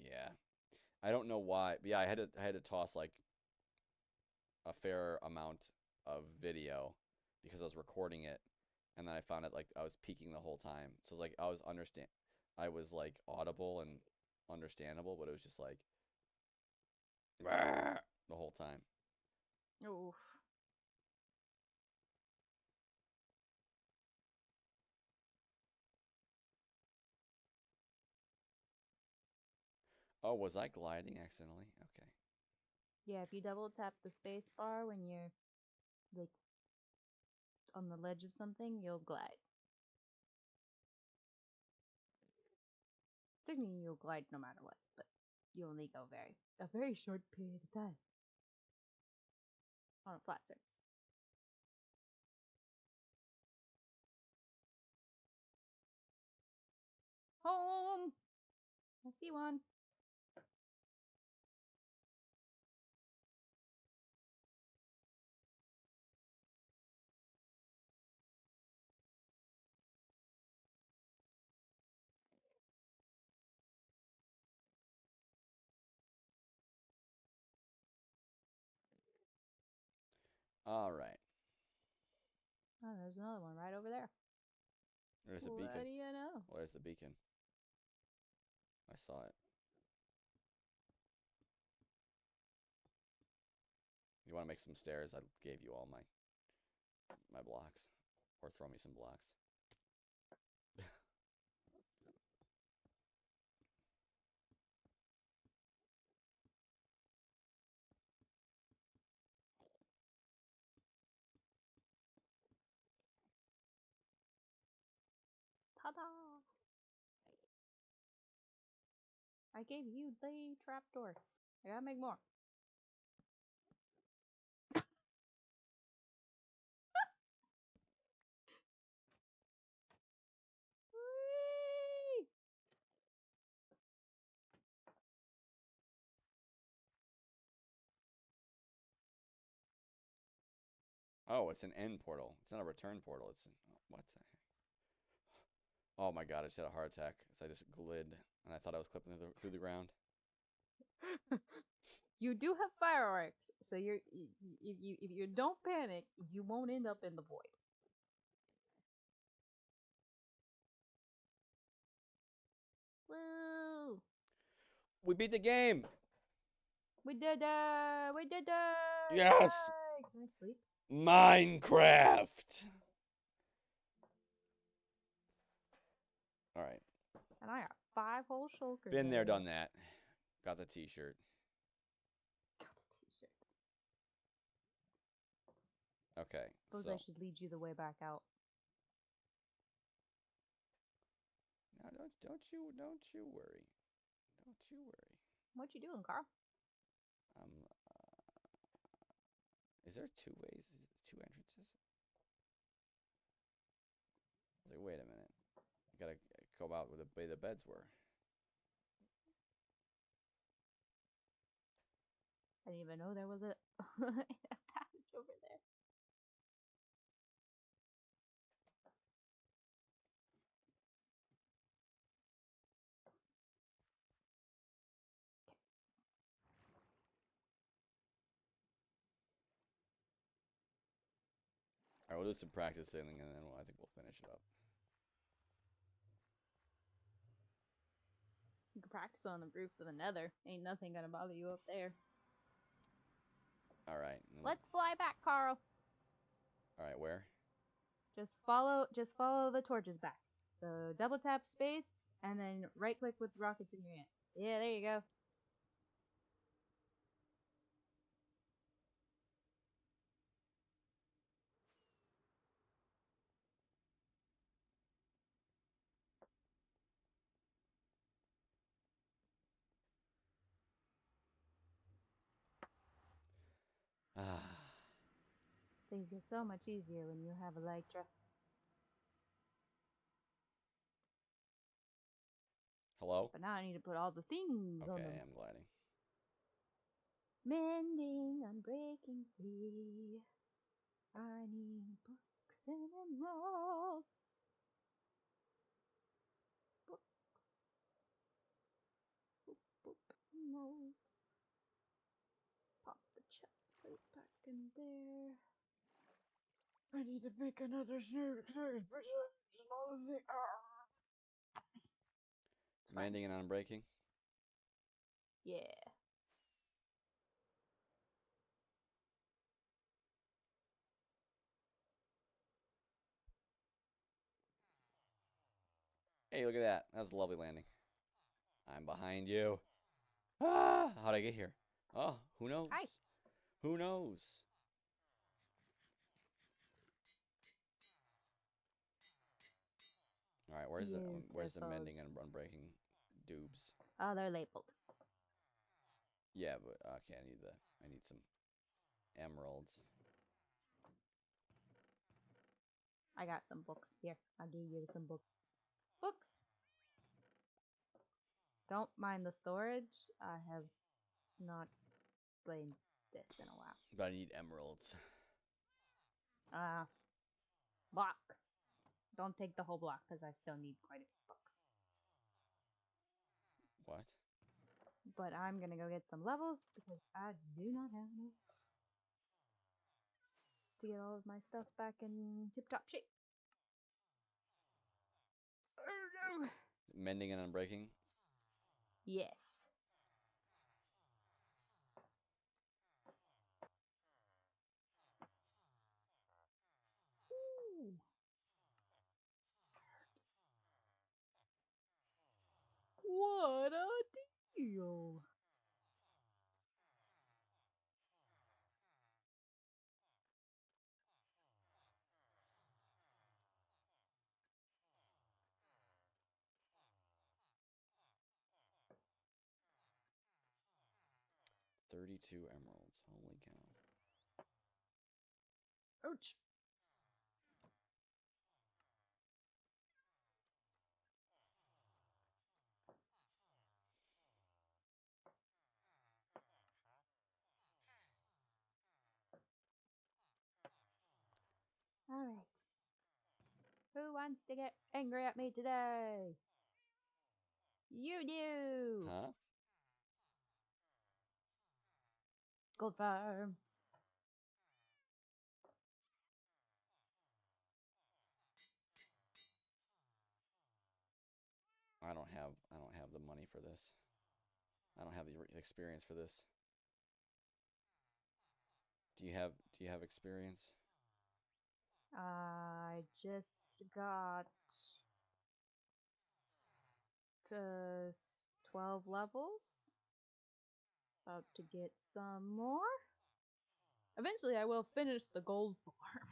Yeah. I don't know why. But yeah, I had to toss like a fair amount of video because I was recording it, and then I found it like I was peaking the whole time. So it's like I was like audible and understandable, but it was just like the whole time. Oof. Oh, was I gliding accidentally? Okay. Yeah, if you double tap the space bar when you're like on the ledge of something, you'll glide. Technically, you'll glide no matter what, but you only go a very short period of time on a flat surface. Home. I see one. All right. Oh, there's another one right over there. There's a What beacon. do you know? Where's the beacon? I saw it. You want to make some stairs? I gave you all my blocks, or throw me some blocks. Ta-da! I gave you the trapdoor. I gotta make more. Whee! Oh, it's an end portal. It's not a return portal. It's what the heck? Oh my god! I just had a heart attack. So I just glid, and I thought I was clipping through the ground. You do have fireworks, so if you don't panic, you won't end up in the void. Woo! We beat the game. We did it! We did it! Yes! Yay! Can I sleep? Minecraft. All right. And I got 5 whole shulkers. Been there, done that. Got the t-shirt. Got the t-shirt. Okay. Suppose So I should lead you the way back out. now don't you worry. Don't you worry. What you doing, Carl? Is there 2 ways? 2 entrances? I was like, wait a minute. I gotta go out where the beds were. I didn't even know there was a passage over there. All right, we'll do some practice sailing, and then I think we'll finish it up. You can practice on the roof of the nether. Ain't nothing gonna bother you up there. All right. Let's fly back, Carl. All right, where? Just follow the torches back. So double tap space and then right click with rockets in your hand. Yeah, there you go. Ah. Things get so much easier when you have Elytra. Hello? But now I need to put all the things on Okay, them. I'm gliding. Mending, unbreaking free. I need books and emeralds. Books. Boop, boop, emeralds. Pop the chest plate back in there. I need to make another snake It's fine. Mending and unbreaking? Yeah. Hey, look at that. That was a lovely landing. I'm behind you. Ah! How'd I get here? Oh, who knows? Hi. Who knows? All right, where's the mending and unbreaking dubs? Oh, they're labeled. Yeah, but okay, I need some emeralds. I got some books. Here, I'll give you some books. Books! Don't mind the storage. I have not played this in a while. But I need emeralds. Block. Don't take the whole block, because I still need quite a few books. What? But I'm gonna go get some levels, because I do not have enough to get all of my stuff back in tip-top shape. Oh no! Mending and unbreaking? Yes. Ooh. What a deal! $32 emeralds. Holy cow. Ouch! Alright. Who wants to get angry at me today? You do! Huh? Gold farm. I don't have the money for this. I don't have the experience for this. Do you have experience? I just got 12 levels. About to get some more. Eventually, I will finish the gold farm.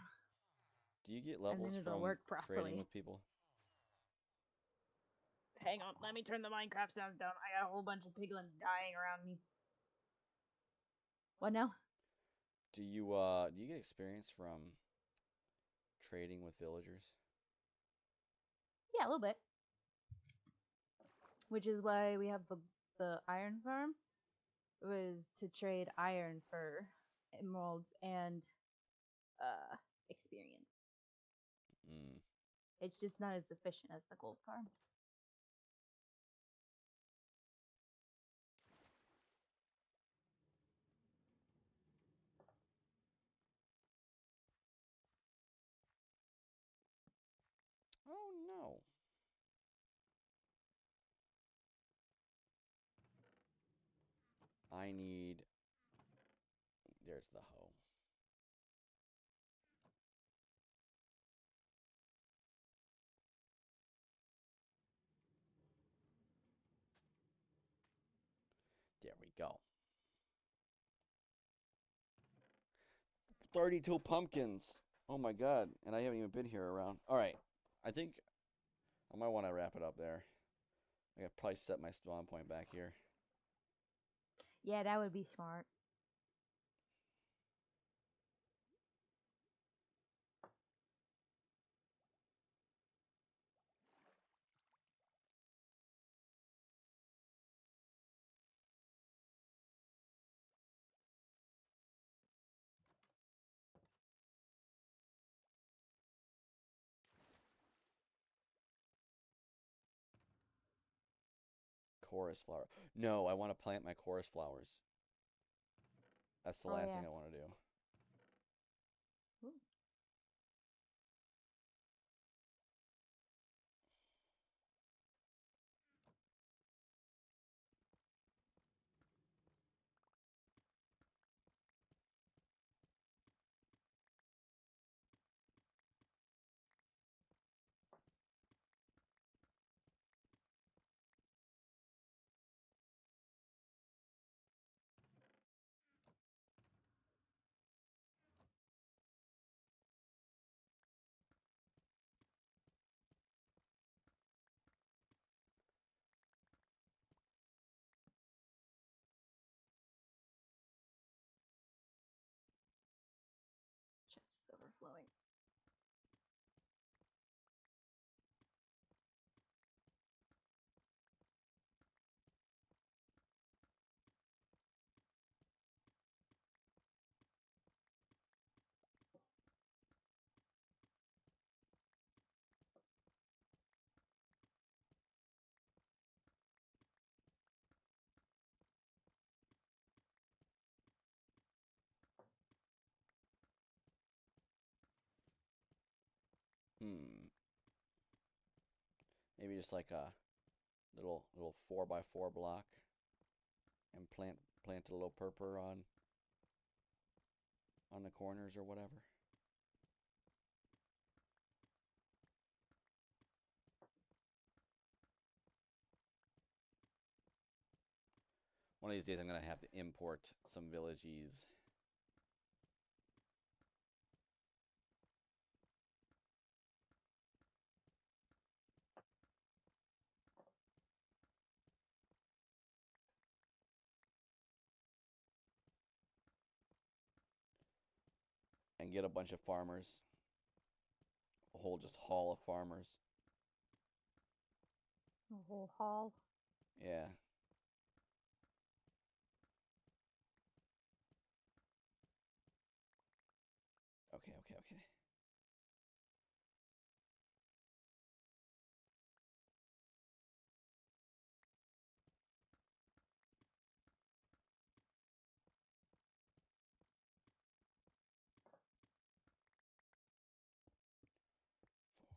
Do you get And levels then it'll from work trading properly. with people? Hang on, let me turn the Minecraft sounds down. I got a whole bunch of piglins dying around me. What now? Do you get experience from trading with villagers? Yeah, a little bit. Which is why we have the iron farm. It was to trade iron for emeralds and experience. Mm. It's just not as efficient as the gold farm. Oh no. I need... There's the hoe. There we go. 32 pumpkins. Oh my god. And I haven't even been here around. Alright. I think I might want to wrap it up there. I could probably set my spawn point back here. Yeah, that would be smart. Chorus flower. No, I want to plant my chorus flowers. That's the last yeah. thing I want to do. Ooh. Chest is overflowing. Maybe just like a little 4x4 block and plant a little purple on the corners or whatever. One of these days I'm gonna have to import some villages. And get a bunch of farmers. A whole just hall of farmers. A whole hall. Yeah. Okay. 4,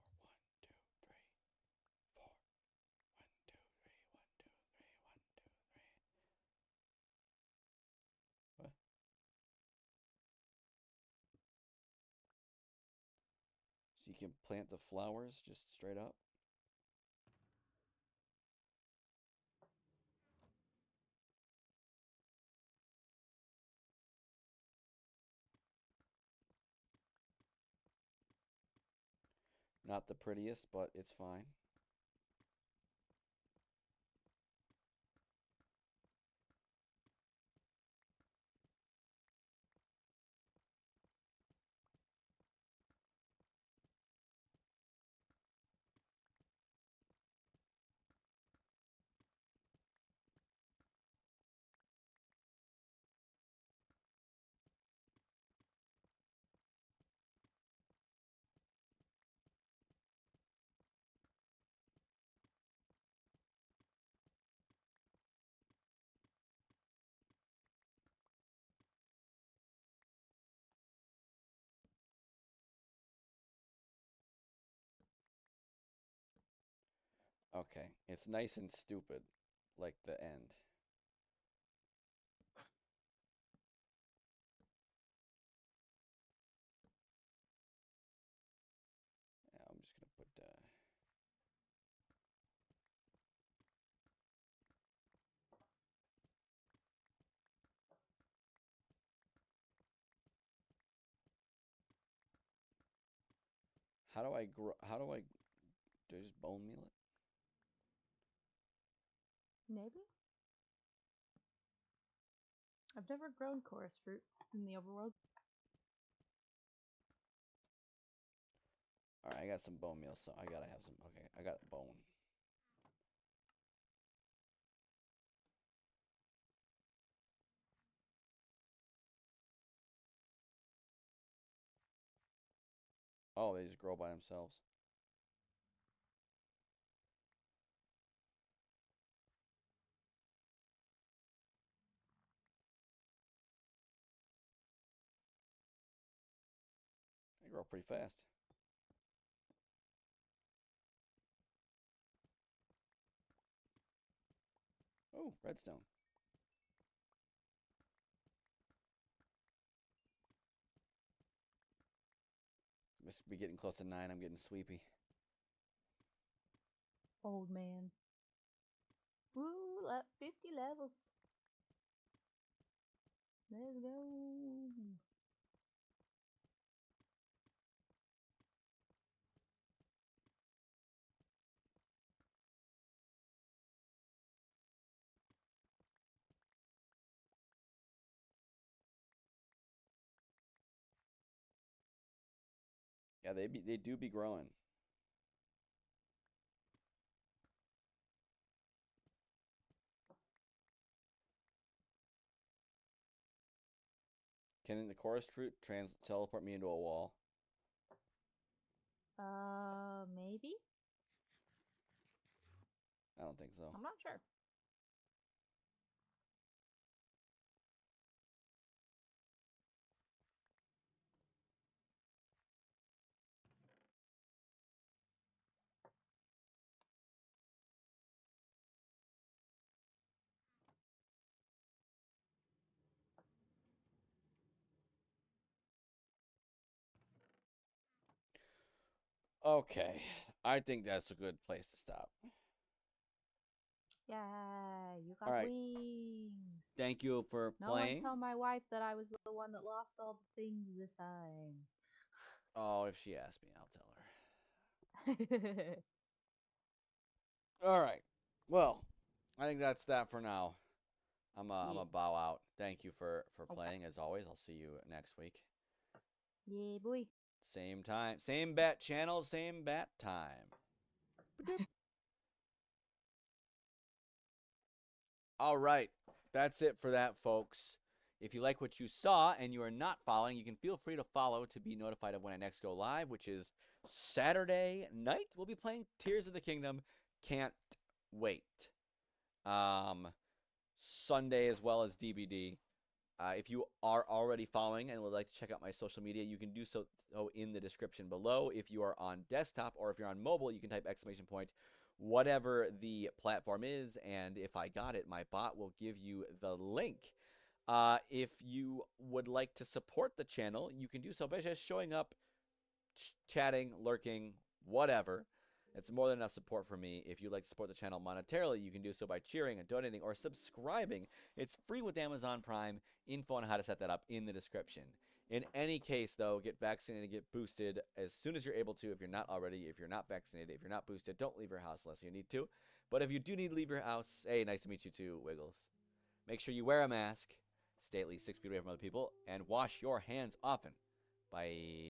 1, 2, 3, 4. 1, 2, 3, 1, 2, 3, 1, 2, 3. What? So you can plant the flowers just straight up? Not the prettiest, but it's fine. Okay, it's nice and stupid, like the end. Yeah, I'm just gonna put. How do I grow? How do I? Do I just bone meal it? Maybe. I've never grown chorus fruit in the overworld. All right, I got some bone meal, so I gotta have some. Okay, I got bone. Oh, they just grow by themselves. They grow pretty fast. Oh, redstone. Must be getting close to 9. I'm getting sleepy. Old man. Woo, 50 levels. Let's go. Yeah, they do be growing. Can the chorus fruit teleport me into a wall? Maybe? I don't think so. I'm not sure. Okay, I think that's a good place to stop. Yeah, you All got right. wings. Thank you for No one playing. tell my wife that I was the one that lost all the things this time. Oh, if she asks me, I'll tell her. All right. Well, I think that's that for now. I'm Yeah. a bow out. Thank you for Okay. playing as always. I'll see you next week. Yeah, boy. Same time, same bat channel, same bat time. All right. That's it for that, folks. If you like what you saw and you are not following, you can feel free to follow to be notified of when I next go live, which is Saturday night. We'll be playing Tears of the Kingdom. Can't wait. Sunday as well as DBD. If you are already following and would like to check out my social media, you can do so in the description below. If you are on desktop or if you're on mobile, you can type !, whatever the platform is, and if I got it, my bot will give you the link. If you would like to support the channel, you can do so by just showing up, chatting, lurking, whatever. It's more than enough support for me. If you'd like to support the channel monetarily, you can do so by cheering and donating or subscribing. It's free with Amazon Prime. Info on how to set that up in the description. In any case, though, get vaccinated, get boosted as soon as you're able to. If you're not already, if you're not vaccinated, if you're not boosted, don't leave your house unless you need to. But if you do need to leave your house, hey, nice to meet you too, Wiggles. Make sure you wear a mask, stay at least 6 feet away from other people, and wash your hands often. Bye.